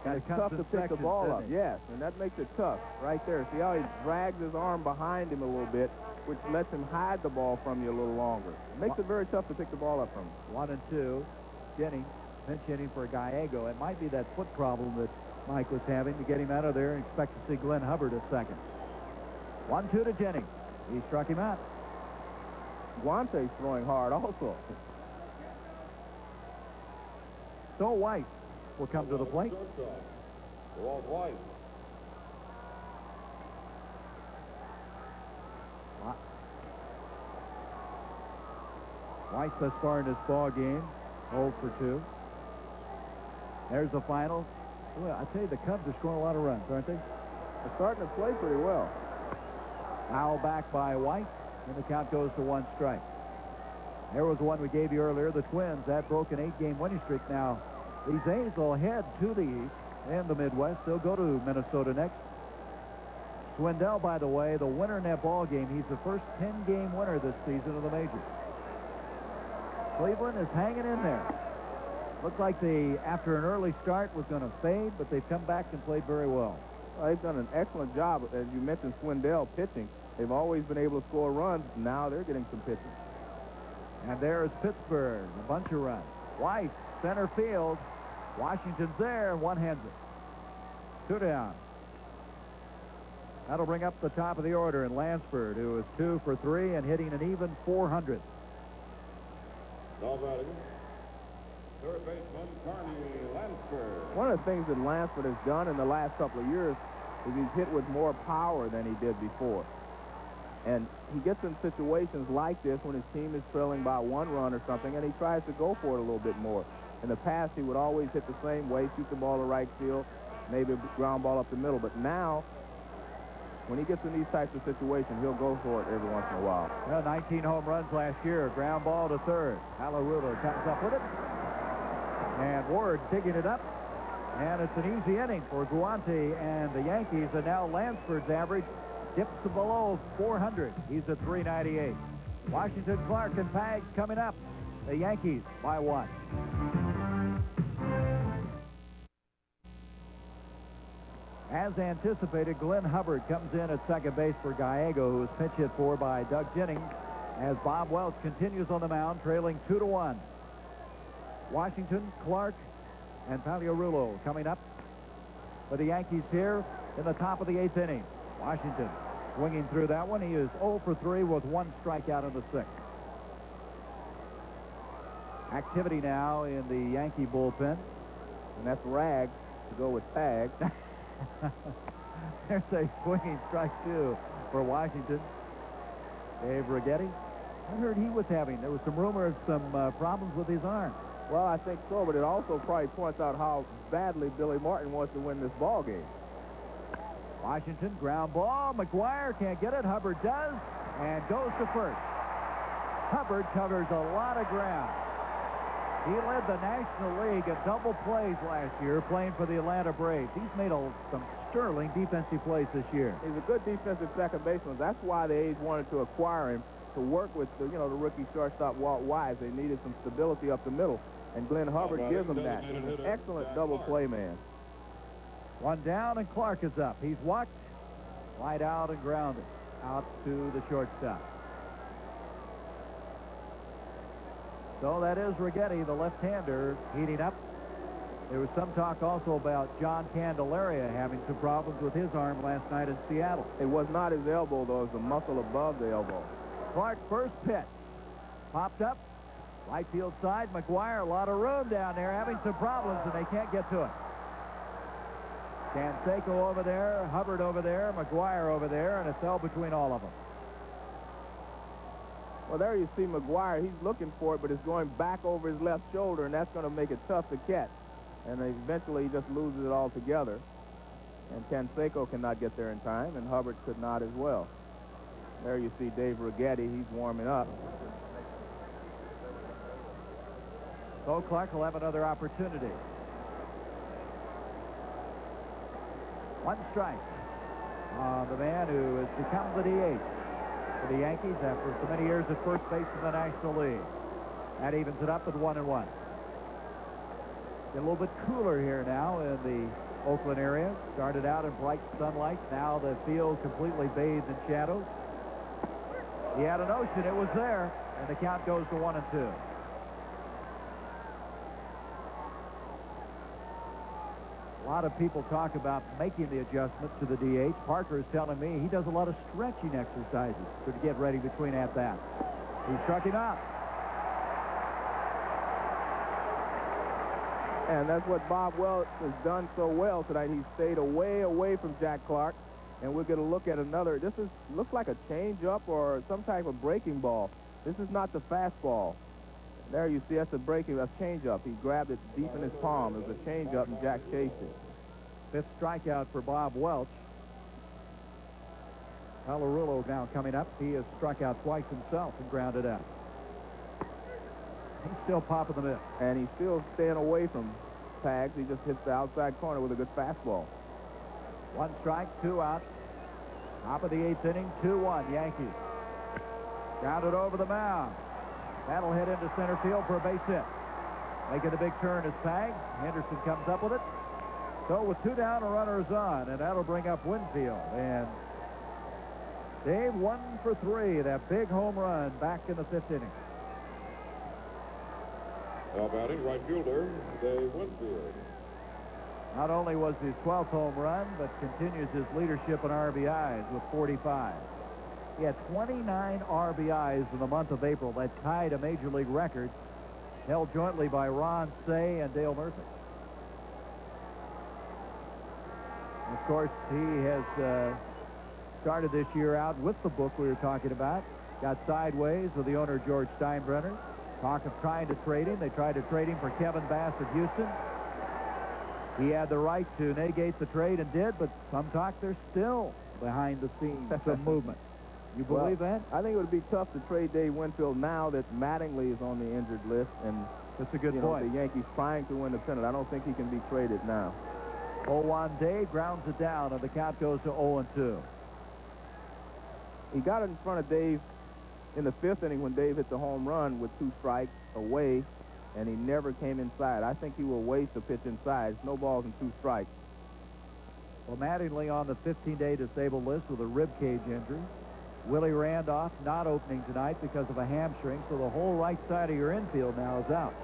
And it's tough to pick the ball up. Yes, and that makes it tough right there. See how he drags his arm behind him a little bit, which lets him hide the ball from you a little longer. Makes it very tough to pick the ball up from him. 1-2. Jennings pinch hitting for Gallego. It might be that foot problem that Mike was having to get him out of there, and expect to see Glenn Hubbard at second. 1-2 to Jennings. He struck him out. Guante's throwing hard also. So White will come to the plate. Walt White. White thus far in this ball game, 0 for 2. There's the final. Well, I tell you, the Cubs are scoring a lot of runs, aren't they? They're starting to play pretty well. Foul back by White, and the count goes to 1 strike. There was one we gave you earlier, the Twins. That broke an 8-game winning streak. Now, these A's will head to the East and the Midwest. They'll go to Minnesota next. Swindell, by the way, the winner in that ball game. He's the first 10-game winner this season of the majors. Cleveland is hanging in there. Looked like they, after an early start, was going to fade, but they've come back and played very well. They've done an excellent job. As you mentioned, Swindell pitching. They've always been able to score runs. Now they're getting some pitching. And there's Pittsburgh, a bunch of runs. White, center field. Washington's there, one hands it. 2 down. That'll bring up the top of the order in Lansford, who is 2 for 3 and hitting an even 400. Now batting, third baseman Carney Lansford. One of the things that Lansford has done in the last couple of years is he's hit with more power than he did before. And he gets in situations like this when his team is trailing by 1 run or something, and he tries to go for it a little bit more. In the past, he would always hit the same way, shoot the ball to right field, maybe a ground ball up the middle. But now, when he gets in these types of situations, he'll go for it every once in a while. Well, 19 home runs last year. Ground ball to third. Alarulo comes up with it. And Ward digging it up. And it's an easy inning for Guante and the Yankees. And now Lansford's average dips to below 400. He's at 398. Washington, Clark, and Pags coming up. The Yankees by 1. As anticipated, Glenn Hubbard comes in at second base for Gallego, who was pinch hit for by Doug Jennings, as Bob Welch continues on the mound, trailing 2-1. Washington, Clark, and Paliarulo coming up for the Yankees here in the top of the 8th inning. Washington swinging through that one. He is 0 for 3 with 1 strikeout in the 6th. Activity now in the Yankee bullpen. And that's Rags to go with Tag. There's a swinging strike 2 for Washington. Dave Righetti. I heard he was having, there was some rumor of some problems with his arm. Well, I think so, but it also probably points out how badly Billy Martin wants to win this ball game. Washington, ground ball. McGuire can't get it. Hubbard does, and goes to first. Hubbard covers a lot of ground. He led the National League at double plays last year playing for the Atlanta Braves. He's made some sterling defensive plays this year. He's a good defensive second baseman. That's why the A's wanted to acquire him, to work with the rookie shortstop Walt Wise. They needed some stability up the middle, and Glenn Hubbard gives them that. He's an excellent double play man. 1 down, and Clark is up. He's walked, wide out, and grounded out to the shortstop. So that is Righetti, the left-hander, heating up. There was some talk also about John Candelaria having some problems with his arm last night in Seattle. It was not his elbow, though. It was the muscle above the elbow. Clark, first pitch. Popped up. Right field side. McGuire, a lot of room down there, having some problems, and they can't get to it. Canseco over there, Hubbard over there, McGuire over there, and it fell between all of them. Well, there you see McGuire. He's looking for it, but it's going back over his left shoulder, and that's going to make it tough to catch. And eventually he just loses it altogether. And Canseco cannot get there in time, and Hubbard could not as well. There you see Dave Righetti. He's warming up. So Clark will have another opportunity. 1 strike. The man who has become the DH for the Yankees after so many years at first base in the National League. That evens it up at 1-1. Get a little bit cooler here now in the Oakland area. Started out in bright sunlight. Now the field completely bathed in shadows. He had a notion. It was there. And the count goes to 1-2. lot of people talk about making the adjustment to the DH. Parker is telling me he does a lot of stretching exercises to get ready between at-bats. He struck him out. And that's what Bob Welch has done so well tonight. He stayed away from Jack Clark. And we'll get a look at another. This looks like a changeup or some type of breaking ball. This is not the fastball. There you see that's a changeup. He grabbed it deep in his palm. It was a changeup, and Jack chased it. Fifth strikeout for Bob Welch. Colorulo now coming up. He has struck out twice himself and grounded out. He's still popping the mitt. And he's still staying away from tags. He just hits the outside corner with a good fastball. 1 strike, 2 out. Top of the 8th inning, 2-1 Yankees. Grounded over the mound. That'll hit into center field for a base hit. Making the big turn is Pag. Henderson comes up with it. So with 2 down, a runner is on, and that'll bring up Winfield. And Dave 1 for 3. That big home run back in the 5th inning. Now batting, right fielder, Dave Winfield. Not only was his 12th home run, but continues his leadership in RBIs with 45. He had 29 RBIs in the month of April. That tied a Major League record held jointly by Ron Cey and Dale Murphy. And of course, he has started this year out with the book we were talking about. Got sideways with the owner, George Steinbrenner. Talk of trying to trade him. They tried to trade him for Kevin Bass of Houston. He had the right to negate the trade and did, but some talk there's still behind the scenes some movement. You believe that? I think it would be tough to trade Dave Winfield now that Mattingly is on the injured list, and that's a good point. The Yankees trying to win the pennant. I don't think he can be traded now. 0-1 Dave grounds it down, and the count goes to 0-2. He got it in front of Dave in the 5th inning when Dave hit the home run with 2 strikes away, and he never came inside. I think he will waste a pitch inside. It's no balls and 2 strikes. Well, Mattingly on the 15-day disabled list with a rib cage injury. Willie Randolph not opening tonight because of a hamstring, so the whole right side of your infield now is out.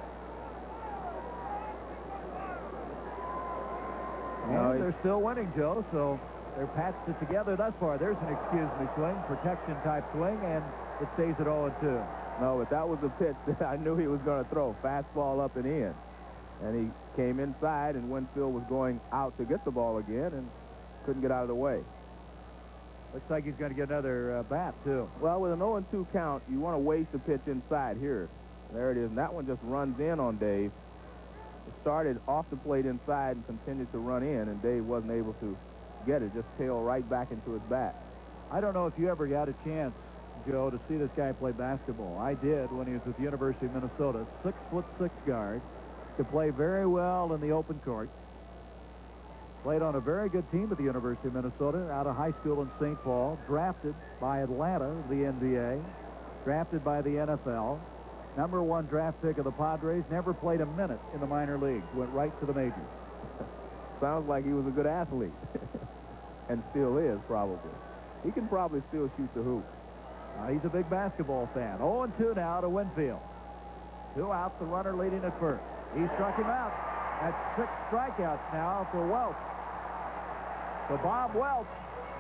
And they're still winning, Joe, so they're patched it together thus far. There's an excuse me swing, protection type swing, and it stays at 0-2. No, but that was a pitch that I knew he was going to throw. Fastball up and in. And he came inside, and Winfield was going out to get the ball again and couldn't get out of the way. Looks like he's going to get another bat, too. Well, with an 0-2 count, you want to waste the pitch inside here. There it is, and that one just runs in on Dave. It started off the plate inside and continued to run in, and Dave wasn't able to get it. Just tailed right back into his bat. I don't know if you ever got a chance, Joe, to see this guy play basketball. I did when he was at the University of Minnesota. 6'6" guard. Could play very well in the open court. Played on a very good team at the University of Minnesota out of high school in St. Paul. Drafted by Atlanta, the NBA. Drafted by the NFL. Number 1 draft pick of the Padres. Never played a minute in the minor leagues. Went right to the majors. Sounds like he was a good athlete. And still is, probably. He can probably still shoot the hoop. He's a big basketball fan. 0-2 now to Winfield. 2 out, the runner leading at first. He struck him out. That's 6 strikeouts now for Welch. So Bob Welch,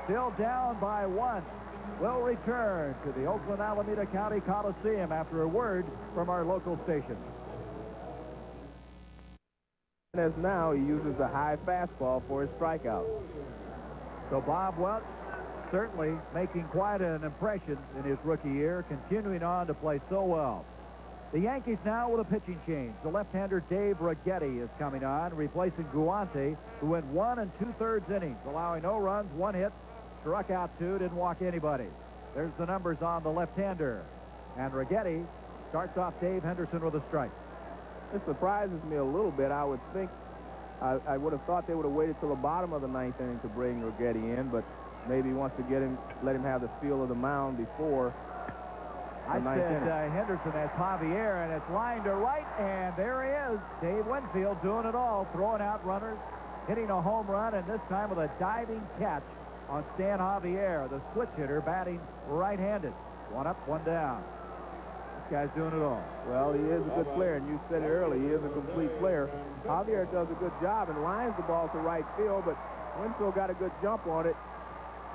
still down by 1, will return to the Oakland Alameda County Coliseum after a word from our local station. As now, he uses the high fastball for his strikeout. So Bob Welch certainly making quite an impression in his rookie year, continuing on to play so well. The Yankees now with a pitching change. The left-hander Dave Righetti is coming on, replacing Guante, who went 1 2/3 innings, allowing no runs, 1 hit, struck out 2, didn't walk anybody. There's the numbers on the left-hander. And Righetti starts off Dave Henderson with a strike. It surprises me a little bit. I would think, I would have thought they would have waited till the bottom of the 9th inning to bring Righetti in, but maybe he wants to get him, let him have the feel of the mound before. I said Henderson has Javier, and it's lined to right, and there he is. Dave Winfield doing it all, throwing out runners, hitting a home run, and this time with a diving catch on Stan Javier, the switch hitter, batting right-handed. 1 up, 1 down. guy's doing it all. Well, he is a good player, and you said it earlier. He is a complete player. Javier does a good job and lines the ball to right field, but Winfield got a good jump on it,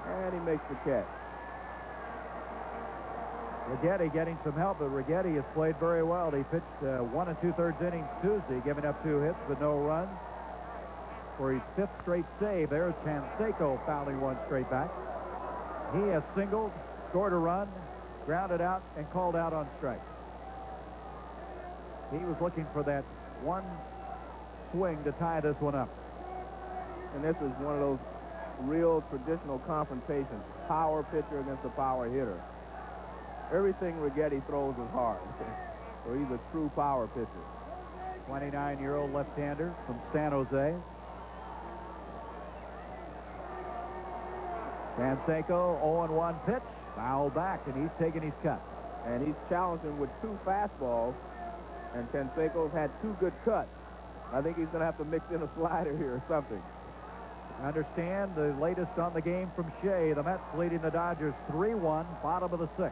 and he makes the catch. Righetti getting some help, but Righetti has played very well. He pitched 1 2/3 innings Tuesday, giving up 2 hits but no runs. For his 5th straight save, there's Canseco fouling one straight back. He has singled, scored a run, grounded out, and called out on strike. He was looking for that one swing to tie this one up. And this is one of those real traditional confrontations. Power pitcher against a power hitter. Everything Righetti throws is hard. So he's a true power pitcher. 29-year-old left-hander from San Jose. Canseco, 0-1 pitch, foul back, and he's taking his cut. And he's challenging with 2 fastballs, and Canseco's had 2 good cuts. I think he's going to have to mix in a slider here or something. Understand the latest on the game from Shea. The Mets leading the Dodgers 3-1, bottom of the 6th.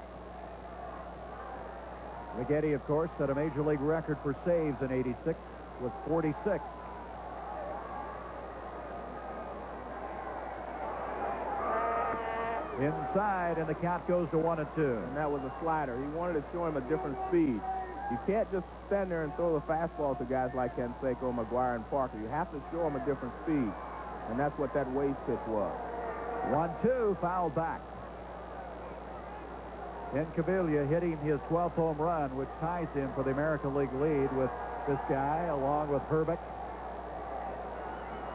Righetti, of course, set a major league record for saves in '86 with 46. Inside, and the count goes to 1-2. And that was a slider. He wanted to show him a different speed. You can't just stand there and throw the fastball to guys like Canseco, McGuire, and Parker. You have to show them a different speed. And that's what that Waze pitch was. 1-2, foul back. Incaviglia hitting his 12th home run, which ties him for the American League lead with this guy, along with Herbeck.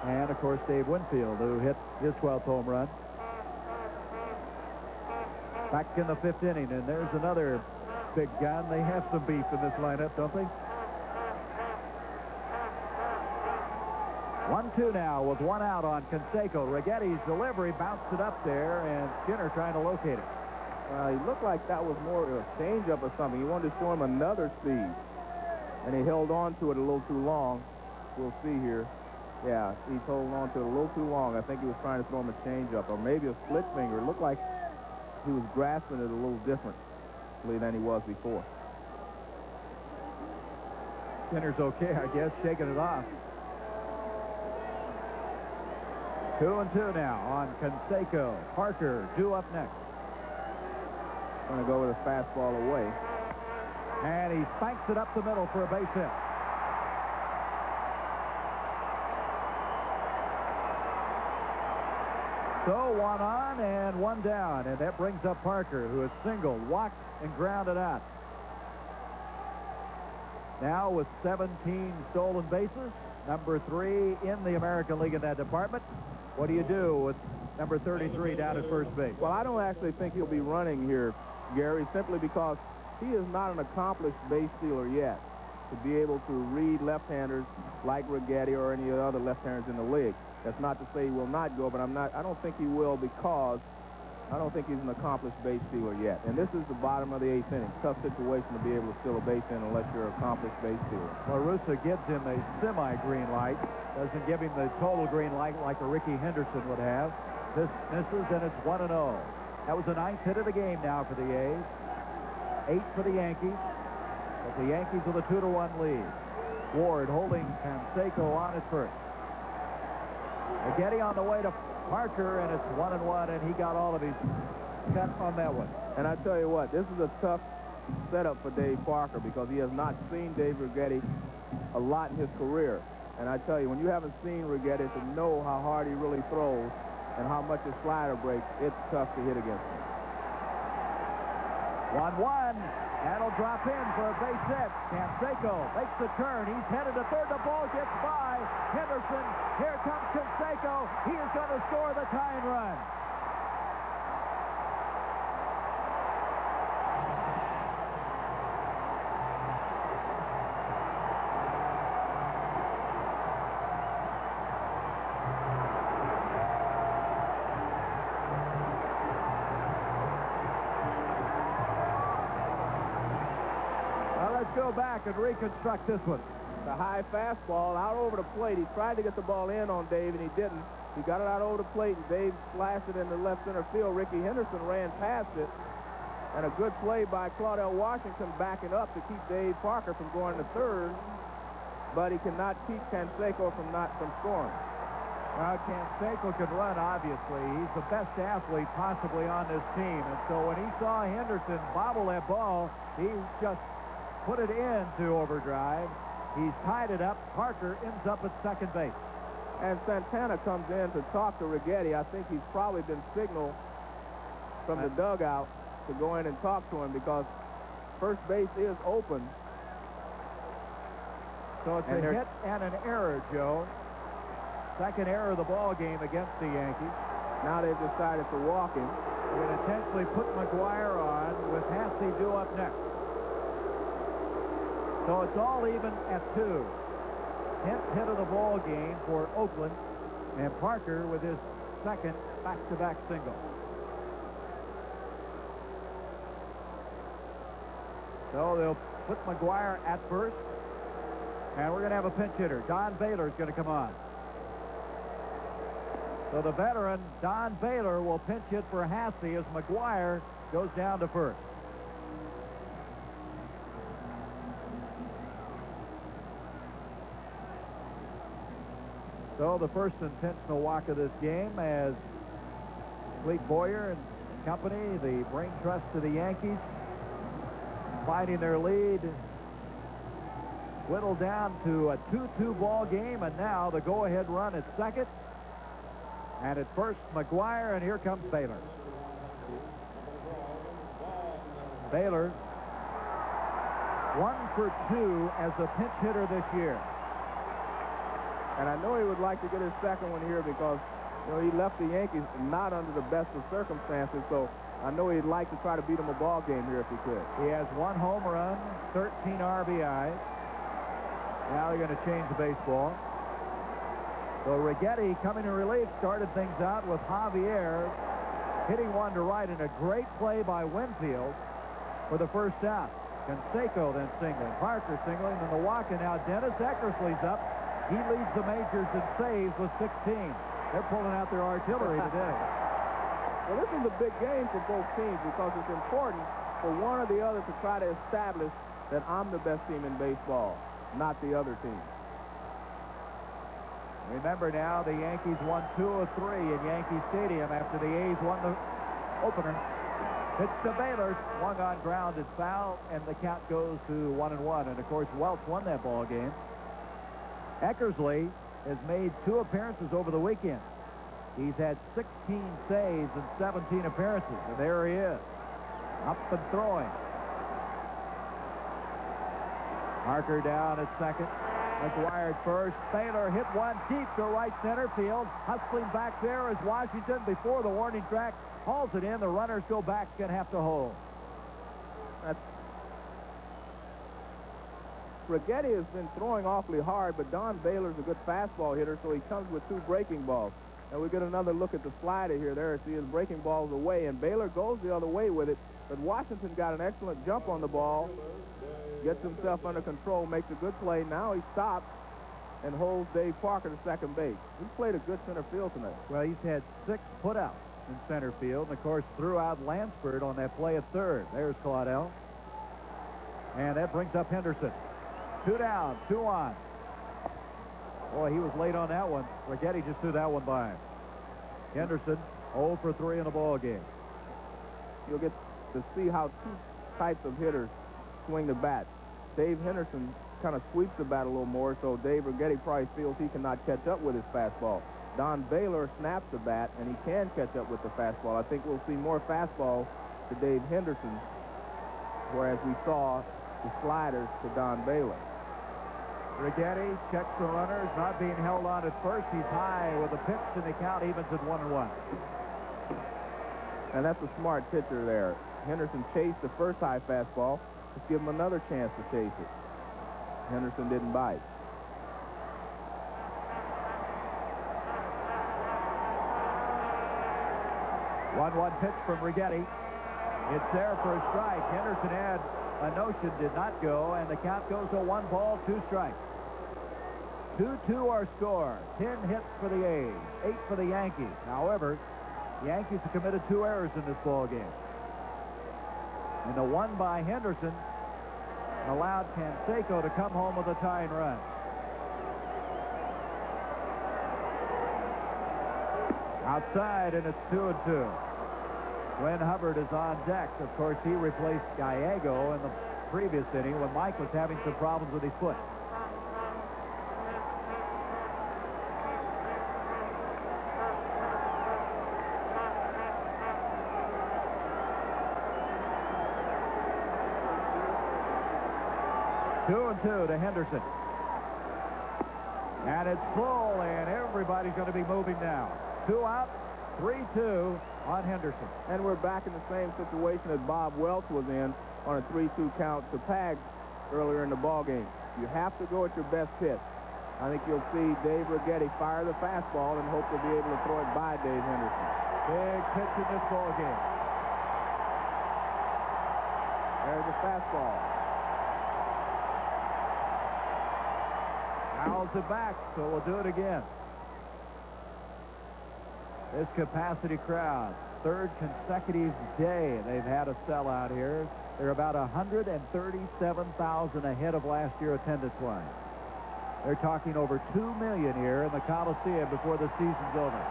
And, of course, Dave Winfield, who hit his 12th home run. Back in the 5th inning, and there's another big gun. They have some beef in this lineup, don't they? 1-2 now with 1 out on Canseco. Righetti's delivery bounced it up there, and Skinner trying to locate it. He looked like that was more of a changeup or something. He wanted to show him another speed, and he held on to it a little too long. We'll see here. Yeah, he's holding on to it a little too long. I think he was trying to throw him a changeup or maybe a split finger. It looked like he was grasping it a little differently than he was before. Skinner's okay, I guess, shaking it off. 2-2 now on Canseco. Parker due up next. Going to go with a fastball away. And he spikes it up the middle for a base hit. So 1 on and 1 down, and that brings up Parker, who has singled, walked, and grounded out. Now with 17 stolen bases, number 3 in the American League in that department. What do you do with number 33 down at first base? Well, I don't actually think he'll be running here, Gary, simply because he is not an accomplished base stealer yet to be able to read left-handers like Righetti or any other left-handers in the league. That's not to say he will not go, but I don't think he will because I don't think he's an accomplished base stealer yet. And this is the bottom of the 8th inning. Tough situation to be able to steal a base in unless you're an accomplished base stealer. Well, Russa gives him a semi-green light. Doesn't give him the total green light like a Ricky Henderson would have. This misses, and it's 1-0. That was the 9th hit of the game now for the A's. 8 for the Yankees. But the Yankees with a 2-1 lead. Ward holding Canseco on at first. Righetti on the way to Parker, and it's 1-1, and he got all of his cut on that one. And I tell you what, this is a tough setup for Dave Parker because he has not seen Dave Righetti a lot in his career. And I tell you, when you haven't seen Righetti to know how hard he really throws and how much his slider breaks, it's tough to hit against him. 1-1. That'll drop in for a base hit. Canseco makes the turn. He's headed to third. The ball gets by Henderson. Here comes Canseco. He is going to score the tying run. Go back and reconstruct this one. The high fastball out over the plate. He tried to get the ball in on Dave, and he didn't. He got it out over the plate, and Dave slashed it into left center field. Ricky Henderson ran past it, And a good play by Claudell Washington backing up to keep Dave Parker from going to third. But he cannot keep Canseco from scoring. Well, Canseco can run, obviously. He's the best athlete possibly on this team. And so when he saw Henderson bobble that ball, he just put it into overdrive. He's tied it up. Parker ends up at second base. And Santana comes in to talk to Righetti. I think he's probably been signaled from the dugout to go in and talk to him because first base is open. So it's a hit and an error, Joe. Second error of the ball game against the Yankees. Now they've decided to walk him. They're going to intentionally put McGuire on with Hassey due up next. So it's all even at 2. 10th hit of the ball game for Oakland, and Parker with his second back-to-back single. So they'll put McGuire at first, and we're going to have a pinch hitter. Don Baylor is going to come on. So the veteran, Don Baylor, will pinch hit for Hassey as McGuire goes down to first. So the first intentional walk of this game as Clete Boyer and company, the brain trust to the Yankees, fighting their lead, whittled down to a 2-2 ball game, and now the go-ahead run at second. And at first, McGuire, and here comes Baylor. Baylor, 1 for 2 as a pinch hitter this year. And I know he would like to get his second one here because, he left the Yankees not under the best of circumstances, so I know he'd like to try to beat him a ball game here if he could. He has 1 home run, 13 RBIs. Now they're going to change the baseball. So Righetti coming in relief started things out with Javier hitting one to right, and a great play by Winfield for the first out. Canseco then singling, Parker singling, and the walk, and now Dennis Eckersley's up. He leads the majors in saves with 16. They're pulling out their artillery today. Well, this is a big game for both teams because it's important for one or the other to try to establish that I'm the best team in baseball, not the other team. Remember now, the Yankees won 2 of 3 in Yankee Stadium after the A's won the opener. Pitch to Baylor, swung on ground, it's foul, and the count goes to 1-1. And of course, Welch won that ball game. Eckersley has made 2 appearances over the weekend. He's had 16 saves and 17 appearances, and there he is, up and throwing. Parker down at second. McGuire at first. Baylor hit one deep to right center field. Hustling back there is Washington before the warning track. Hauls it in. The runners go back and have to hold. Righetti has been throwing awfully hard, but Don Baylor's a good fastball hitter, so he comes with 2 breaking balls. And we get another look at the slider here. There, see his breaking balls away, and Baylor goes the other way with it. But Washington got an excellent jump on the ball, gets himself under control, makes a good play. Now he stops and holds Dave Parker to second base. He's played a good center field tonight. Well, he's had 6 putouts in center field, and of course threw out Lansford on that play at third. There's Claudell. And that brings up Henderson. 2 down, 2 on. Boy, he was late on that one. Righetti just threw that one by him. Henderson 0 for 3 in the ball game. You'll get to see how 2 types of hitters swing the bat. Dave Henderson kind of sweeps the bat a little more, so Dave Righetti probably feels he cannot catch up with his fastball. Don Baylor snaps the bat, and he can catch up with the fastball. I think we'll see more fastballs to Dave Henderson, whereas we saw the sliders to Don Baylor. Righetti checks the runners, not being held on at first. He's high with a pitch, and the count evens at 1-1. And that's a smart pitcher there. Henderson chased the first high fastball. Let's give him another chance to chase it. Henderson didn't bite. One pitch from Righetti. It's there for a strike. Henderson had a notion, did not go, and the count goes to 1 ball, 2 strikes. 2-2 our score. 10 hits for the A's, 8 for the Yankees. However, the Yankees have committed 2 errors in this ball game. And the one by Henderson allowed Canseco to come home with a tying run. Outside, and it's 2-2. Glenn Hubbard is on deck. Of course, he replaced Gallego in the previous inning when Mike was having some problems with his foot. Two and two to Henderson. And it's full, and everybody's going to be moving now. 2 out, 3-2 on Henderson. And we're back in the same situation that Bob Welch was in on a 3-2 count to Pags earlier in the ballgame. You have to go at your best pitch. I think you'll see Dave Righetti fire the fastball and hope to be able to throw it by Dave Henderson. Big pitch in this ballgame. There's the fastball. Fouls it back, so we'll do it again. This capacity crowd, third consecutive day they've had a sellout here. They're about 137,000 ahead of last year attendance-wise. They're talking over 2 million here in the Coliseum before the season's over.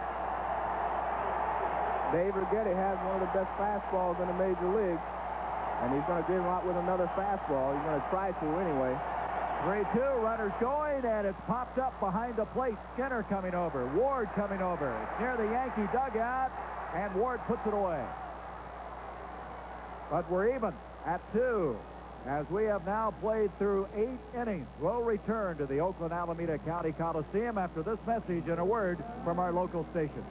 Dave Righetti has one of the best fastballs in the major league, and he's going to get him out with another fastball. He's going to try to anyway. 3-2, runners going, and it's popped up behind the plate. Skinner coming over, Ward coming over. It's near the Yankee dugout, and Ward puts it away. But we're even at 2, as we have now played through 8 innings. We'll return to the Oakland Alameda County Coliseum after this message and a word from our local station.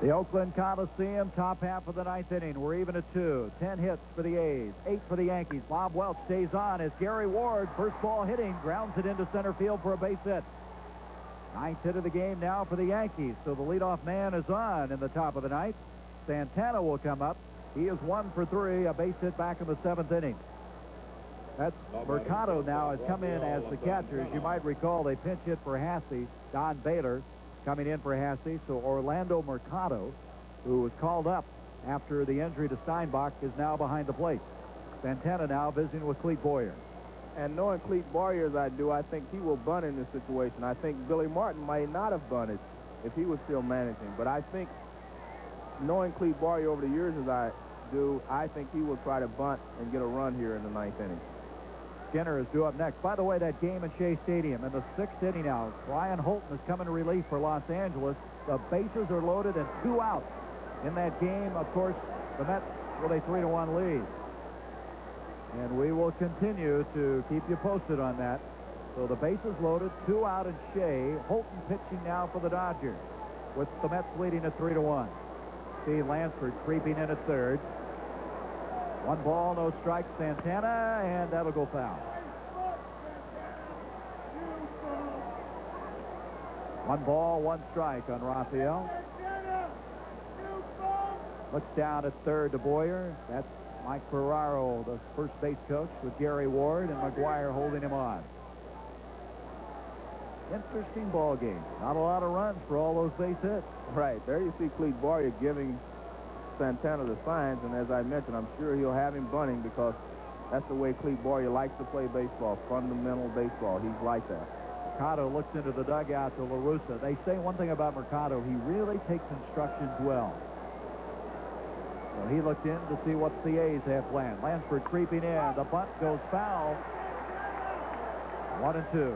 The Oakland Coliseum, top half of the 9th inning. We're even at 2. 10 hits for the A's, 8 for the Yankees. Bob Welch stays on as Gary Ward, first ball hitting, grounds it into center field for a base hit. 9th hit of the game now for the Yankees, so the leadoff man is on in the top of the 9th. Santana will come up. He is 1 for 3, a base hit back in the 7th inning. That's Mercado now has come in as the catcher. As you might recall, they pinch hit for Hasse. Don Baylor coming in for Hasse, so Orlando Mercado, who was called up after the injury to Steinbach, is now behind the plate. Santana now visiting with Clete Boyer. And knowing Clete Boyer as I do, I think he will bunt in this situation. I think Billy Martin might not have bunted if he was still managing. But I think, knowing Clete Boyer over the years as I do, I think he will try to bunt and get a run here in the 9th inning. Skinner is due up next. By the way, that game at Shea Stadium in the 6th inning now, Brian Holton is coming to relief for Los Angeles. The bases are loaded and 2 out. In that game, of course, the Mets with a 3-1 lead. And we will continue to keep you posted on that. So the bases loaded, 2 out in Shea. Holton pitching now for the Dodgers, with the Mets leading at 3-1. Steve Lansford creeping in at third. 1 ball, no strikes, Santana, and that'll go foul. 1 ball, 1 strike on Raphael. Looks down at third to Boyer. That's Mike Ferraro, the first base coach, with Gary Ward and McGuire holding him on. Interesting ball game. Not a lot of runs for all those base hits. Right. There you see Clete Boyer giving Santana the signs, and as I mentioned, I'm sure he'll have him bunting because that's the way Clete Boyer likes to play baseball, fundamental baseball. He's like that. Mercado looks into the dugout to La Russa. They say one thing about Mercado, he really takes instructions well. So he looked in to see what the A's have planned. Lansford creeping in. The bunt goes foul. 1-2.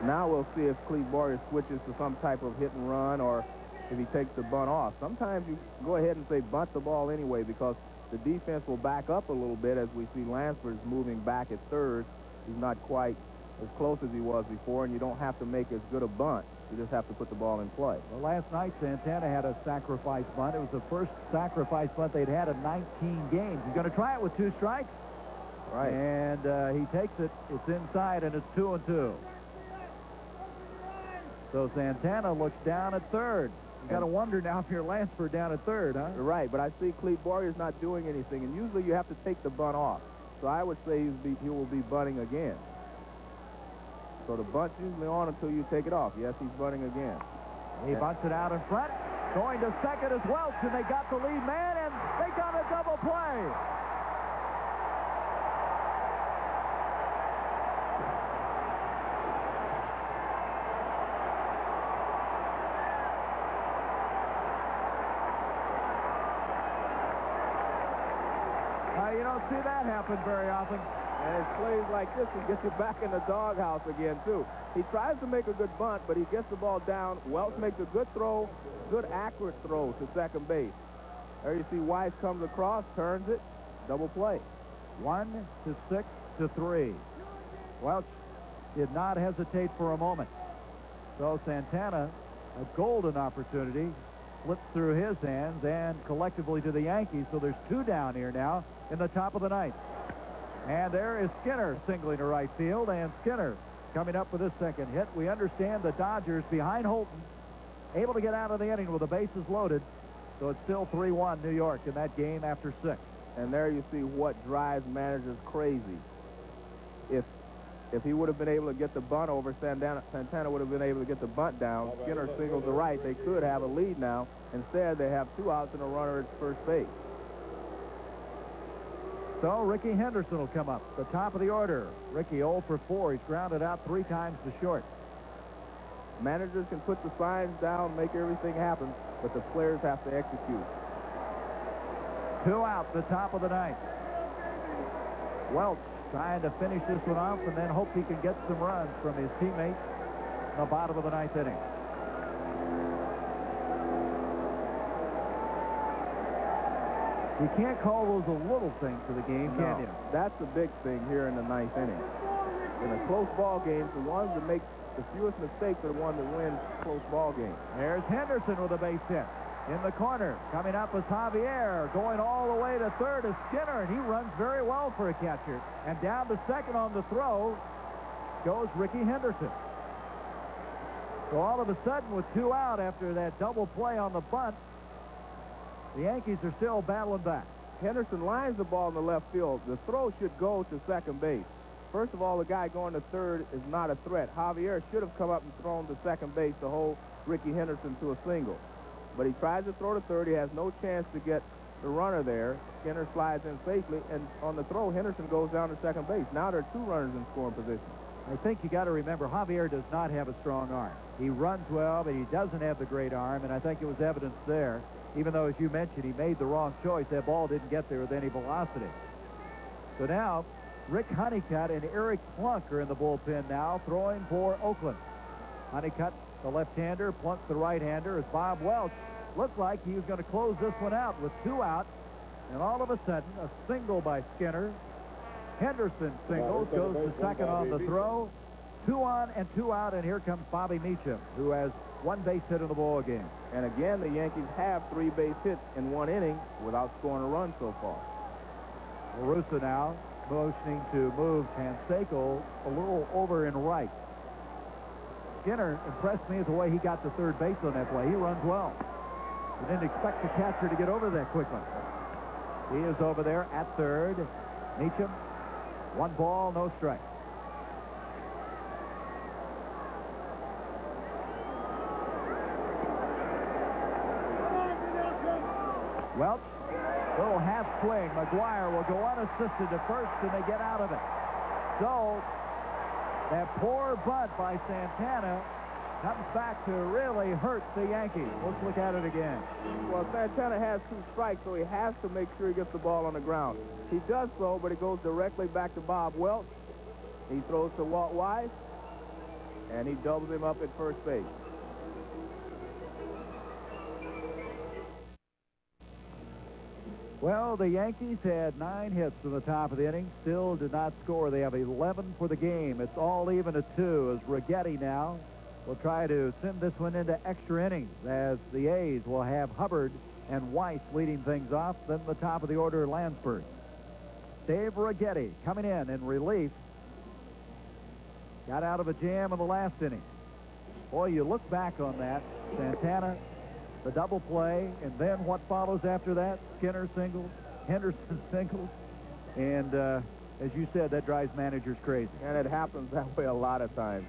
Now we'll see if Clete Boyer switches to some type of hit and run or if he takes the bunt off. Sometimes you go ahead and say bunt the ball anyway because the defense will back up a little bit as we see Lansford's moving back at third. He's not quite as close as he was before, and you don't have to make as good a bunt. You just have to put the ball in play. Well, last night, Santana had a sacrifice bunt. It was the first sacrifice bunt they'd had in 19 games. He's going to try it with 2 strikes. Right. And he takes it. It's inside, and it's 2-2. So Santana looks down at third. You got to wonder now if you're Lansford down at third, huh? Right, but I see Clete Boyer's not doing anything, and usually you have to take the bunt off. So I would say he will be bunting again. So the bunt's usually on until you take it off. Yes, he's bunting again. He bunts it out in front. Going to second is Welch, and they got the lead man, and they got a double play. You don't see that happen very often. And it's plays like this that get you back in the doghouse again, too. He tries to make a good bunt, but he gets the ball down. Welch makes a good throw, good accurate throw to second base. There you see Weiss comes across, turns it, double play. 1 to 6 to 3. Welch did not hesitate for a moment. So Santana, a golden opportunity, slips through his hands and collectively to the Yankees. So there's 2 down here now in the top of the ninth. And there is Skinner singling to right field, and Skinner coming up with his second hit. We understand the Dodgers behind Holton, able to get out of the inning with the bases loaded. So it's still 3-1 New York in that game after 6. And there you see what drives managers crazy. If he would have been able to get the bunt over, Santana would have been able to get the bunt down. Skinner singles to right. They could have a lead now. Instead, they have 2 outs and a runner at first base. So Ricky Henderson will come up, the top of the order. Ricky 0 for 4. He's grounded out 3 times to short. Managers can put the signs down, make everything happen, but the players have to execute. 2 out, the top of the ninth. Welch trying to finish this one off and then hope he can get some runs from his teammates in the bottom of the ninth inning. You can't call those a little thing to the game, can you? That's the big thing here in the ninth inning. In a close ball game, the ones that make the fewest mistakes are the ones that win close ball games. There's Henderson with a base hit. In the corner, coming up is Javier, going all the way to third is Skinner, and he runs very well for a catcher. And down to second on the throw goes Ricky Henderson. So all of a sudden, with 2 out after that double play on the bunt, the Yankees are still battling back. Henderson lines the ball in the left field. The throw should go to second base. First of all, the guy going to third is not a threat. Javier should have come up and thrown to second base to hold Ricky Henderson to a single. But he tries to throw to third. He has no chance to get the runner there. Skinner slides in safely, and on the throw, Henderson goes down to second base. Now there are 2 runners in scoring position. I think you got to remember, Javier does not have a strong arm. He runs well, but he doesn't have the great arm, and I think it was evidence there. Even though, as you mentioned, he made the wrong choice. That ball didn't get there with any velocity. So now, Rick Honeycutt and Eric Plunk are in the bullpen now, throwing for Oakland. Honeycutt, the left-hander, Plunk, the right-hander, as Bob Welch looked like he was going to close this one out with 2 out. And all of a sudden, a single by Skinner. Henderson singles, goes to second on the throw. 2 on and 2 out, and here comes Bobby Meacham, who has 1 base hit in the ball game. And again, the Yankees have 3 base hits in 1 inning without scoring a run so far. La Russa now motioning to move Canseco a little over in right. Skinner impressed me with the way he got to third base on that play. He runs well. You didn't expect the catcher to get over that quickly. He is over there at third. Meacham, 1 ball, no strike. Welch, little half swing. McGuire will go unassisted to first, and they get out of it. So that poor bunt by Santana comes back to really hurt the Yankees. Let's look at it again. Well, Santana has 2 strikes, so he has to make sure he gets the ball on the ground. He does so, but it goes directly back to Bob Welch. He throws to Walt Weiss, and he doubles him up at first base. Well, the Yankees had 9 hits in the top of the inning, still did not score. They have 11 for the game. It's all even at 2 as Righetti now will try to send this one into extra innings, as the A's will have Hubbard and Weiss leading things off. Then the top of the order, Lansford. Dave Righetti coming in relief. Got out of a jam in the last inning. Boy, you look back on that. Santana, the double play, and then what follows after that? Skinner singles, Henderson singles, and as you said, that drives managers crazy. And it happens that way a lot of times.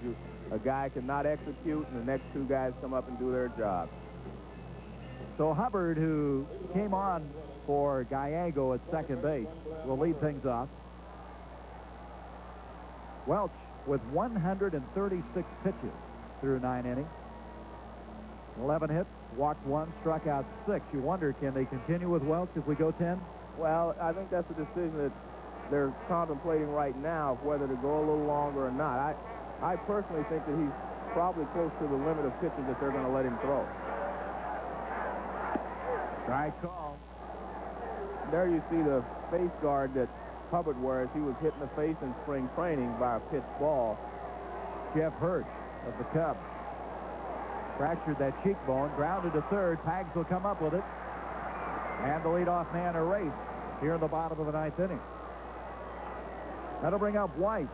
A guy cannot execute, and the next two guys come up and do their job. So Hubbard, who came on for Gallego at second base, will lead things off. Welch with 136 pitches through 9 innings. 11 hits, walked 1, struck out 6. You wonder, can they continue with Welch if we go 10? Well, I think that's a decision that they're contemplating right now, whether to go a little longer or not. I personally think that he's probably close to the limit of pitches that they're going to let him throw. Strike call. There you see the face guard that Hubbard wears. He was hit in the face in spring training by a pitched ball. Jeff Hirsch of the Cubs fractured that cheekbone, grounded to third. Pags will come up with it. And the leadoff man erased here in the bottom of the 9th inning. That'll bring up White.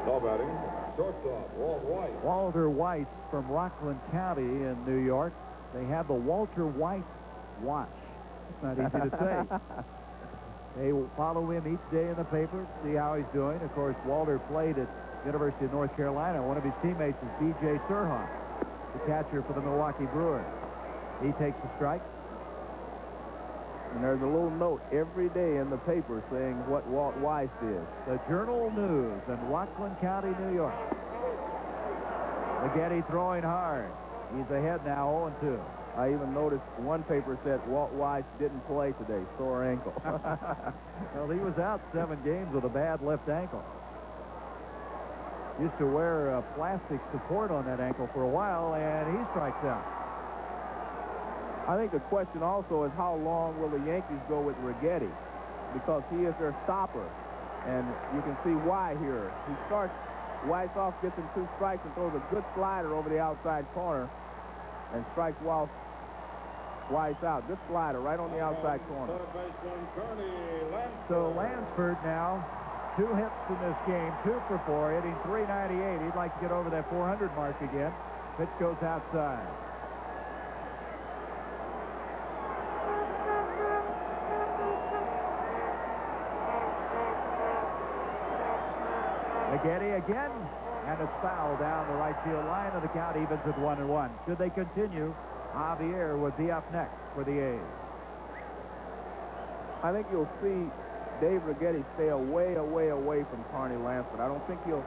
Now batting, shortstop, Walt White. Walter Weiss from Rockland County in New York. They have the Walter Weiss watch. It's not easy to say. They will follow him each day in the paper, see how he's doing. Of course, Walter played at University of North Carolina. One of his teammates is B.J. Surhoff, the catcher for the Milwaukee Brewers. He takes the strike. And there's a little note every day in the paper saying what Walt Weiss did. The Journal News in Rockland County, New York. Ligeti throwing hard. He's ahead now, 0-2. I even noticed one paper said Walt Weiss didn't play today, sore ankle. Well, he was out 7 games with a bad left ankle. Used to wear plastic support on that ankle for a while, and he strikes out. I think the question also is how long will the Yankees go with Righetti? Because he is their stopper. And you can see why here. He starts, Weiss off, gets him 2 strikes and throws a good slider over the outside corner and strikes Weiss out. Good slider right on the outside corner. So Lansford now, 2 hits in this game, 2 for 4, hitting .398. He'd like to get over that 400 mark again. Pitch goes outside. Ligeti again, and it's foul down the right field line, and the count evens at 1-1. Should they continue, Javier would be up next for the A's. I think you'll see Dave Righetti stay away from Carney Lansford. I don't think he'll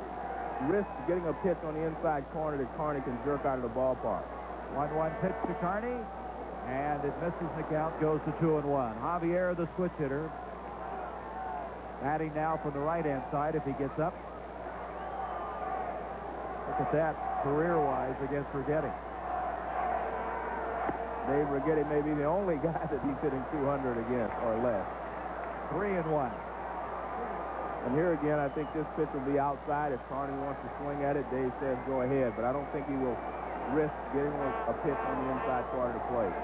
risk getting a pitch on the inside corner that Carney can jerk out of the ballpark. 1-1 pitch to Carney, and it misses the count, goes to 2-1. Javier, the switch hitter, batting now from the right-hand side if he gets up. Look at that, career-wise against Righetti. Dave Righetti may be the only guy that he's hitting 200 against or less. 3-1. And here again, I think this pitch will be outside. If Carney wants to swing at it, Dave says go ahead. But I don't think he will risk getting a pitch on the inside part of the plate.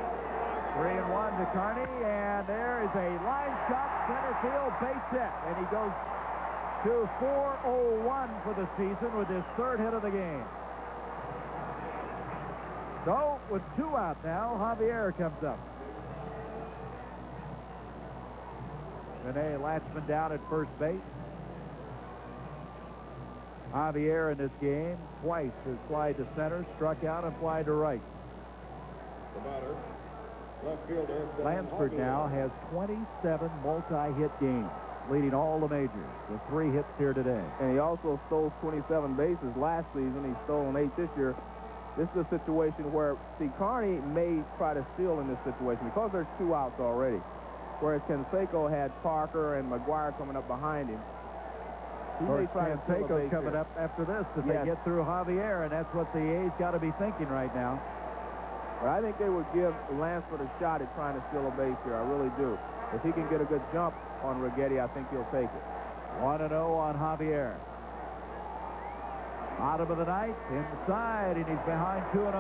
3-1 to Carney, and there is a line shot, center field, base hit. And he goes to 401 for the season with his 3rd hit of the game. So, with 2 out now, Javier comes up. Rene Latchman down at first base. Javier in this game twice has flied to center, struck out, and flied to right. The batter, left fielder. Lansford now has 27 multi-hit games, leading all the majors with 3 hits here today. And he also stole 27 bases last season. He's stolen 8 this year. This is a situation where, see, Carney may try to steal in this situation because there's 2 outs already. Whereas Canseco had Parker and McGuire coming up behind him. He may try to steal a base coming here. up after this if they get through Javier, and that's what the A's got to be thinking right now. But I think they would give Lansford a shot at trying to steal a base here. I really do. If he can get a good jump on Righetti, I think he'll take it. 1-0 on Javier. Bottom of the 9th, inside, and he's behind 2-0.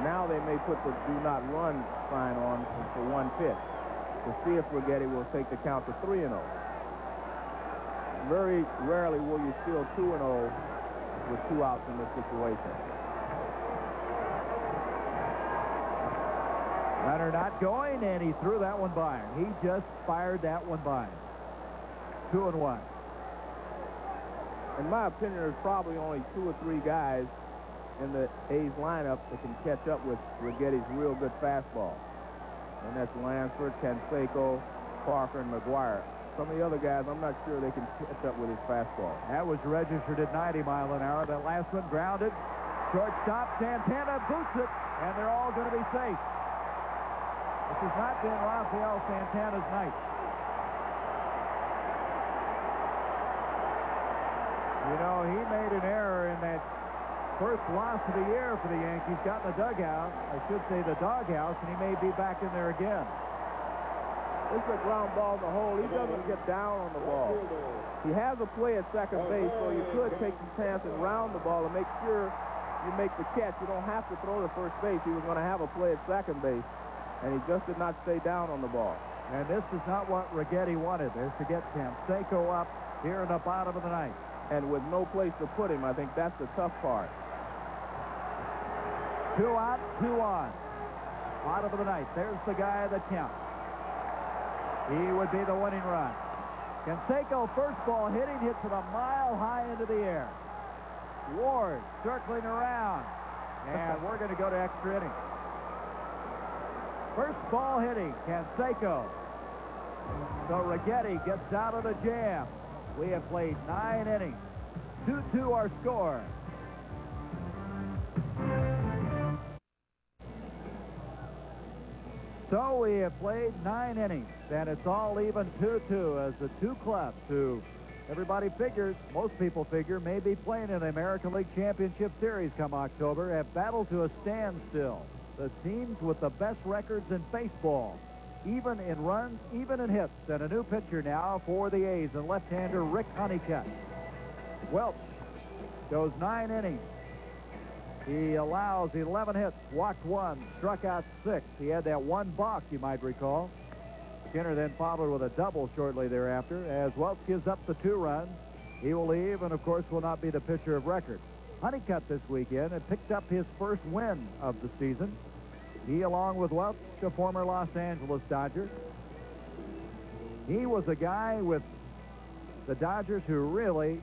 Now they may put the do not run sign on for 1 pitch to see if Righetti will take the count to 3-0. Very rarely will you steal 2-0 with 2 outs in this situation. Center not going, and he threw that one by him. He just fired that one by him. 2-1. In my opinion, there's probably only 2 or 3 guys in the A's lineup that can catch up with Righetti's real good fastball. And that's Lansford, Canseco, Parker, and McGuire. Some of the other guys, I'm not sure they can catch up with his fastball. That was registered at 90 mile an hour. That last one grounded. Shortstop, Santana boots it, and they're all going to be safe. This has not been Rafael Santana's night. You know, he made an error in that first loss of the year for the Yankees. Got in the dugout, I should say the doghouse, and he may be back in there again. This is a ground ball in the hole. He doesn't get down on the ball. He has a play at second base, so you could take some chance and round the ball and make sure you make the catch. You don't have to throw to first base. He was going to have a play at second base, and he just did not stay down on the ball. And this is not what Righetti wanted. There's to get Canseco up here in the bottom of the ninth. And with no place to put him, I think that's the tough part. 2 out, 2 on. Bottom of the ninth. There's the guy that counts. He would be the winning run. Canseco, first ball hitting, hits it a mile high into the air. Ward circling around. And we're going to go to extra innings. First ball hitting, Canseco. So Righetti gets out of the jam. We have played 9 innings. 2-2 our score. So we have played 9 innings, and it's all even 2-2 as the two clubs who everybody figures, most people figure, may be playing in the American League Championship Series come October, have battled to a standstill. The teams with the best records in baseball, even in runs, even in hits. And a new pitcher now for the A's, and left-hander Rick Honeycutt. Welch goes 9 innings. He allows 11 hits, walked 1, struck out 6. He had that one balk, you might recall. Skinner then followed with a double shortly thereafter. As Welch gives up the 2 runs, he will leave and, of course, will not be the pitcher of record. Honeycutt this weekend had picked up his first win of the season. He, along with Welch, a former Los Angeles Dodger. He was a guy with the Dodgers who really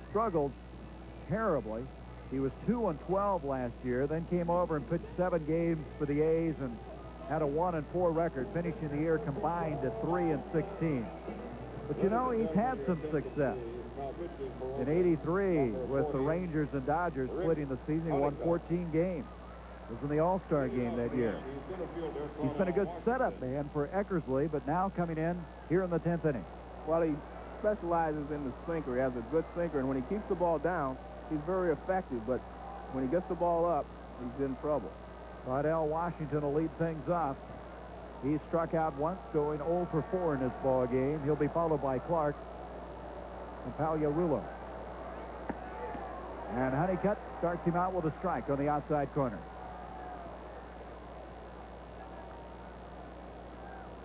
struggled terribly. He was 2-12 last year, then came over and pitched 7 games for the A's and had a 1-4 record, finishing the year combined at 3-16. But you know, he's had some success. In '83, with the Rangers and Dodgers splitting the season, he won 14 games. It was in the All-Star game that year. He's been a good setup man for Eckersley, but now coming in here in the 10th inning. Well, he specializes in the sinker. He has a good sinker, and when he keeps the ball down, he's very effective. But when he gets the ball up, he's in trouble. Waddell Washington will lead things off. He struck out once, going 0 for 4 in this ball game. He'll be followed by Clark and Pagliarulo. And Honeycutt starts him out with a strike on the outside corner.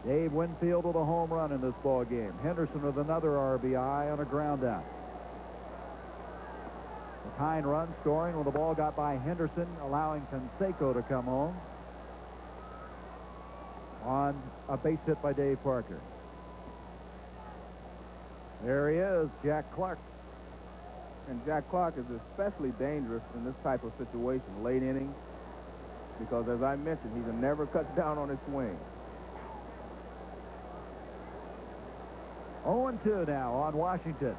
Dave Winfield with a home run in this ball game. Henderson with another RBI on a ground out. The tying run scoring when the ball got by Henderson, allowing Canseco to come home on a base hit by Dave Parker. There he is, Jack Clark. And Jack Clark is especially dangerous in this type of situation, late innings, because as I mentioned, he never cuts down on his swing. 0-2 now on Washington.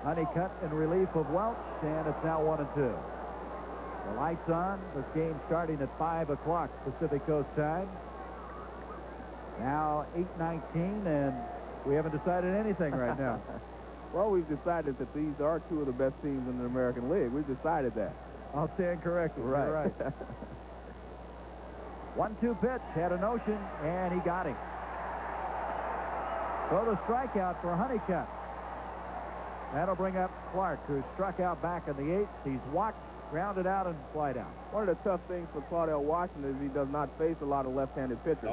Honeycutt in relief of Welch, and it's now 1-2. The lights on. This game starting at 5 o'clock Pacific Coast time. Now 8:19, and we haven't decided anything right now. Well, we've decided that these are 2 of the best teams in the American League. We've decided that. I'll stand corrected. Right. You're right. 1-2 pitch, had a notion, and he got him. So the strikeout for Honeycutt. That'll bring up Clark, who struck out back in the 8th. He's walked, grounded out, and flied out. One of the tough things for Claudel Washington is he does not face a lot of left-handed pitchers.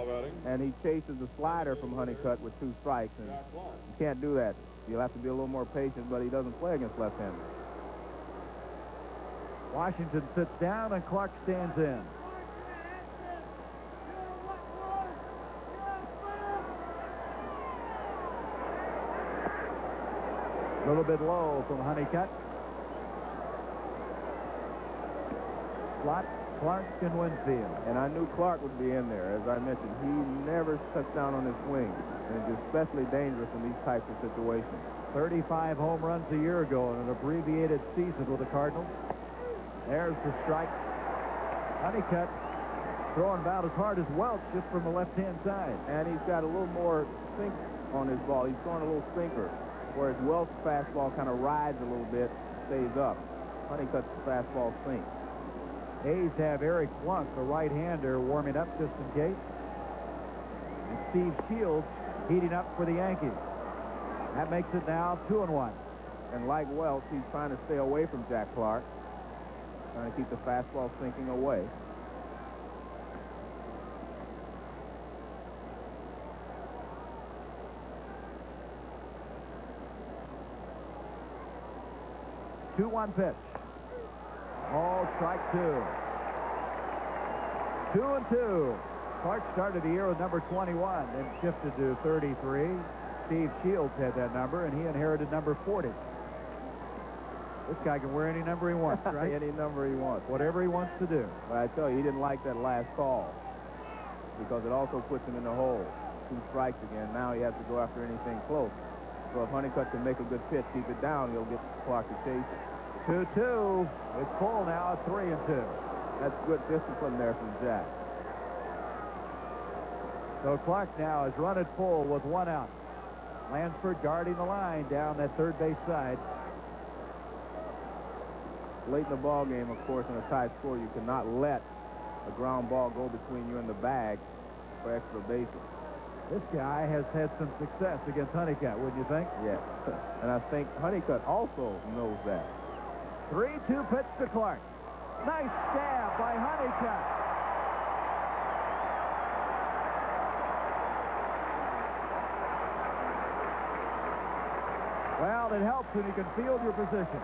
And he chases the slider from Honeycutt with 2 strikes. And you can't do that. You'll have to be a little more patient, but he doesn't play against left-handers. Washington sits down, and Clark stands in. A little bit low from Honeycutt. Slot, Clark, and Winfield. And I knew Clark would be in there. As I mentioned, he never shuts down on his swing, and it's especially dangerous in these types of situations. 35 home runs a year ago in an abbreviated season with the Cardinals. There's the strike. Honeycutt throwing about as hard as Welch, just from the left-hand side. And he's got a little more sink on his ball. He's throwing a little sinker, whereas Welch's fastball kind of rides a little bit, stays up. Honeycutt's fastball sinks. A's have Eric Plunk, the right-hander, warming up just in case. And Steve Shields heating up for the Yankees. That makes it now 2-1. And like Welch, he's trying to stay away from Jack Clark, trying to keep the fastball sinking away. Two-one pitch. Ball, strike two. 2-2. Clark started the year with number 21, then shifted to 33. Steve Shields had that number, and he inherited number 40. This guy can wear any number he wants, right? Any number he wants. Whatever he wants to do. But I tell you, he didn't like that last call because it also puts him in the hole. 2 strikes again. Now he has to go after anything close. So if Honeycutt can make a good pitch, keep it down, he'll get Clark to chase it. 2-2. It's full now at 3-2. That's good discipline there from Jack. So Clark now has run it full with 1 out. Lansford guarding the line down that third base side. Late in the ball game, of course, in a tie score, you cannot let a ground ball go between you and the bag for extra bases. This guy has had some success against Honeycutt, wouldn't you think? Yes. And I think Honeycutt also knows that. 3-2 pitch to Clark. Nice stab by Honeycutt. Well, it helps when you can field your position.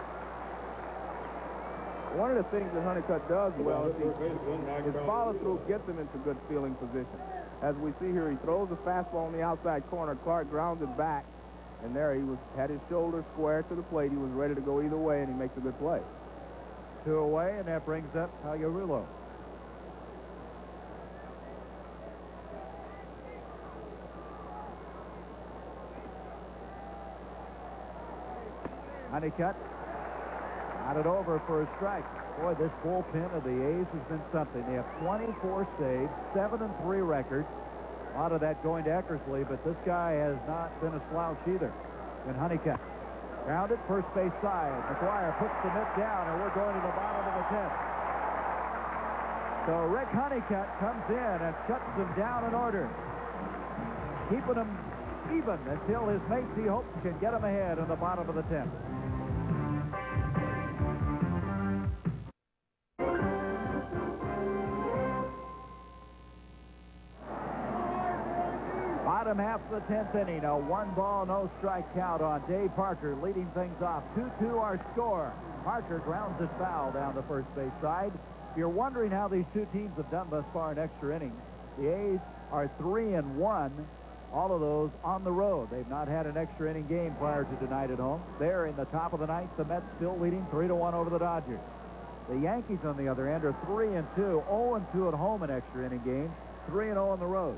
One of the things that Honeycutt does well is his follow-through gets him into good fielding position. As we see here, he throws a fastball on the outside corner. Clark grounds it back, and there he had his shoulder square to the plate. He was ready to go either way, and he makes a good play. 2 away, and that brings up Pagliarulo. Honeycutt got it over for a strike. Boy, this bullpen of the A's has been something. They have 24 saves, 7-3 record. A lot of that going to Eckersley, but this guy has not been a slouch either. And Honeycutt grounded first base side. McGuire puts the mitt down, and we're going to the bottom of the 10th. So Rick Honeycutt comes in and shuts them down in order, keeping them even until his mates, he hopes, can get him ahead in the bottom of the 10th. Bottom half of the 10th inning, a 1-ball, no strike count on Dave Parker, leading things off. 2-2 our score. Parker grounds it foul down the first base side. If you're wondering how these two teams have done thus far in extra innings, the A's are 3-1, all of those on the road. They've not had an extra inning game prior to tonight at home. They're in the top of the ninth. The Mets still leading 3-1 over the Dodgers. The Yankees, on the other end, are 3-2, 0-2 at home in extra inning games, 3-0 on the road.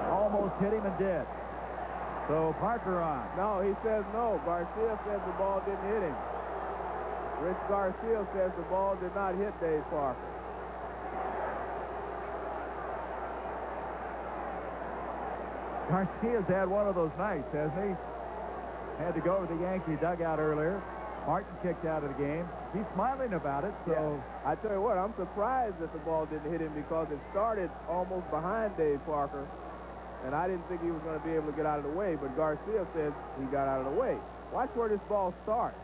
Almost hit him and did. So Parker on. No, he says no. Garcia says the ball didn't hit him. Rich Garcia says the ball did not hit Dave Parker. Garcia's had one of those nights, hasn't he? Had to go to the Yankee dugout earlier. Martin kicked out of the game. He's smiling about it, so... Yeah. I tell you what, I'm surprised that the ball didn't hit him because it started almost behind Dave Parker, and I didn't think he was going to be able to get out of the way, but Garcia says he got out of the way. Watch where this ball starts.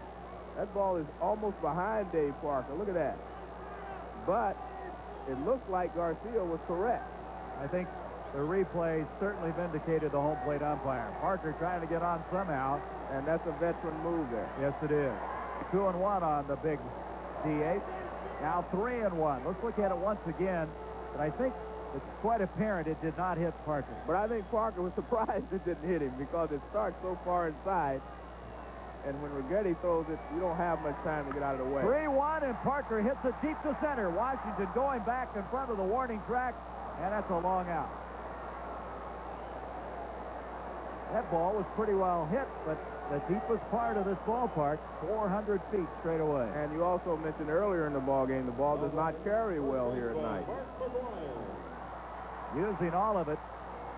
That ball is almost behind Dave Parker. Look at that. But it looks like Garcia was correct. I think the replay certainly vindicated the home plate umpire. Parker trying to get on somehow. And that's a veteran move there. Yes, it is. 2-1 on the big DH. Now 3-1. Let's look at it once again. But I think it's quite apparent it did not hit Parker. But I think Parker was surprised it didn't hit him because it starts so far inside. And when Righetti throws it, you don't have much time to get out of the way. 3-1, and Parker hits it deep to center. Washington going back in front of the warning track, and that's a long out. That ball was pretty well hit, but the deepest part of this ballpark, 400 feet straight away. And you also mentioned earlier in the ball game, the ball does not carry well here at night. Using all of it,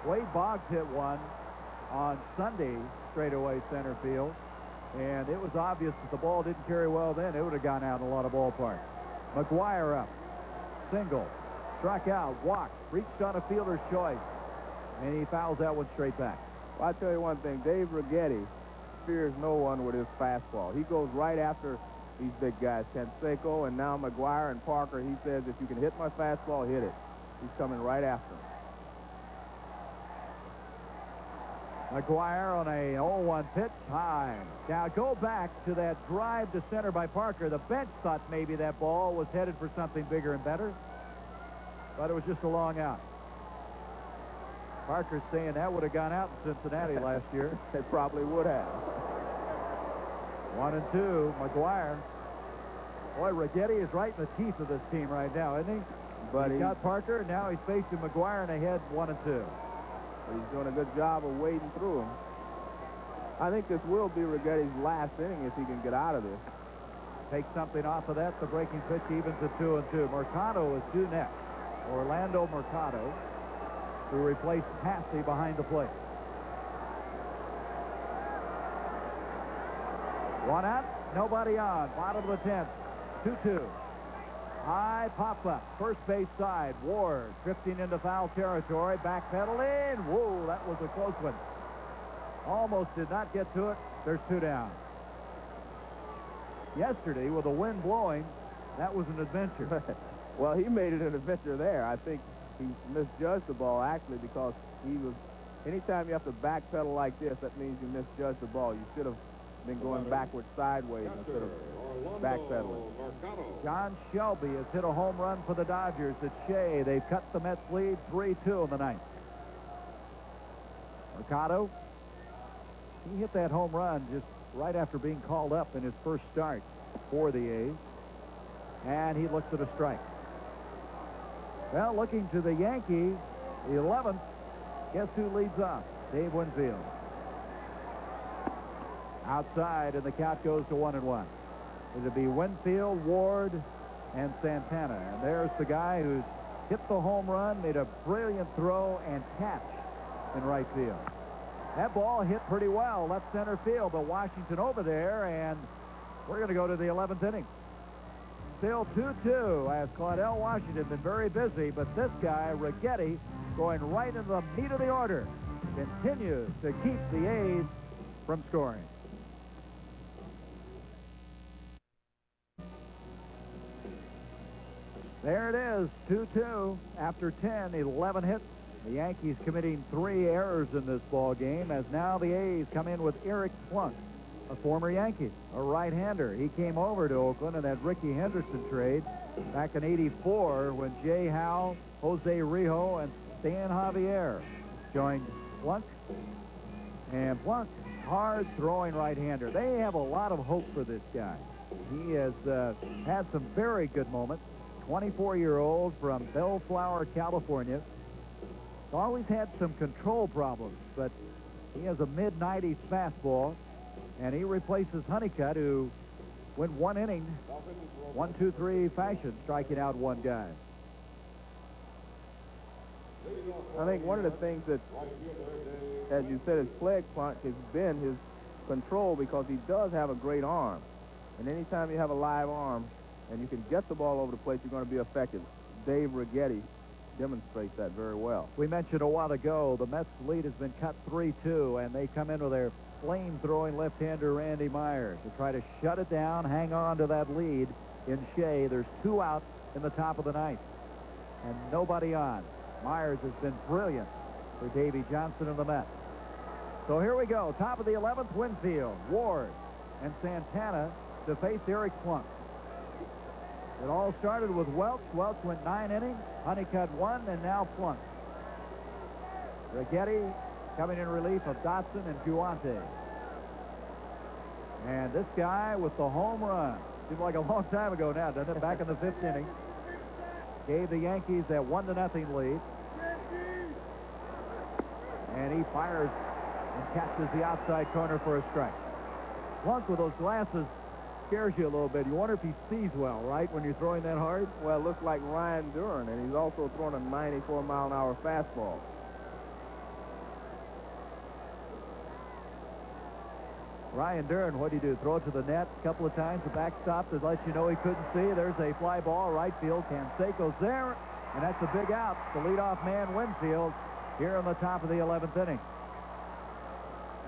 Wade Boggs hit one on Sunday straightaway center field, and it was obvious that the ball didn't carry well then. It would have gone out in a lot of ballparks. McGuire up, single, struck out, walked, reached on a fielder's choice, and he fouls that one straight back. Well, I'll tell you one thing, Dave Righetti fears no one with his fastball. He goes right after these big guys, Canseco and now McGuire and Parker. He says, if you can hit my fastball, hit it. He's coming right after him. McGuire on a 0-1 pitch, high. Now go back to that drive to center by Parker. The bench thought maybe that ball was headed for something bigger and better, but it was just a long out. Parker's saying that would have gone out in Cincinnati last year. It probably would have. 1-2, McGuire. Boy, Righetti is right in the teeth of this team right now, isn't he? But he's got Parker, and now he's facing McGuire in ahead 1-2. He's doing a good job of wading through him. I think this will be Righetti's last inning if he can get out of this. Take something off of that. The breaking pitch evens at 2-2. Mercado is due next. Orlando Mercado, who replaced Passy behind the plate. One out, nobody on. Bottom of the 10th, 2-2. High pop-up, first base side. Ward drifting into foul territory, backpedaling. Whoa, that was a close one. Almost did not get to it. There's two down. Yesterday, with the wind blowing, that was an adventure. Well, he made it an adventure there. I think he misjudged the ball, actually, because he was... Anytime you have to backpedal like this, that means you misjudged the ball. You should have been going backwards sideways instead of backpedaling. John Shelby has hit a home run for the Dodgers at Shea. They've cut the Mets lead 3-2 in the ninth. Mercado, he hit that home run just right after being called up in his first start for the A's. And he looks at a strike. Well, looking to the Yankees, the 11th, guess who leads off? Dave Winfield. Outside, and the count goes to 1-1. It'll be Winfield, Ward, and Santana. And there's the guy who's hit the home run, made a brilliant throw, and catch in right field. That ball hit pretty well, left center field, but Washington over there, and we're going to go to the 11th inning. Still 2-2 as Claudell Washington been very busy, but this guy, Righetti, going right into the meat of the order, continues to keep the A's from scoring. There it is, 2-2 after 10, 11 hits. The Yankees committing 3 errors in this ball game, as now the A's come in with Eric Plunk, a former Yankee, a right-hander. He came over to Oakland in that Ricky Henderson trade back in '84 when Jay Howe, Jose Rijo, and Stan Javier joined Plunk. And Plunk, hard-throwing right-hander. They have a lot of hope for this guy. He has had some very good moments. 24-year-old from Bellflower, California. Always had some control problems, but he has a mid-90s fastball, and he replaces Honeycutt, who went one inning, 1-2-3 fashion, striking out one guy. I think one of the things that, as you said, has plagued Plunk has been his control, because he does have a great arm. And anytime you have a live arm and you can get the ball over the plate, you're going to be effective. Dave Righetti demonstrates that very well. We mentioned a while ago the Mets' lead has been cut 3-2, and they come in with their flame-throwing left-hander Randy Myers to try to shut it down, hang on to that lead in Shea. There's 2 out in the top of the ninth, and nobody on. Myers has been brilliant for Davey Johnson and the Mets. So here we go. Top of the 11th, Winfield, Ward, and Santana to face Eric Plunk. It all started with Welch. Welch went 9 innings, Honeycutt one, and now Plunk. Righetti coming in relief of Dotson and Guante. And this guy with the home run. Seems like a long time ago now, doesn't it? Back in the 5th inning. Gave the Yankees that 1-0 lead. And he fires and catches the outside corner for a strike. Plunk with those glasses scares you a little bit. You wonder if he sees well, right, when you're throwing that hard? Well, it looks like Ryan Duran, and he's also throwing a 94-mile-an-hour fastball. Ryan Duran, what did he do? Throw it to the net a couple of times. The backstop to let you know he couldn't see. There's a fly ball, right field. Canseco's there, and that's a big out. The leadoff man, Winfield, here on the top of the 11th inning.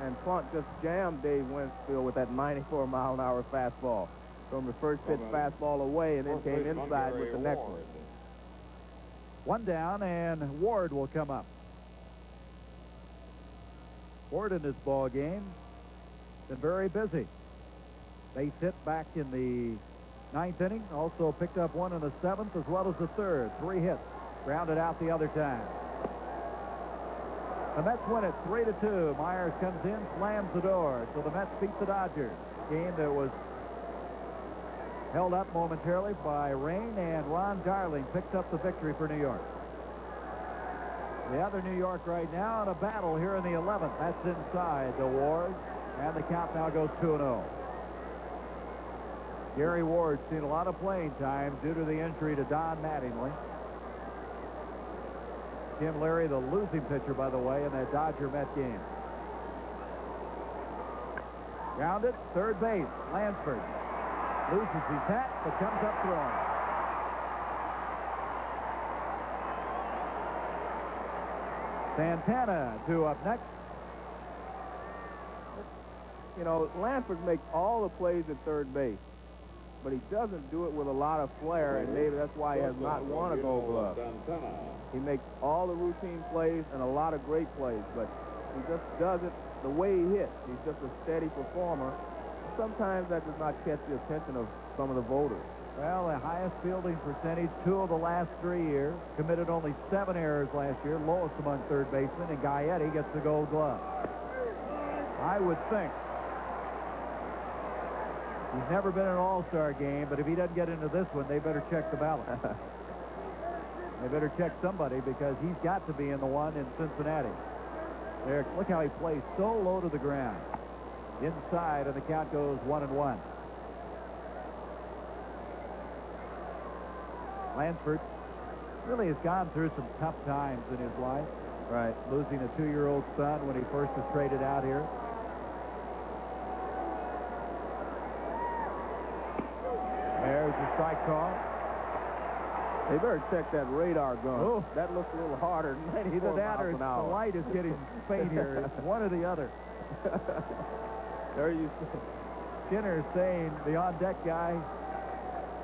And Plunk just jammed Dave Winfield with that 94-mile-an-hour fastball. From the first pitch fastball away, and then came inside with the next one. One down, and Ward will come up. Ward in this ball game been very busy. Base hit back in the 9th inning. Also picked up one in the 7th as well as the 3rd. 3 hits. Grounded out the other time. The Mets win it 3-2. Myers comes in, slams the door. So the Mets beat the Dodgers. Game that was held up momentarily by rain, and Ron Darling picked up the victory for New York. The other New York right now in a battle here in the 11th. That's inside the Ward, and the count now goes 2-0. Gary Ward's seen a lot of playing time due to the injury to Don Mattingly. Tim Leary, the losing pitcher, by the way, in that Dodger-Met game. Grounded, third base, Lansford. Loses his hat, but comes up throwing. Santana due up next. You know, Lansford makes all the plays at third base, but he doesn't do it with a lot of flair, and maybe that's why he has not won a Gold Glove. He makes all the routine plays and a lot of great plays, but he just does it the way he hits. He's just a steady performer. Sometimes that does not catch the attention of some of the voters. Well, the highest fielding percentage 2 of the last 3 years. Committed only 7 errors last year, lowest among third basemen, and Gaetti gets the Gold Glove. I would think. He's never been in an all-star game, but if he doesn't get into this one, they better check the ballot. They better check somebody, because he's got to be in the one in Cincinnati. There, look how he plays so low to the ground. Inside, and the count goes 1-1. Lansford really has gone through some tough times in his life. Right. Losing a 2-year-old son when he first was traded out here. There's the strike call. They better check that radar gun. Oh. That looks a little harder than Either 94 that or miles an hour. the light is getting faint here. It's one or the other. There you see. Skinner saying, the on-deck guy,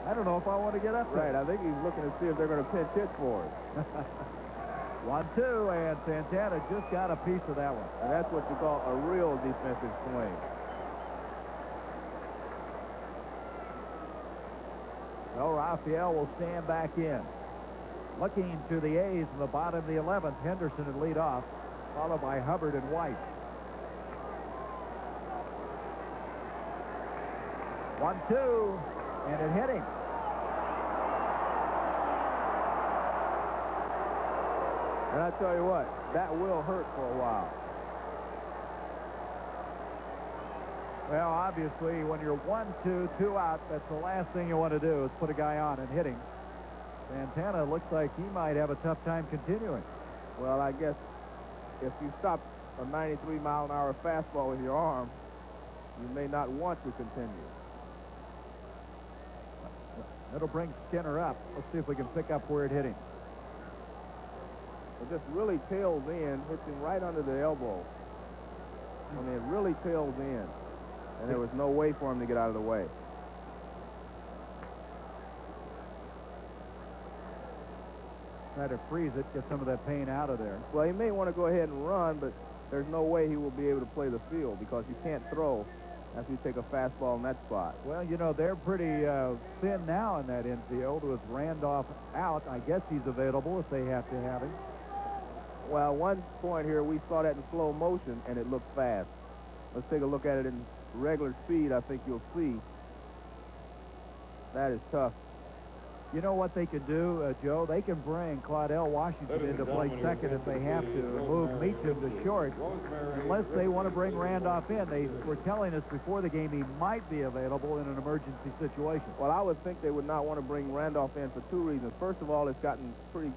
I don't know if I want to get up there. Right, I think he's looking to see if they're going to pinch hit for it. 1-2, and Santana just got a piece of that one. And that's what you call a real defensive swing. Well, Raphael will stand back in. Looking to the A's in the bottom of the 11th, Henderson at lead off, followed by Hubbard and White. 1-2, and it hit him. And I tell you what, that will hurt for a while. Well, obviously, when you're 1-2, 2 out, that's the last thing you want to do is put a guy on and hit him. Santana looks like he might have a tough time continuing. Well, I guess if you stop a 93-mile-an-hour fastball with your arm, you may not want to continue. That'll bring Skinner up. Let's see if we can pick up where it hit him. It just really tails in, hits him right under the elbow. I mean, it really tails in. And there was no way for him to get out of the way. Try to freeze it, get some of that pain out of there. Well, he may want to go ahead and run, but there's no way he will be able to play the field because you can't throw after you take a fastball in that spot. Well, you know, they're pretty thin now in that infield with Randolph out. I guess he's available if they have to have him. Well, one point here, we saw that in slow motion, and it looked fast. Let's take a look at it in regular speed. I think you'll see. That is tough. You know what they can do, Joe? They can bring Claudell Washington into play second if they have to, and move Meacham to short, unless they want to bring Randolph in. They were telling us before the game he might be available in an emergency situation. Well, I would think they would not want to bring Randolph in for two reasons. First of all, it's gotten pretty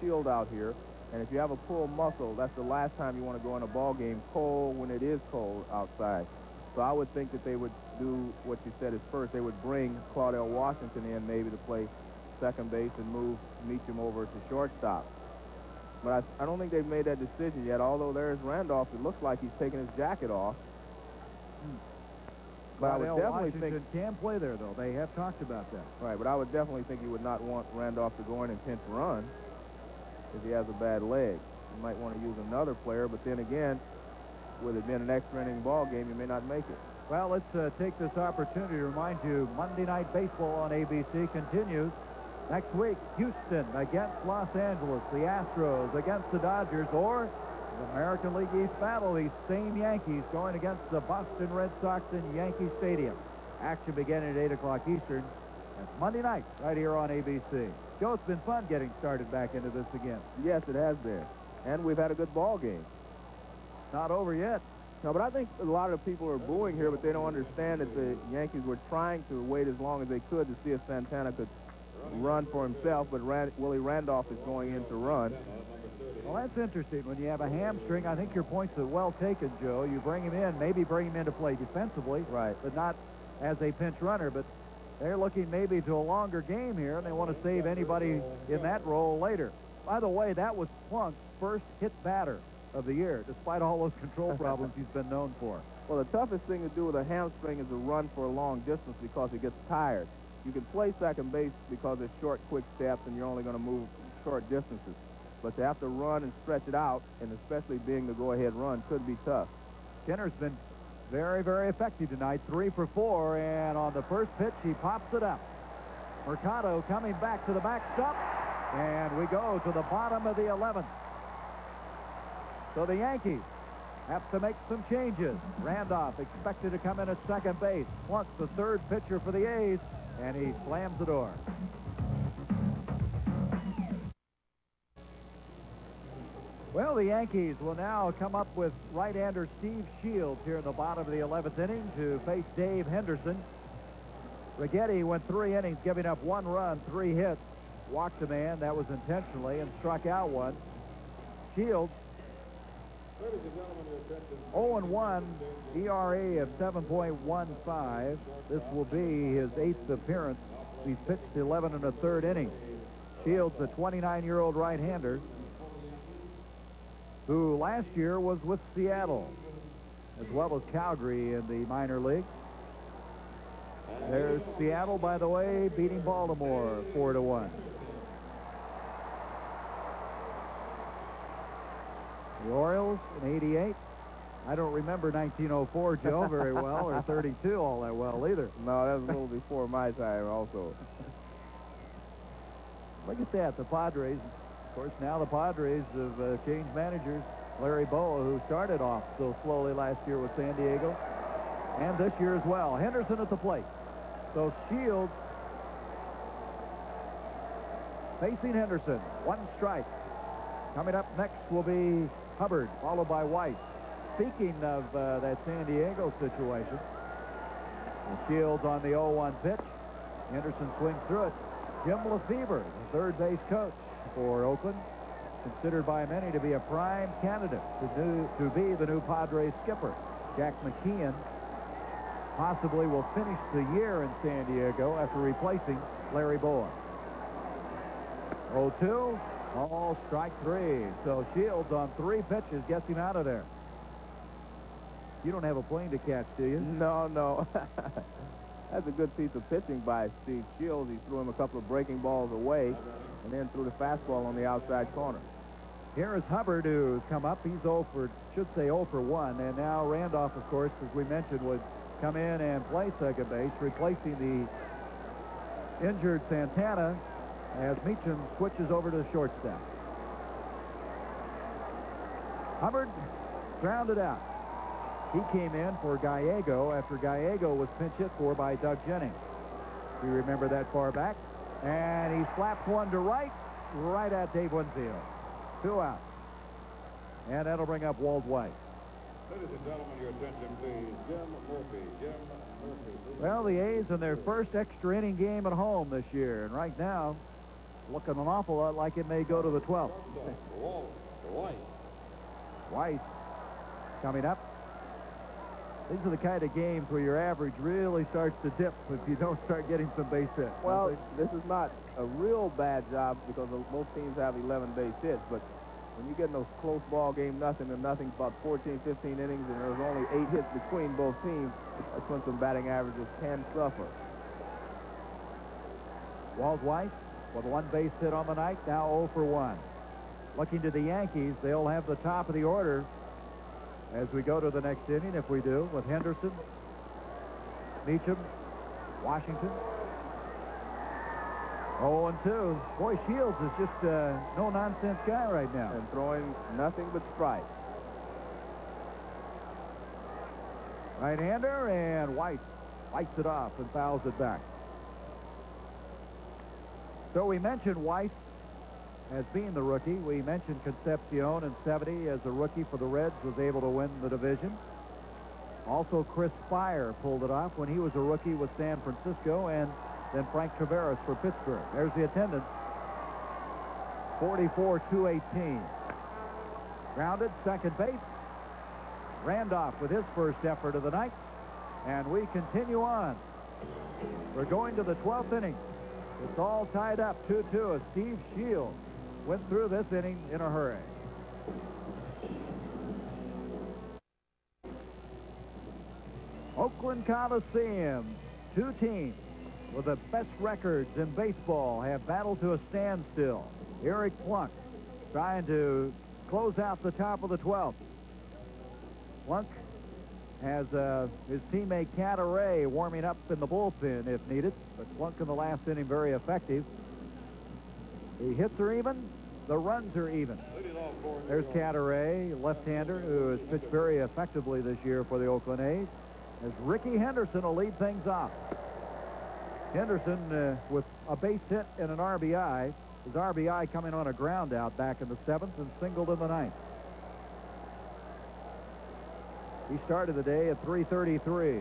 chilled out here, and if you have a pulled muscle, that's the last time you want to go in a ball game cold when it is cold outside. So I would think that they would do what you said is first. They would bring Claudell Washington in maybe to play second base and move Meacham over to shortstop. But I don't think they've made that decision yet, although there's Randolph. It looks like he's taking his jacket off. But I would definitely Washington can play there, though. They have talked about that. Right, but I would definitely think you would not want Randolph to go in and pinch run if he has a bad leg. You might want to use another player, but then again, with it being an extra inning ball game, you may not make it. Well, let's take this opportunity to remind you Monday Night Baseball on ABC continues. Next week, Houston against Los Angeles, the Astros against the Dodgers, or the American League East battle, these same Yankees going against the Boston Red Sox in Yankee Stadium. Action beginning at 8 o'clock Eastern. That's Monday night right here on ABC. Joe, it's been fun getting started back into this again. Yes, it has been. And we've had a good ball game. Not over yet. No, but I think a lot of people are booing here, but they don't understand that the Yankees were trying to wait as long as they could to see if Santana could run for himself, but Willie Randolph is going in to run. Well, that's interesting. When you have a hamstring, I think your points are well taken, Joe. You bring him in, maybe bring him in to play defensively, right, but not as a pinch runner. But they're looking maybe to a longer game here, and they want to save anybody in that role later. By the way, that was Plunk's first hit batter of the year, despite all those control problems he's been known for. Well, the toughest thing to do with a hamstring is to run for a long distance because it gets tired. You can play second base because it's short, quick steps, and you're only going to move short distances. But to have to run and stretch it out, and especially being the go-ahead run, could be tough. Skinner's been very, very effective tonight, 3 for 4, and on the first pitch, he pops it up. Mercado coming back to the backstop, and we go to the bottom of the 11th. So the Yankees have to make some changes. Randolph expected to come in at second base. Plunk, the third pitcher for the A's, and he slams the door. Well, the Yankees will now come up with right-hander Steve Shields here in the bottom of the 11th inning to face Dave Henderson. Righetti went 3 innings, giving up 1 run, 3 hits, walked a man, that was intentionally, and struck out 1. Shields, 0-1, ERA of 7.15. This will be his 8th appearance. He's pitched 11 1/3 innings. Shields, the 29-year-old right-hander, who last year was with Seattle, as well as Calgary in the minor leagues. There's Seattle, by the way, beating Baltimore 4-1. The Orioles in 88. I don't remember 1904, Joe, very well, or 32 all that well either. No, that was a little before my time also. Look at that, the Padres. Of course, now the Padres have changed managers. Larry Boa, who started off so slowly last year with San Diego, and this year as well. Henderson at the plate. So Shields facing Henderson. 1 strike. Coming up next will be Hubbard, followed by White. Speaking of that San Diego situation, Shields on the 0-1 pitch. Henderson swings through it. Jim Lefebvre, the third base coach for Oakland, considered by many to be a prime candidate to be the new Padres skipper. Jack McKeon possibly will finish the year in San Diego after replacing Larry Bowa. 0-2, all strike 3. So Shields on 3 pitches gets him out of there. You don't have a plane to catch, do you? No. That's a good piece of pitching by Steve Shields. He threw him a couple of breaking balls away and then threw the fastball on the outside corner. Here is Hubbard, who's come up. He's 0 for 1. And now Randolph, of course, as we mentioned, was come in and play second base, replacing the injured Santana as Meacham switches over to the shortstop. Hubbard grounded out. He came in for Gallego after Gallego was pinch hit for by Doug Jennings. You remember that far back. And he slaps one to right at Dave Winfield. 2 out. And that'll bring up Walt White. Ladies and gentlemen, your attention, please. Jim Murphy. Jim Murphy. Well, the A's in their first extra inning game at home this year. And right now, looking an awful lot like it may go to the 12th. Walt White. White coming up. These are the kind of games where your average really starts to dip if you don't start getting some base hits. Well, this is not a real bad job because most teams have 11 base hits, but when you get in those close ball game, nothing to nothing, about 14, 15 innings, and there's only 8 hits between both teams, that's when some batting averages can suffer. Walt White with 1 base hit on the night, now 0 for 1. Looking to the Yankees, they'll have the top of the order as we go to the next inning, if we do, with Henderson, Meacham, Washington. 0-2. Boy, Shields is just a no-nonsense guy right now. And throwing nothing but strikes. Right-hander, and White fights it off and fouls it back. So we mentioned White as being the rookie. We mentioned Concepcion in 70 as a rookie for the Reds, was able to win the division. Also, Chris Spire pulled it off when he was a rookie with San Francisco, and then Frank Taveras for Pittsburgh. There's the attendance. 44-218. Grounded, second base. Randolph with his first effort of the night. And we continue on. We're going to the 12th inning. It's all tied up, 2-2, as Steve Shields went through this inning in a hurry. Oakland Coliseum, 2 teams with the best records in baseball have battled to a standstill. Eric Plunk trying to close out the top of the 12th. Plunk has his teammate Cadaret warming up in the bullpen if needed, but Plunk in the last inning very effective. The hits are even, the runs are even. There's Cadaret, left-hander, who has pitched very effectively this year for the Oakland A's, as Ricky Henderson will lead things off. Henderson with a base hit and an RBI. His RBI coming on a ground out back in the 7th and singled in the 9th. He started the day at 333.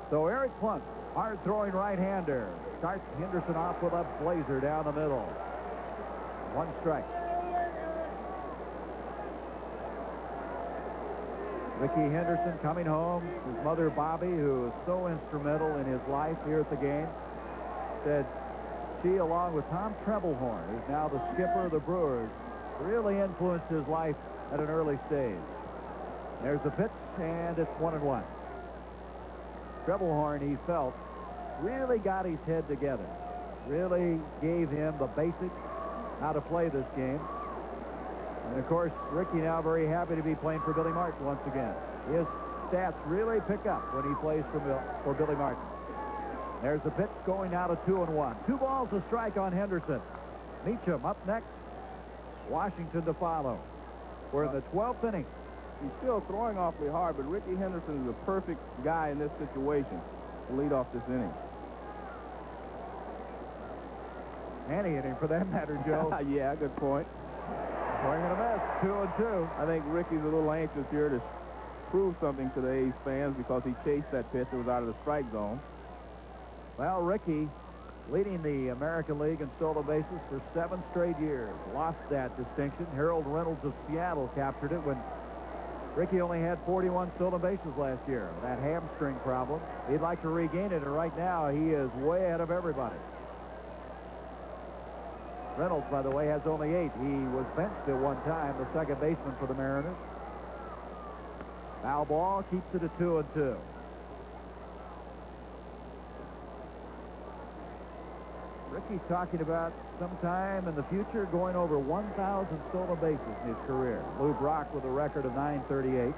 So Eric Plunk, hard-throwing right-hander, starts Henderson off with a blazer down the middle. 1 strike. Ricky Henderson coming home. His mother, Bobby, who is so instrumental in his life here at the game, said she, along with Tom Trebelhorn, who's now the skipper of the Brewers, really influenced his life at an early stage. There's the pitch, and it's 1-1. Trebelhorn, he felt, really got his head together, really gave him the basics, how to play this game. And, of course, Ricky now very happy to be playing for Billy Martin once again. His stats really pick up when he plays for Billy Martin. There's the pitch going out of 2-1. 2 balls a strike on Henderson. Meacham up next. Washington to follow. We're in the 12th inning. He's still throwing awfully hard, but Ricky Henderson is the perfect guy in this situation to lead off this inning. Any inning for that matter, Joe. Yeah, good point. Swing and a miss, 2-2. I think Ricky's a little anxious here to prove something to the A's fans because he chased that pitch that was out of the strike zone. Well, Ricky leading the American League in stolen bases for 7 straight years. Lost that distinction. Harold Reynolds of Seattle captured it when Ricky only had 41 stolen bases last year. That hamstring problem. He'd like to regain it, and right now he is way ahead of everybody. Reynolds, by the way, has only 8. He was benched at one time, the second baseman for the Mariners. Foul ball keeps it at 2-2. Ricky's talking about sometime in the future going over 1,000 stolen bases in his career. Lou Brock with a record of 938.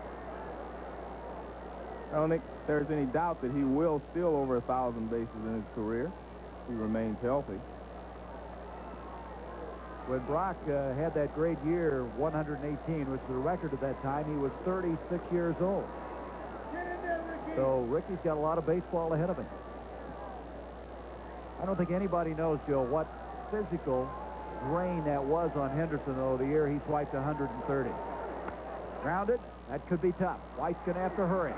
I don't think there's any doubt that he will steal over 1,000 bases in his career. He remains healthy. When Brock had that great year, 118, which was the record at that time, he was 36 years old. So Ricky's got a lot of baseball ahead of him. I don't think anybody knows, Joe, what physical drain that was on Henderson, though, the year he swiped 130. Grounded. That could be tough. White's going to have to hurry.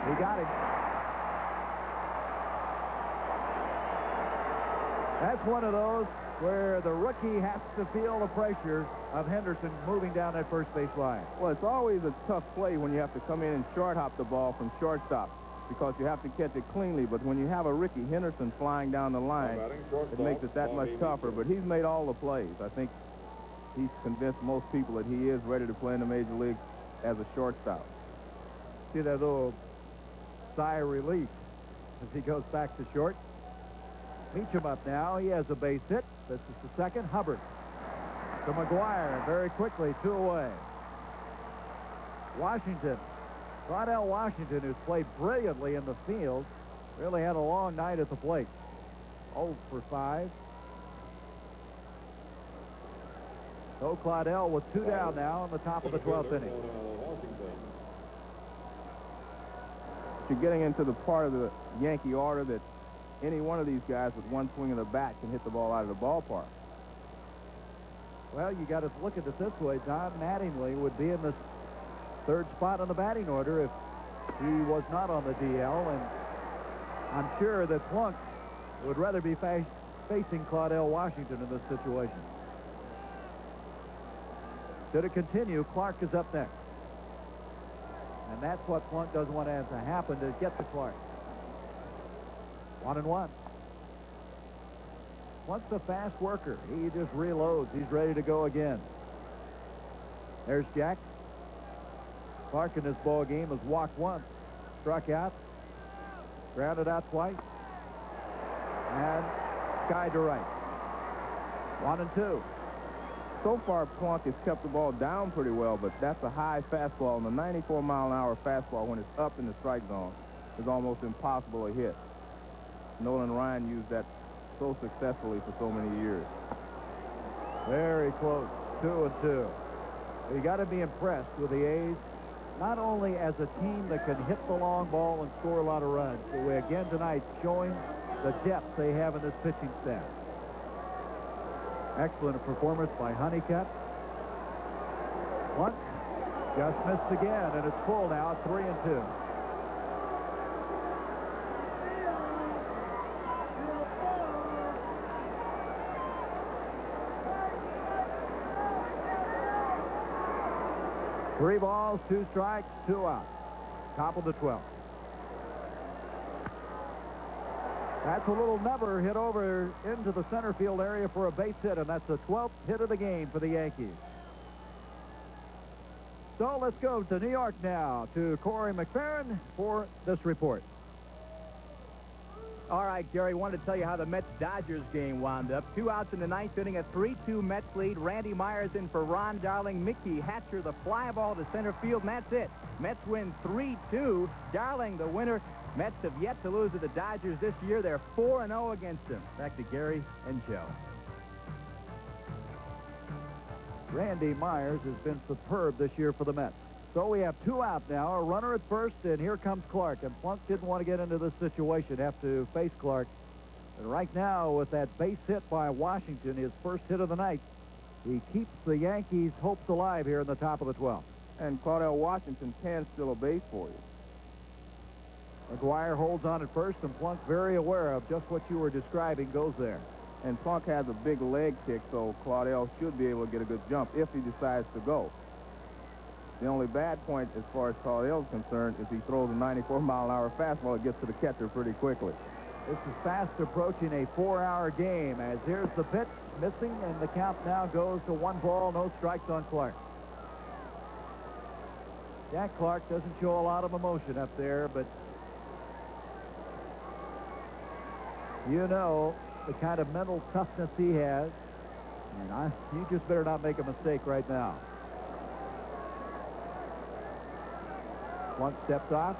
He got him. That's one of those where the rookie has to feel the pressure of Henderson moving down that first base line. Well, it's always a tough play when you have to come in and short hop the ball from shortstop because you have to catch it cleanly. But when you have a Ricky Henderson flying down the line, it makes it that much tougher. But he's made all the plays. I think he's convinced most people that he is ready to play in the major leagues as a shortstop. See that little sigh of relief as he goes back to short. Meacham up now. He has a base hit. This is the second. Hubbard to McGuire. Very quickly, 2 away. Washington. Claudell Washington, who's played brilliantly in the field, really had a long night at the plate. 0 for 5. So Claudell with 2 down now in the top of the 12th inning. You're getting into the part of the Yankee order that any one of these guys with one swing of the bat can hit the ball out of the ballpark. Well, you got to look at it this way. Don Mattingly would be in the 3rd spot on the batting order if he was not on the DL, and I'm sure that Plunk would rather be facing Claudell Washington in this situation. Should it continue, Clark is up next. And that's what Plunk doesn't want to have to happen, to get to Clark. 1-1. Plunk's a fast worker. He just reloads. He's ready to go again. There's Jack. Clark in this ball game has walked once, struck out, grounded out twice, and skied to right. 1-2. So far, Plunk has kept the ball down pretty well, but that's a high fastball, and the 94-mile-an-hour fastball, when it's up in the strike zone, is almost impossible to hit. Nolan Ryan used that so successfully for so many years. Very close. 2-2. You got to be impressed with the A's, not only as a team that can hit the long ball and score a lot of runs, but we again tonight showing the depth they have in this pitching staff. Excellent performance by Honeycutt. Plunk just missed again, and it's full now, 3-2. Three balls, 2 strikes, 2 outs. Top of the 12th. That's a little number hit over into the center field area for a base hit, and that's the 12th hit of the game for the Yankees. So let's go to New York now to Corey McFerrin for this report. All right, Gary, wanted to tell you how the Mets-Dodgers game wound up. 2 outs in the 9th inning, a 3-2 Mets lead. Randy Myers in for Ron Darling. Mickey Hatcher, the fly ball to center field, and that's it. Mets win 3-2. Darling, the winner. Mets have yet to lose to the Dodgers this year. They're 4-0 against them. Back to Gary and Joe. Randy Myers has been superb this year for the Mets. So we have 2 out now, a runner at first, and here comes Clark. And Plunk didn't want to get into this situation, have to face Clark. And right now, with that base hit by Washington, his first hit of the night, he keeps the Yankees' hopes alive here in the top of the 12th. And Claudell Washington can steal a base for you. McGuire holds on at first, and Plunk, very aware of just what you were describing, goes there. And Plunk has a big leg kick, so Claudell should be able to get a good jump if he decides to go. The only bad point as far as Claudell is concerned is he throws a 94-mile-an-hour fastball. It gets to the catcher pretty quickly. This is fast approaching a 4-hour game, as here's the pitch, missing, and the count now goes to 1 ball, no strikes on Clark. Jack Clark doesn't show a lot of emotion up there, but you know the kind of mental toughness he has, and you just better not make a mistake right now. Plunk steps off,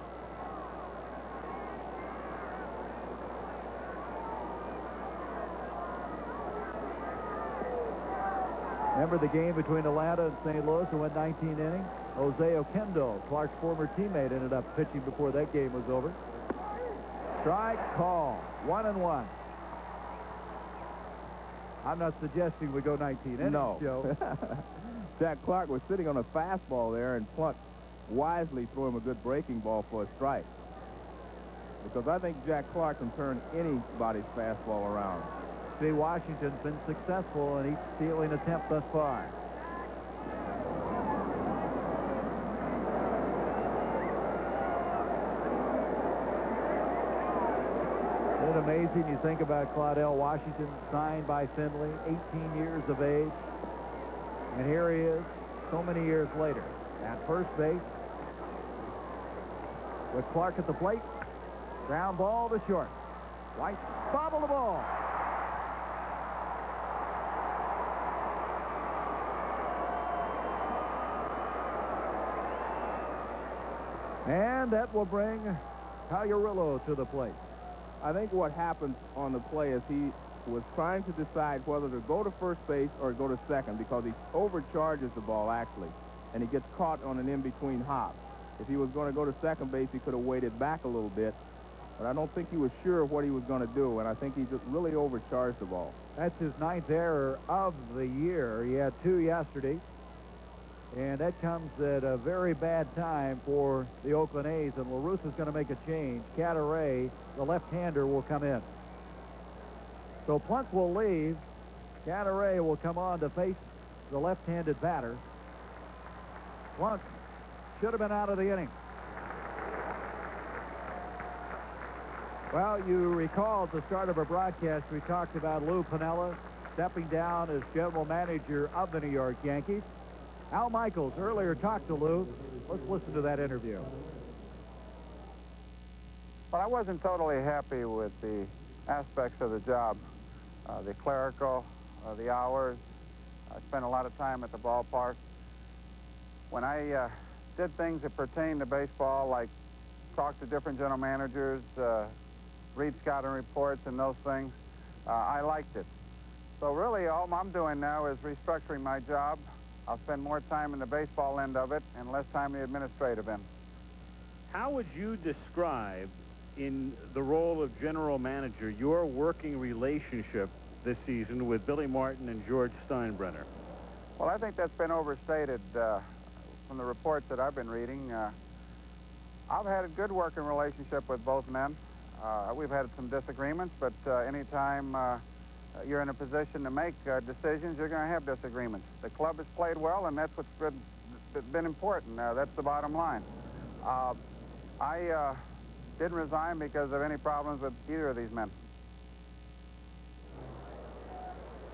Remember the game between Atlanta and St. Louis that went 19 innings? Jose Oquendo, Clark's former teammate, ended up pitching before that game was over. Strike, call, 1-1. I'm not suggesting we go 19 innings, No. Joe. Jack Clark was sitting on a fastball there, and Plunk wisely threw him a good breaking ball for a strike. Because I think Jack Clark can turn anybody's fastball around. See, Washington's been successful in each stealing attempt thus far. Isn't it amazing? You think about Claudell Washington, signed by Findlay, 18 years of age. And here he is, so many years later, at first base, with Clark at the plate. Ground ball to short. White bobble the ball. And that will bring Pagliarulo to the plate. I think what happened on the play is he was trying to decide whether to go to first base or go to second, because he overcharges the ball, actually, and he gets caught on an in-between hop. If he was going to go to second base, he could have waited back a little bit, but I don't think he was sure of what he was going to do, and I think he just really overcharged the ball. That's his 9th error of the year. He had 2 yesterday, and that comes at a very bad time for the Oakland A's, and La Russa's going to make a change. Cadaret, the left-hander, will come in. So Plunk will leave. Cadaret will come on to face the left-handed batter. Plunk should have been out of the inning. Well, you recall at the start of our broadcast, we talked about Lou Piniella stepping down as general manager of the New York Yankees. Al Michaels earlier talked to Lou. Let's listen to that interview. Well, I wasn't totally happy with the aspects of the job. The clerical, the hours. I spent a lot of time at the ballpark. When I did things that pertain to baseball, like talk to different general managers, read scouting reports and those things, I liked it. So really all I'm doing now is restructuring my job. I'll spend more time in the baseball end of it and less time in the administrative end. How would you describe, in the role of general manager, your working relationship this season with Billy Martin and George Steinbrenner? Well, I think that's been overstated from the reports that I've been reading. I've had a good working relationship with both men. We've had some disagreements, but anytime you're in a position to make decisions, you're going to have disagreements. The club has played well, and that's what's been important. That's the bottom line. I didn't resign because of any problems with either of these men.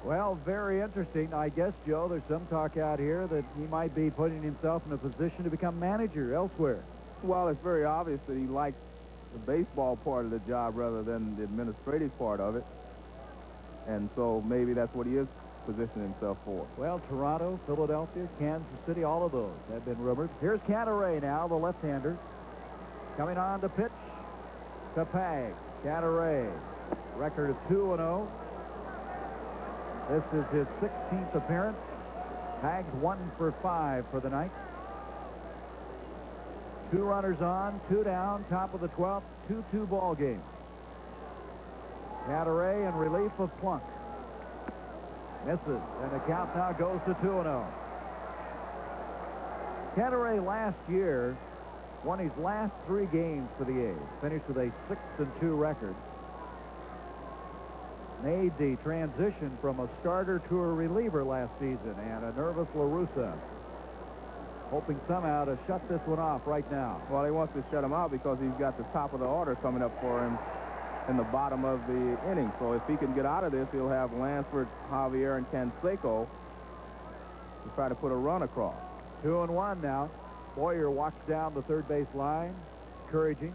Well, very interesting. I guess, Joe, there's some talk out here that he might be putting himself in a position to become manager elsewhere. Well, it's very obvious that he likes the baseball part of the job rather than the administrative part of it. And so maybe that's what he is positioning himself for. Well, Toronto, Philadelphia, Kansas City, all of those have been rumored. Here's Cadaret now, the left-hander. Coming on to pitch to Pag. Cadaret, record of 2-0. This is his 16th appearance. Pag's 1 for 5 for the night. 2 runners on, 2 down, top of the 12th, 2-2 ball game. Cadaret in relief of Plunk. Misses, and the count now goes to 2-0. Cadaret last year won his last 3 games for the A's, finished with a 6-2 record. Made the transition from a starter to a reliever last season, and a nervous La Russa hoping somehow to shut this one off right now. Well, he wants to shut him out because he's got the top of the order coming up for him in the bottom of the inning. So if he can get out of this, he'll have Lansford, Javier, and Canseco to try to put a run across. 2-1 now. Boyer walks down the third base line, encouraging.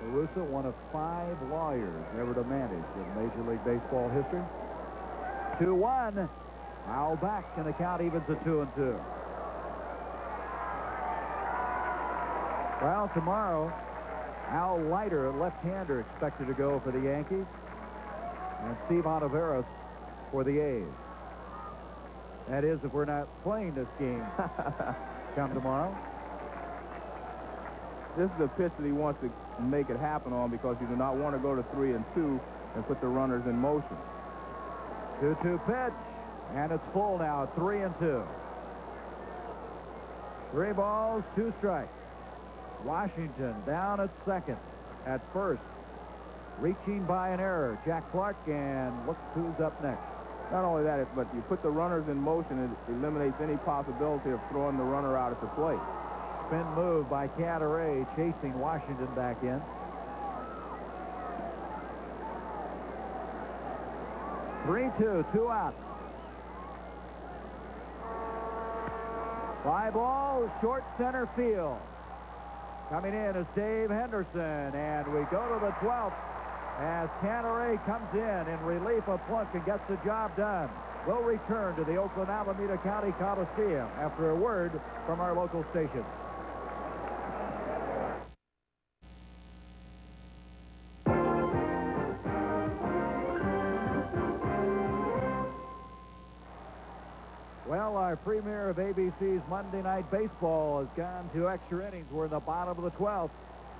La Russa, one of 5 lawyers ever to manage in Major League Baseball history. 2-1. Foul back, and the count evens at 2-2. Well, tomorrow, Al Leiter, a left-hander, expected to go for the Yankees. and Steve Ontiveros for the A's. That is, if we're not playing this game come tomorrow. This is a pitch that he wants to make it happen on because you do not want to go to 3-2 and put the runners in motion. 2-2 pitch, and it's full now, 3-2. 3 balls, 2 strikes. Washington down at second. At first, reaching by an error, Jack Clark, and look who's up next. Not only that, but you put the runners in motion, it eliminates any possibility of throwing the runner out at the plate. Spin move by Cadaret, chasing Washington back in. (3-2), 2 outs. 5 balls, short center field. Coming in is Dave Henderson, and we go to the 12th as Cadaret comes in relief of Plunk and gets the job done. We'll return to the Oakland Alameda County Coliseum after a word from our local station. Well, our premiere of ABC's Monday Night Baseball has gone to extra innings. We're in the bottom of the 12th.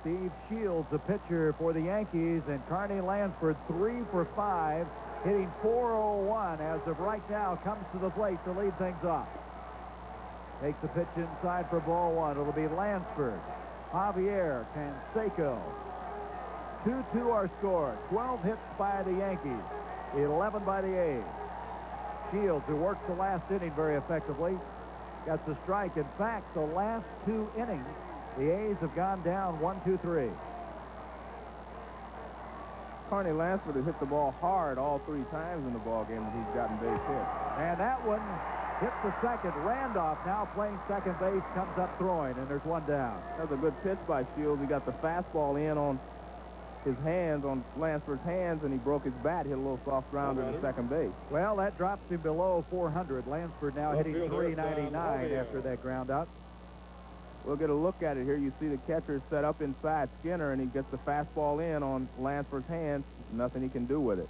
Steve Shields, the pitcher for the Yankees, and Carney Lansford 3 for 5, hitting .401 as of right now, comes to the plate to lead things off. Takes the pitch inside for ball 1. It'll be Lansford, Javier, Canseco. 2-2 our score. 12 hits by the Yankees, 11 by the A's. Shields, who worked the last inning very effectively, gets a strike. In fact, the last 2 innings, the A's have gone down 1-2-3. Carney Lansford has hit the ball hard all 3 times in the ballgame that he's gotten base hit. And that one hit the second. Randolph, now playing second base, comes up throwing, and there's 1 down. That was a good pitch by Shields. He got the fastball in on his hands, on Lansford's hands, and he broke his bat, hit a little soft grounder to second base. Well, that drops him below 400. Lansford now hitting .399 after that ground out. We'll get a look at it here. You see the catcher set up inside Skinner, and he gets the fastball in on Lansford's hands. Nothing he can do with it.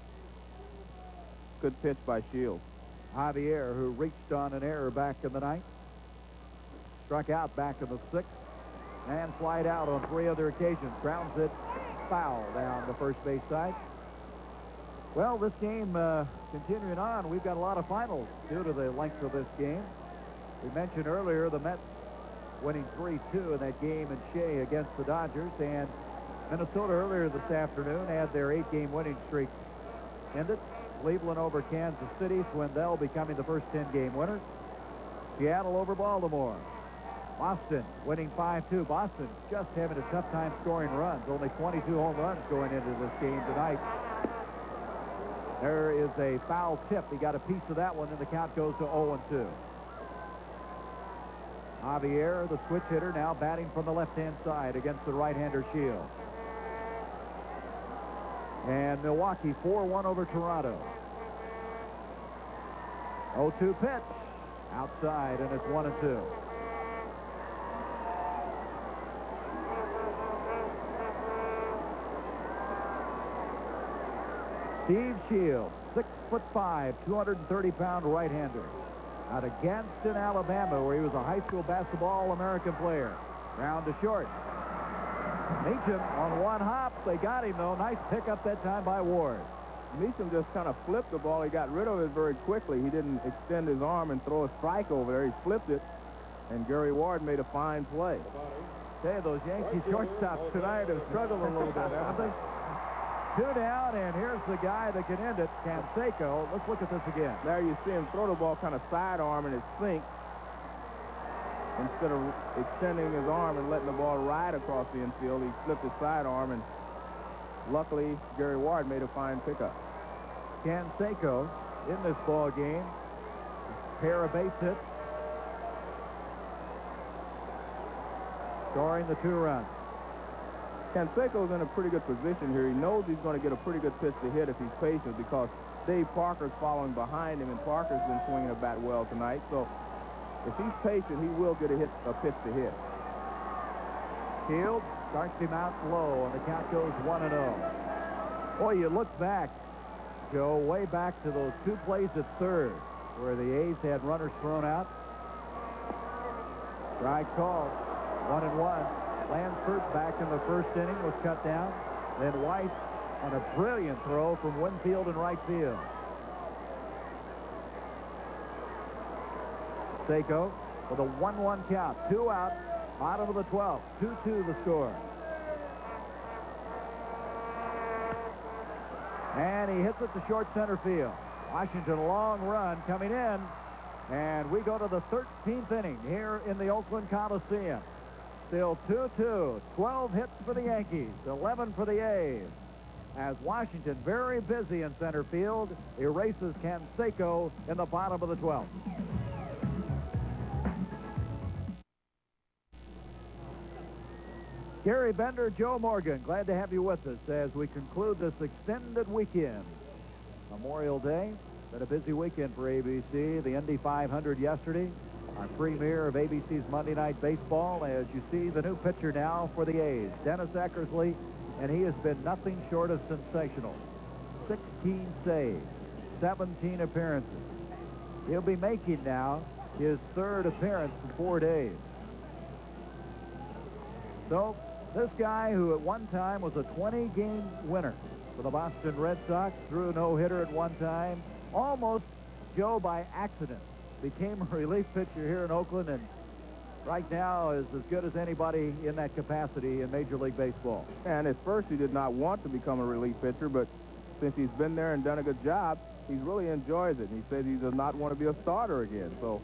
Good pitch by Shields. Javier, who reached on an error back in the 9th, struck out back in the 6th, and flied out on 3 other occasions. Grounds it foul down the first base side. Well, this game continuing on, we've got a lot of finals due to the length of this game. We mentioned earlier the Mets winning 3-2 in that game in Shea against the Dodgers, and Minnesota earlier this afternoon had their 8-game winning streak ended. Cleveland over Kansas City, Swindell becoming the first 10-game winner. Seattle over Baltimore. Boston winning 5-2. Boston just having a tough time scoring runs. Only 22 home runs going into this game tonight. There is a foul tip. He got a piece of that one, and the count goes to 0-2. Javier, the switch hitter, now batting from the left-hand side against the right-hander Shields. And Milwaukee 4-1 over Toronto. 0-2 pitch. Outside, and it's 1-2. Steve Shields, 6'5", 230-pound right-hander, out of Gadsden, Alabama, where he was a high school basketball All-American player. Round to short. Meacham on 1 hop. They got him, though. Nice pickup that time by Ward. Meacham just kind of flipped the ball. He got rid of it very quickly. He didn't extend his arm and throw a strike over there. He flipped it, and Gary Ward made a fine play. Hey, those Yankee shortstops tonight have struggled a little bit, haven't they? 2 down, and here's the guy that can end it, Canseco. Let's look at this again. There you see him throw the ball kind of sidearm, and it sinks. Instead of extending his arm and letting the ball ride across the infield, he flipped his sidearm, and luckily Gary Ward made a fine pickup. Canseco in this ball game, pair of base hits, scoring the 2 runs. Canseco's in a pretty good position here. He knows he's going to get a pretty good pitch to hit if he's patient, because Dave Parker's following behind him, and Parker's been swinging a bat well tonight. So if he's patient, he will get a pitch to hit. Shields starts him out low, and the count goes 1-0. Boy, you look back Joe, way back to those two plays at third where the A's had runners thrown out. Strike called. 1-1. Lansford back in the first inning was cut down. Then Weiss on a brilliant throw from Winfield in right field. Seiko with a 1-1 count. 2 out. Bottom of the 12th. 2-2 the score. And he hits it to short center field. Washington, a long run coming in. And we go to the 13th inning here in the Oakland Coliseum. Still 2-2. 12 hits for the Yankees, 11 for the A's. As Washington, very busy in center field, erases Canseco in the bottom of the 12th. Gary Bender, Joe Morgan, glad to have you with us as we conclude this extended weekend. Memorial Day, been a busy weekend for ABC. The Indy 500 yesterday, our premiere of ABC's Monday Night Baseball. As you see, the new pitcher now for the A's, Dennis Eckersley, and he has been nothing short of sensational. 16 saves, 17 appearances. He'll be making now his third appearance in 4 days. So, this guy who at one time was a 20-game winner for the Boston Red Sox, threw a no-hitter at one time, almost, Joe, by accident, became a relief pitcher here in Oakland, and right now is as good as anybody in that capacity in Major League Baseball. And at first he did not want to become a relief pitcher, but since he's been there and done a good job, he really enjoys it. And he says he does not want to be a starter again, so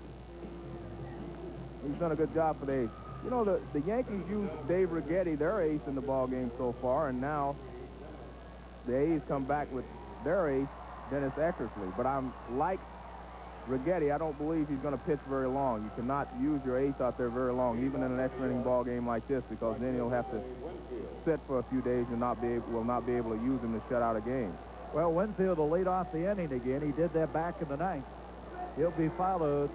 he's done a good job for the A's. You know, the Yankees used Dave Righetti, their ace, in the ball game so far, and now the A's come back with their ace, Dennis Eckersley. But I'm like Righetti, I don't believe he's going to pitch very long. You cannot use your ace out there very long, even in an extra inning ball game like this, because then he'll have to sit for a few days and will not be able to use him to shut out a game. Well, Winfield will lead off the inning again. He did that back in the ninth. He'll be followed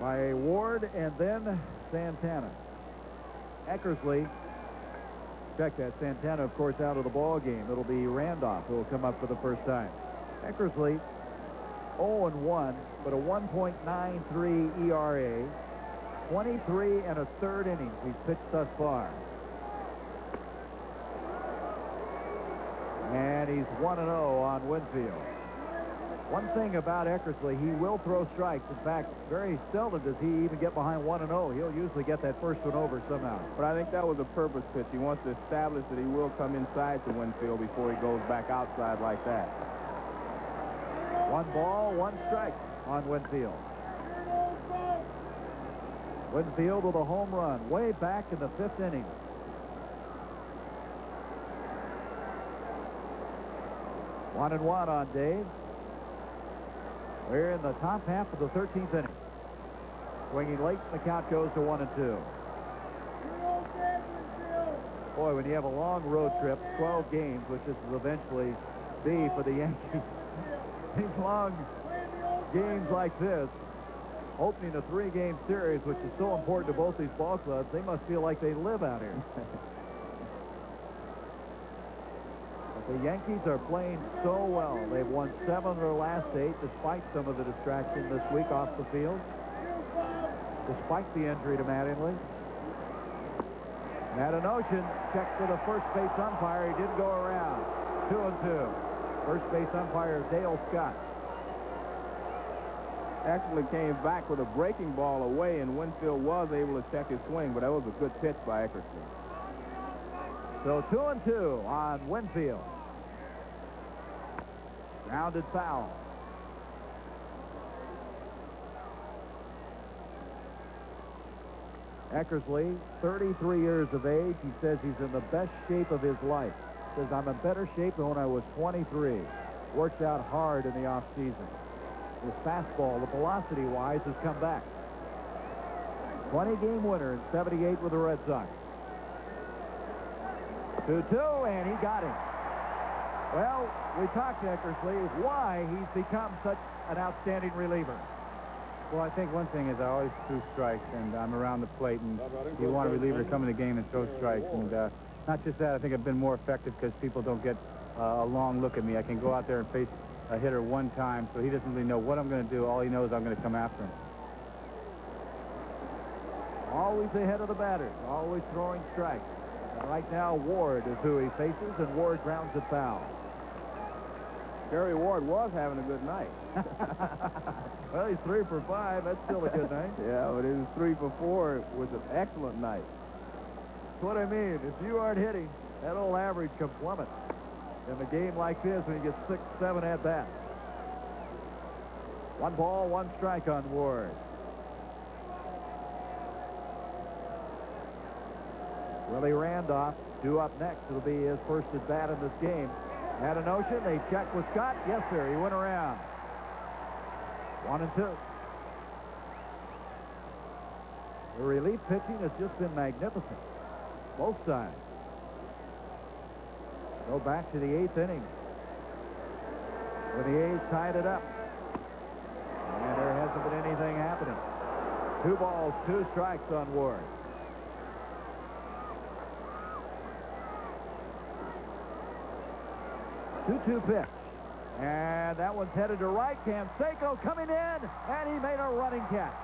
by Ward and then Santana. Eckersley, check that, Santana, of course, out of the ball game. It'll be Randolph who will come up for the first time. Eckersley, 0-1, but a 1.93 ERA, 23 and a third innings he's pitched thus far. And he's 1-0 on Winfield. One thing about Eckersley, he will throw strikes. In fact, very seldom does he even get behind 1-0. He'll usually get that first one over somehow. But I think that was a purpose pitch. He wants to establish that he will come inside to Winfield before he goes back outside like that. 1 ball, 1 strike on Winfield. Winfield with a home run way back in the 5th inning. One and one on Dave. We're in the top half of the 13th inning. Swinging late, the count goes to 1-2. Boy, when you have a long road trip, 12 games, which this will eventually be for the Yankees, these long games like this, opening a 3-game series, which is so important to both these ball clubs, they must feel like they live out here. The Yankees are playing so well. They've won 7 of their last 8, despite some of the distraction this week off the field, despite the injury to Mattingly. Matanosian checks for the first base umpire. He didn't go around. 2-2. First base umpire Dale Scott. Actually came back with a breaking ball away, and Winfield was able to check his swing, but that was a good pitch by Eckersley. So 2-2 on Winfield. Grounded foul. Eckersley, 33 years of age. He says he's in the best shape of his life. Says, I'm in better shape than when I was 23. Worked out hard in the offseason. His fastball, the velocity-wise, has come back. 20-game winner in 78 with the Red Sox. 2-2, and he got him. Well, we talked to Eckersley why he's become such an outstanding reliever. Well, I think one thing is I always threw strikes, and I'm around the plate, and you want a reliever to come in the game and throw strikes. And not just that, I think I've been more effective because people don't get a long look at me. I can go out there and face a hitter one time, so he doesn't really know what I'm going to do. All he knows is I'm going to come after him. Always ahead of the batters, always throwing strikes. And right now, Ward is who he faces, and Ward grounds it foul. Gary Ward was having a good night. Well, he's 3 for 5. That's still a good night. Yeah, but his 3 for 4 was an excellent night. That's what I mean. If you aren't hitting, that old average can plummet in a game like this when you get 6, 7 at bats. 1 ball, 1 strike on Ward. Willie Randolph due up next. It'll be his first at bat in this game. Had a notion. They checked with Scott. Yes, sir. He went around. 1-2. The relief pitching has just been magnificent. Both sides. Go back to the 8th inning, when the A's tied it up. And there hasn't been anything happening. 2 balls, 2 strikes on Ward. 2-2 pitch. And that one's headed to right. Canseco coming in, and he made a running catch.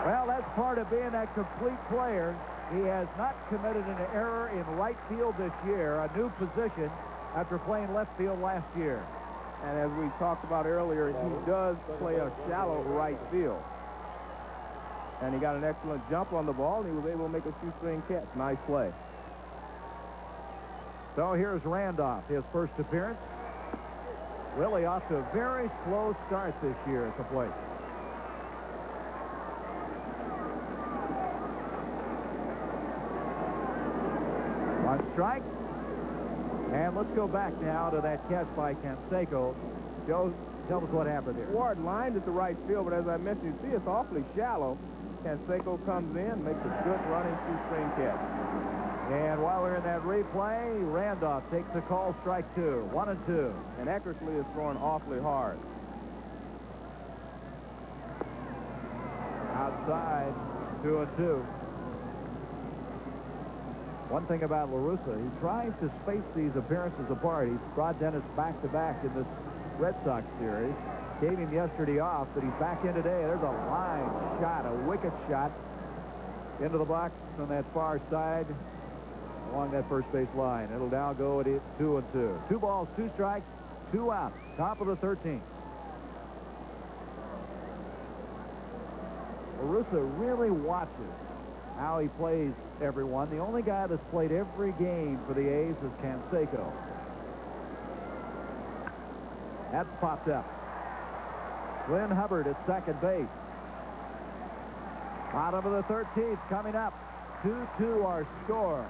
Well, that's part of being a complete player. He has not committed an error in right field this year, a new position after playing left field last year. And as we talked about earlier, he does play a shallow right field. And he got an excellent jump on the ball, and he was able to make a shoestring catch. Nice play. So here's Randolph, his first appearance. Willie off to a very slow start this year at the plate. One strike. And let's go back now to that catch by Canseco. Joe, tell us what happened here. Ward lined at the right field, but as I mentioned, you see it's awfully shallow. Canseco comes in, makes a good running shoestring catch. And while we're in that replay, Randolph takes the call, strike 2, 1-2. And Eckersley is throwing awfully hard. Outside, 2-2. One thing about La Russa, he tries to space these appearances apart. He's brought Dennis back-to-back in this Red Sox series. Gave him yesterday off, but he's back in today. There's a line shot, a wicked shot into the box on that far side along that first base line. It'll now go at 2-2. 2 balls, 2 strikes, 2 outs. Top of the 13th. La Russa really watches how he plays everyone. The only guy that's played every game for the A's is Canseco. That's popped up. Glenn Hubbard at second base. Bottom of the 13th coming up. 2-2 our score.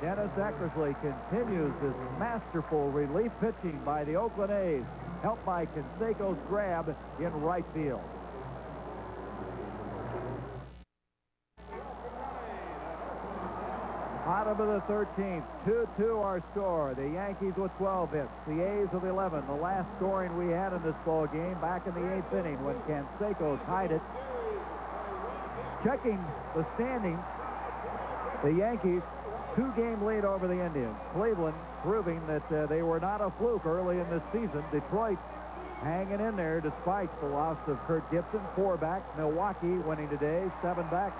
Dennis Eckersley continues his masterful relief pitching by the Oakland A's, helped by Canseco's grab in right field. Bottom of the 13th, 2-2 our score. The Yankees with 12 hits, the A's with 11. The last scoring we had in this ball game back in the 8th inning when Canseco tied it. Checking the standings, the Yankees 2-game lead over the Indians. Cleveland proving that they were not a fluke early in this season. Detroit hanging in there despite the loss of Kurt Gibson. 4 back. Milwaukee winning today, 7 back.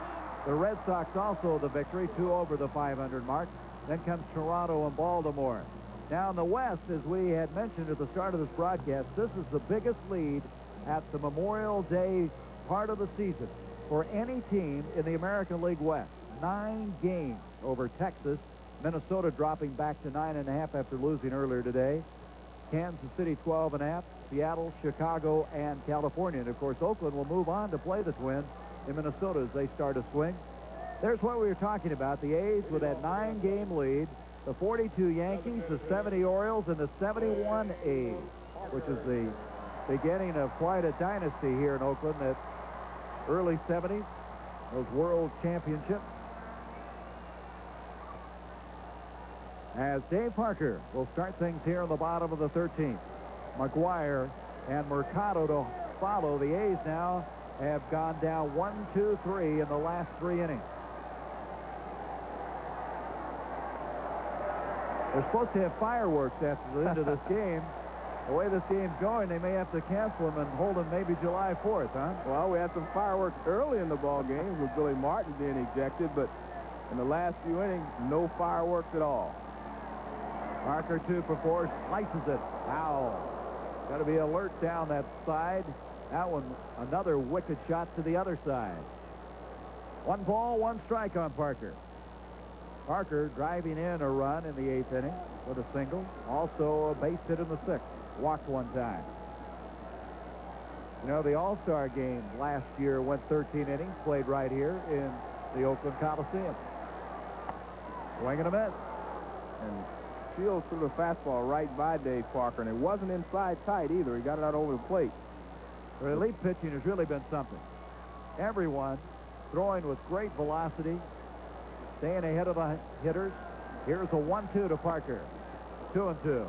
The Red Sox also the victory, 2 over the 500 mark. Then comes Toronto and Baltimore. Now in the West, as we had mentioned at the start of this broadcast, this is the biggest lead at the Memorial Day part of the season for any team in the American League West. 9 games over Texas. Minnesota dropping back to 9.5 after losing earlier today. Kansas City 12.5. Seattle, Chicago, and California. And of course, Oakland will move on to play the Twins in Minnesota as they start a swing. There's what we were talking about. The A's with that 9-game lead. The 42 Yankees, the 70 Orioles, and the 71 A's, which is the beginning of quite a dynasty here in Oakland. That early 70s, those world championships. As Dave Parker will start things here on the bottom of the 13th. McGuire and Mercado to follow. The A's now have gone down 1-2-3 in the last 3 innings. They're supposed to have fireworks after the end of this game. The way this game's going, they may have to cancel them and hold them maybe July 4th, huh? Well, we had some fireworks early in the ball games with Billy Martin being ejected, but in the last few innings, no fireworks at all. Parker 2 for 4, slices it. Foul. Got to be alert down that side. That one, another wicked shot to the other side. 1 ball, 1 strike on Parker. Parker driving in a run in the 8th inning with a single. Also a base hit in the 6th. Walked 1 time. You know, the All-Star game last year went 13 innings, played right here in the Oakland Coliseum. Swing and a miss. And Shields threw the fastball right by Dave Parker, and it wasn't inside tight either. He got it out over the plate. Relief pitching has really been something. Everyone throwing with great velocity, staying ahead of the hitters. Here's a 1-2 to Parker. 2-2.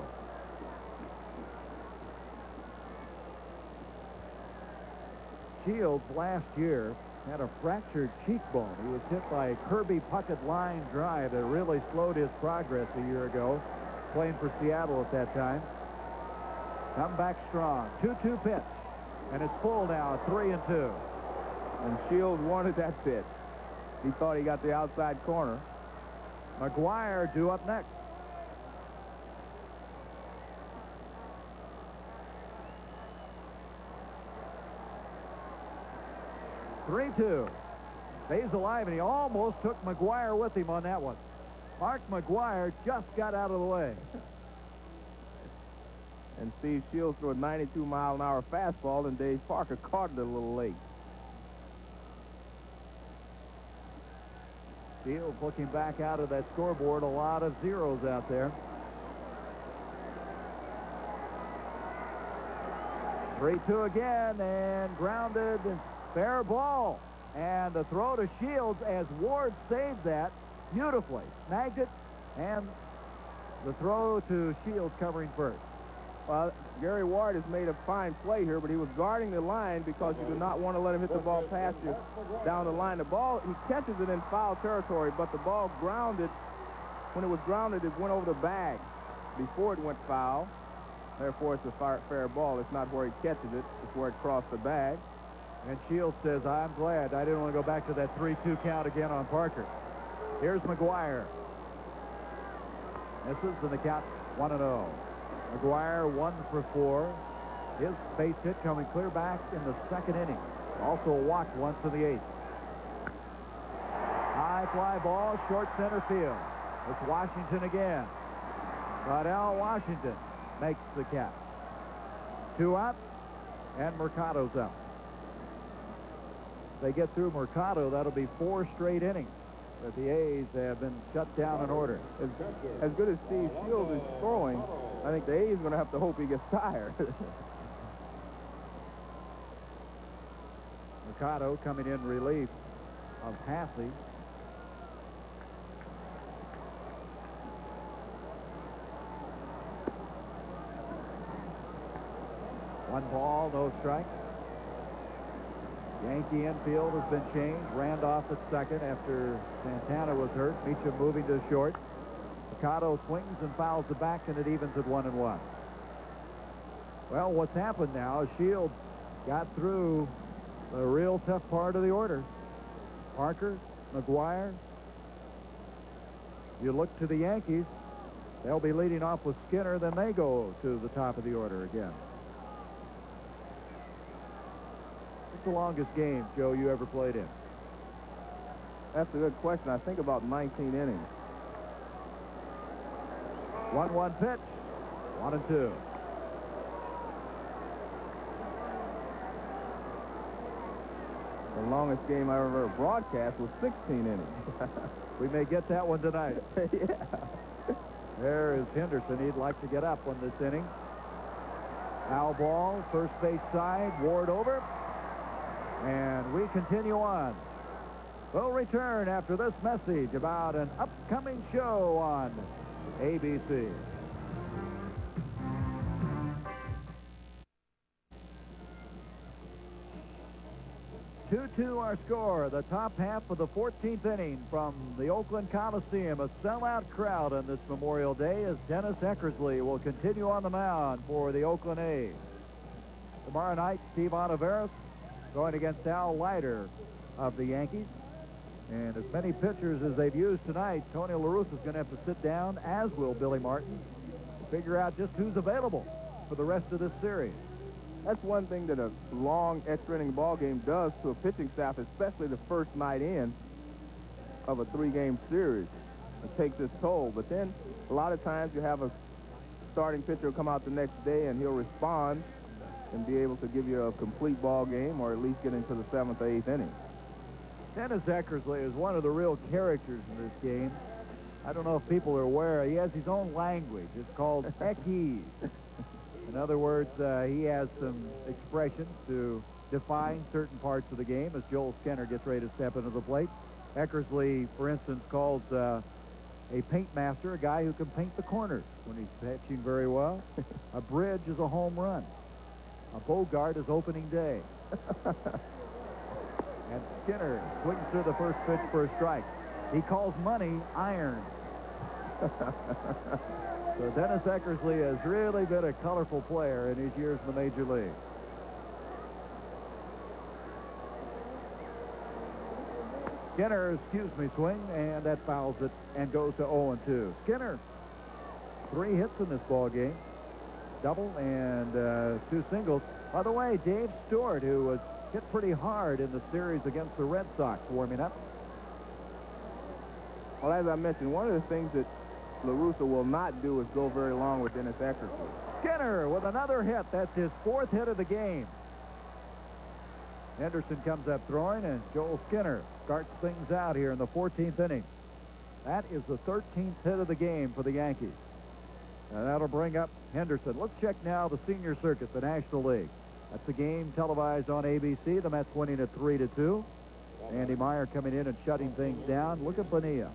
Shields last year had a fractured cheekbone. He was hit by a Kirby Puckett line drive that really slowed his progress a year ago, playing for Seattle at that time. Come back strong. 2-2 pitch. And it's full now, 3-2. And Shields wanted that pitch. He thought he got the outside corner. McGuire due up next. Three-two. Stays alive, and he almost took McGuire with him on that one. Mark McGuire just got out of the way. And Steve Shields threw a 92-mile-an-hour fastball, and Dave Parker caught it a little late. Shields looking back out of that scoreboard, a lot of zeros out there. 3-2 again, and grounded. Fair ball. And the throw to Shields as Ward saved that beautifully. Snagged it, and the throw to Shields covering first. Well, Gary Ward has made a fine play here, but he was guarding the line because you do not want to let him hit the ball past you down the line. The ball, he catches it in foul territory, but the ball grounded. When it was grounded, it went over the bag before it went foul. Therefore, it's a fair ball. It's not where he catches it. It's where it crossed the bag. And Shields says, I'm glad I didn't want to go back to that 3-2 count again on Parker. Here's McGuire. Misses, and the count 1-0. McGuire 1 for 4. His base hit coming clear back in the 2nd inning. Also walked once in the 8th. High fly ball, short center field. It's Washington again. Rodell Washington makes the catch. 2 up, and Mercado's up. If they get through Mercado, that'll be 4 straight innings that the A's have been shut down in order. As good as Steve Shields is throwing, I think the A's are going to have to hope he gets tired. Mercado coming in relief of Hassey. One ball, no strike. Yankee infield has been changed. Randolph at second after Santana was hurt. Meacham moving to short. Mercado swings and fouls the back, and it evens at 1-1. Well, what's happened now is Shields got through the real tough part of the order. Parker, McGuire. You look to the Yankees. They'll be leading off with Skinner. Then they go to the top of the order again. What's the longest game, Joe, you ever played in? That's a good question. I think about 19 innings. 1-1 pitch. 1-2. The longest game I ever broadcast was 16 innings. We may get that one tonight. Yeah. There is Henderson. He'd like to get up on this inning. Foul ball, first base side, Ward over. And we continue on. We'll return after this message about an upcoming show on ABC. 2-2 our score. The top half of the 14th inning from the Oakland Coliseum. A sellout crowd on this Memorial Day as Dennis Eckersley will continue on the mound for the Oakland A's. Tomorrow night, Steve Olivares going against Al Leiter of the Yankees. And as many pitchers as they've used tonight, Tony La Russa is going to have to sit down, as will Billy Martin, to figure out just who's available for the rest of this series. That's one thing that a long extra-inning ball game does to a pitching staff, especially the first night in of a 3-game series. It takes its toll. But then a lot of times you have a starting pitcher come out the next day and he'll respond and be able to give you a complete ball game or at least get into the 7th or 8th inning. Dennis Eckersley is one of the real characters in this game. I don't know if people are aware. He has his own language. It's called Ekkies. In other words, he has some expressions to define certain parts of the game as Joel Skinner gets ready to step into the plate. Eckersley, for instance, calls a paint master a guy who can paint the corners when he's pitching very well. A bridge is a home run. A Bogart is opening day. And Skinner swings through the first pitch for a strike. He calls money iron. So Dennis Eckersley has really been a colorful player in his years in the Major League. Skinner, swing, and that fouls it and goes to 0-2. Skinner, 3 hits in this ball game. Double and 2 singles. By the way, Dave Stewart, who was hit pretty hard in the series against the Red Sox, warming up. Well, as I mentioned, one of the things that La Russa will not do is go very long with Dennis Eckersley. Skinner with another hit. That's his 4th hit of the game. Henderson comes up throwing, and Joel Skinner starts things out here in the 14th inning. That is the 13th hit of the game for the Yankees. And that'll bring up Henderson. Let's check now the senior circuit, the National League. That's a game televised on ABC. The Mets winning at 3-2. Andy Meyer coming in and shutting things down. Look at Bonilla.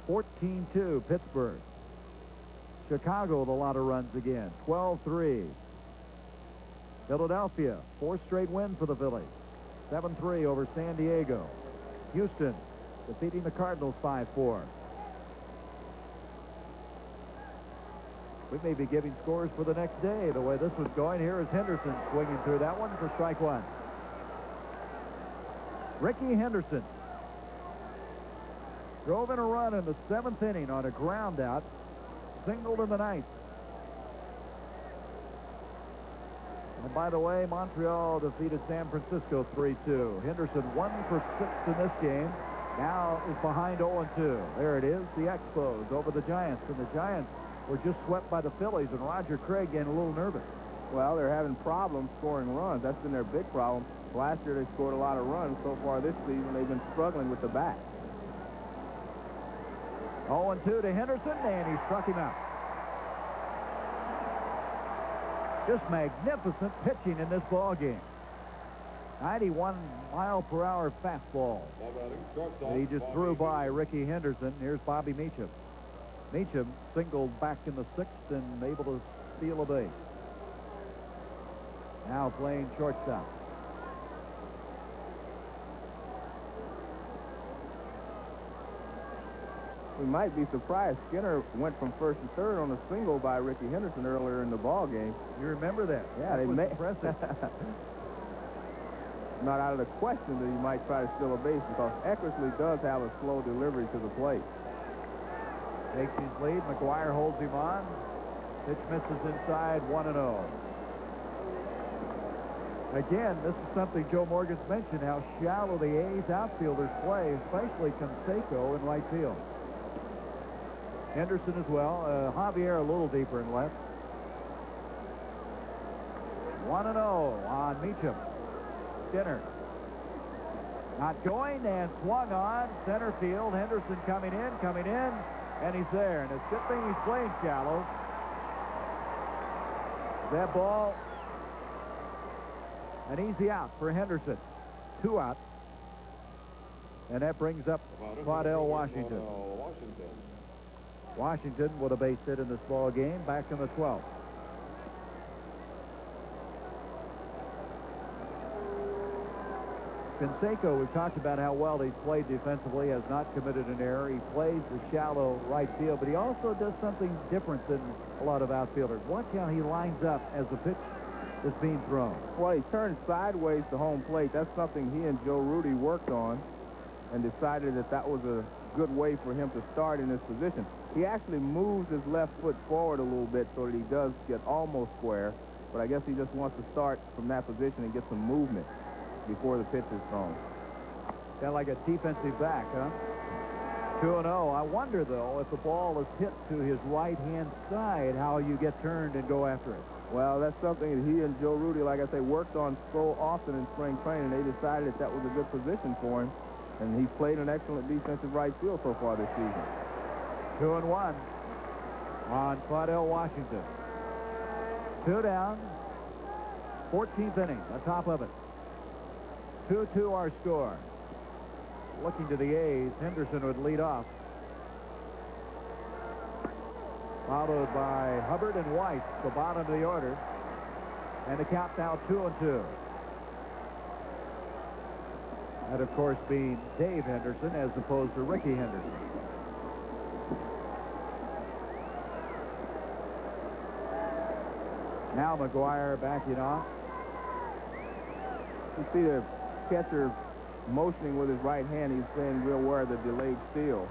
14-2 Pittsburgh. Chicago with a lot of runs again. 12-3. Philadelphia, 4th straight win for the Phillies. 7-3 over San Diego. Houston defeating the Cardinals 5-4. We may be giving scores for the next day the way this was going. Here is Henderson swinging through that one for strike 1. Ricky Henderson drove in a run in the 7th inning on a ground out, singled in the 9th. And by the way, Montreal defeated San Francisco 3-2. Henderson 1 for 6 in this game. Now is behind 0-2. There it is, the Expos over the Giants. And the Giants were just swept by the Phillies, and Roger Craig getting a little nervous. Well, they're having problems scoring runs. That's been their big problem. Last year they scored a lot of runs. So far this season they've been struggling with the bat. 0-2 to Henderson, and he struck him out. Just magnificent pitching in this ball game. 91-mile-per-hour fastball. And he just threw by Ricky Henderson. Here's Bobby Meacham. Meacham singled back in the 6th and able to steal a base. Now playing shortstop. We might be surprised. Skinner went from 1st to 3rd on a single by Ricky Henderson earlier in the ball game. You remember that? Yeah, they made impressive. Not out of the question that he might try to steal a base because Eckersley does have a slow delivery to the plate. Takes his lead. McGuire holds him on. Pitch misses inside. 1-0. Again, this is something Joe Morgan's mentioned, how shallow the A's outfielders play, especially Canseco in right field. Henderson as well. Javier a little deeper in left. 1-0 on Meacham. Skinner not going and swung on center field. Henderson coming in, and he's there. And it's a good thing he's playing shallow. That ball, an easy out for Henderson. 2 out. And that brings up Claudell Washington. Washington with a base hit in this ball game back in the 12th. Canseco, we've talked about how well he's played defensively, has not committed an error. He plays the shallow right field, but he also does something different than a lot of outfielders. Watch how he lines up as the pitch is being thrown. Well, he turned sideways to home plate. That's something he and Joe Rudy worked on and decided that that was a good way for him to start in this position. He actually moves his left foot forward a little bit so that he does get almost square, but I guess he just wants to start from that position and get some movement before the pitch is thrown. Kind of like a defensive back, huh? 2-0. I wonder, though, if the ball is hit to his right-hand side, how you get turned and go after it. Well, that's something that he and Joe Rudy, like I say, worked on so often in spring training. They decided that that was a good position for him, and he's played an excellent defensive right field so far this season. 2-1 on Claudell Washington. 2 down. 14th inning, the top of it. 2-2 our score. Looking to the A's, Henderson would lead off. Followed by Hubbard and White, the bottom of the order. And the count now 2-2. That, of course, being Dave Henderson as opposed to Ricky Henderson. Now McGuire backing off. You see the catcher motioning with his right hand. He's saying we're aware of the delayed steal.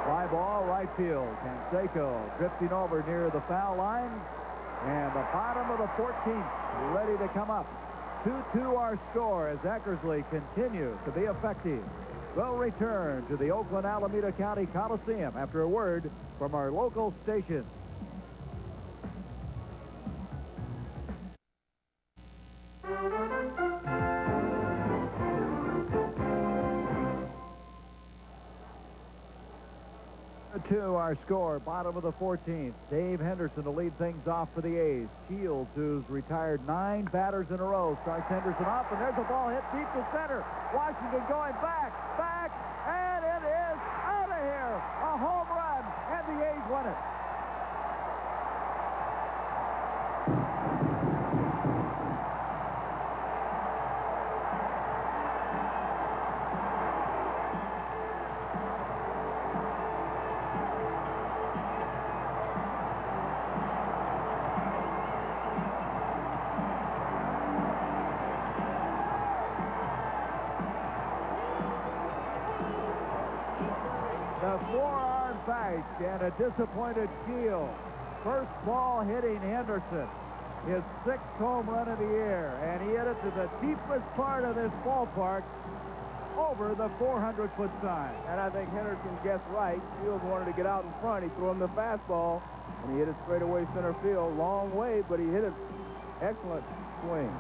Fly ball, right field. Canseco drifting over near the foul line. And the bottom of the 14th ready to come up. 2-2 our score as Eckersley continues to be effective. We'll return to the Oakland Alameda County Coliseum after a word from our local station. To our score, bottom of the 14th. Dave Henderson to lead things off for the A's. Shields, who's retired 9 batters in a row, strikes Henderson off, and there's a ball hit deep to center. Washington going back, and it is out of here. A home run, and the A's win it. A forearm bite and a disappointed Shields. First ball hitting Henderson. His 6th home run of the year, and he hit it to the deepest part of this ballpark over the 400-foot sign. And I think Henderson guessed right. Shields wanted to get out in front. He threw him the fastball, and he hit it straight away center field. Long way, but he hit it. Excellent swing.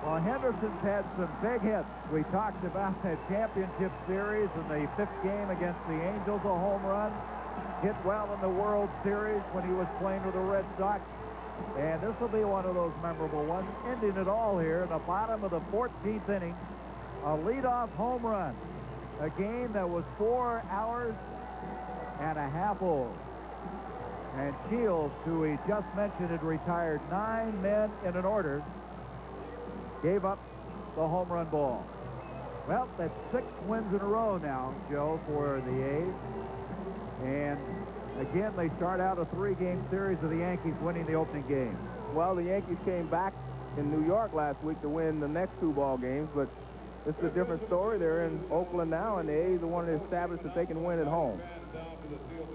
Well, Henderson's had some big hits. We talked about the championship series in the 5th game against the Angels, a home run. Hit well in the World Series when he was playing with the Red Sox. And this will be one of those memorable ones, ending it all here in the bottom of the 14th inning. A leadoff home run. A game that was 4 hours and a half old. And Shields, who we just mentioned had retired 9 men in an order, gave up the home run ball. Well, that's 6 wins in a row now, Joe, for the A's. And again, they start out a 3-game series of the Yankees winning the opening game. Well, the Yankees came back in New York last week to win the next 2 ball games, but this is a different story. They're in Oakland now, and the A's are wanting to establish that they can win at home. Down to the field.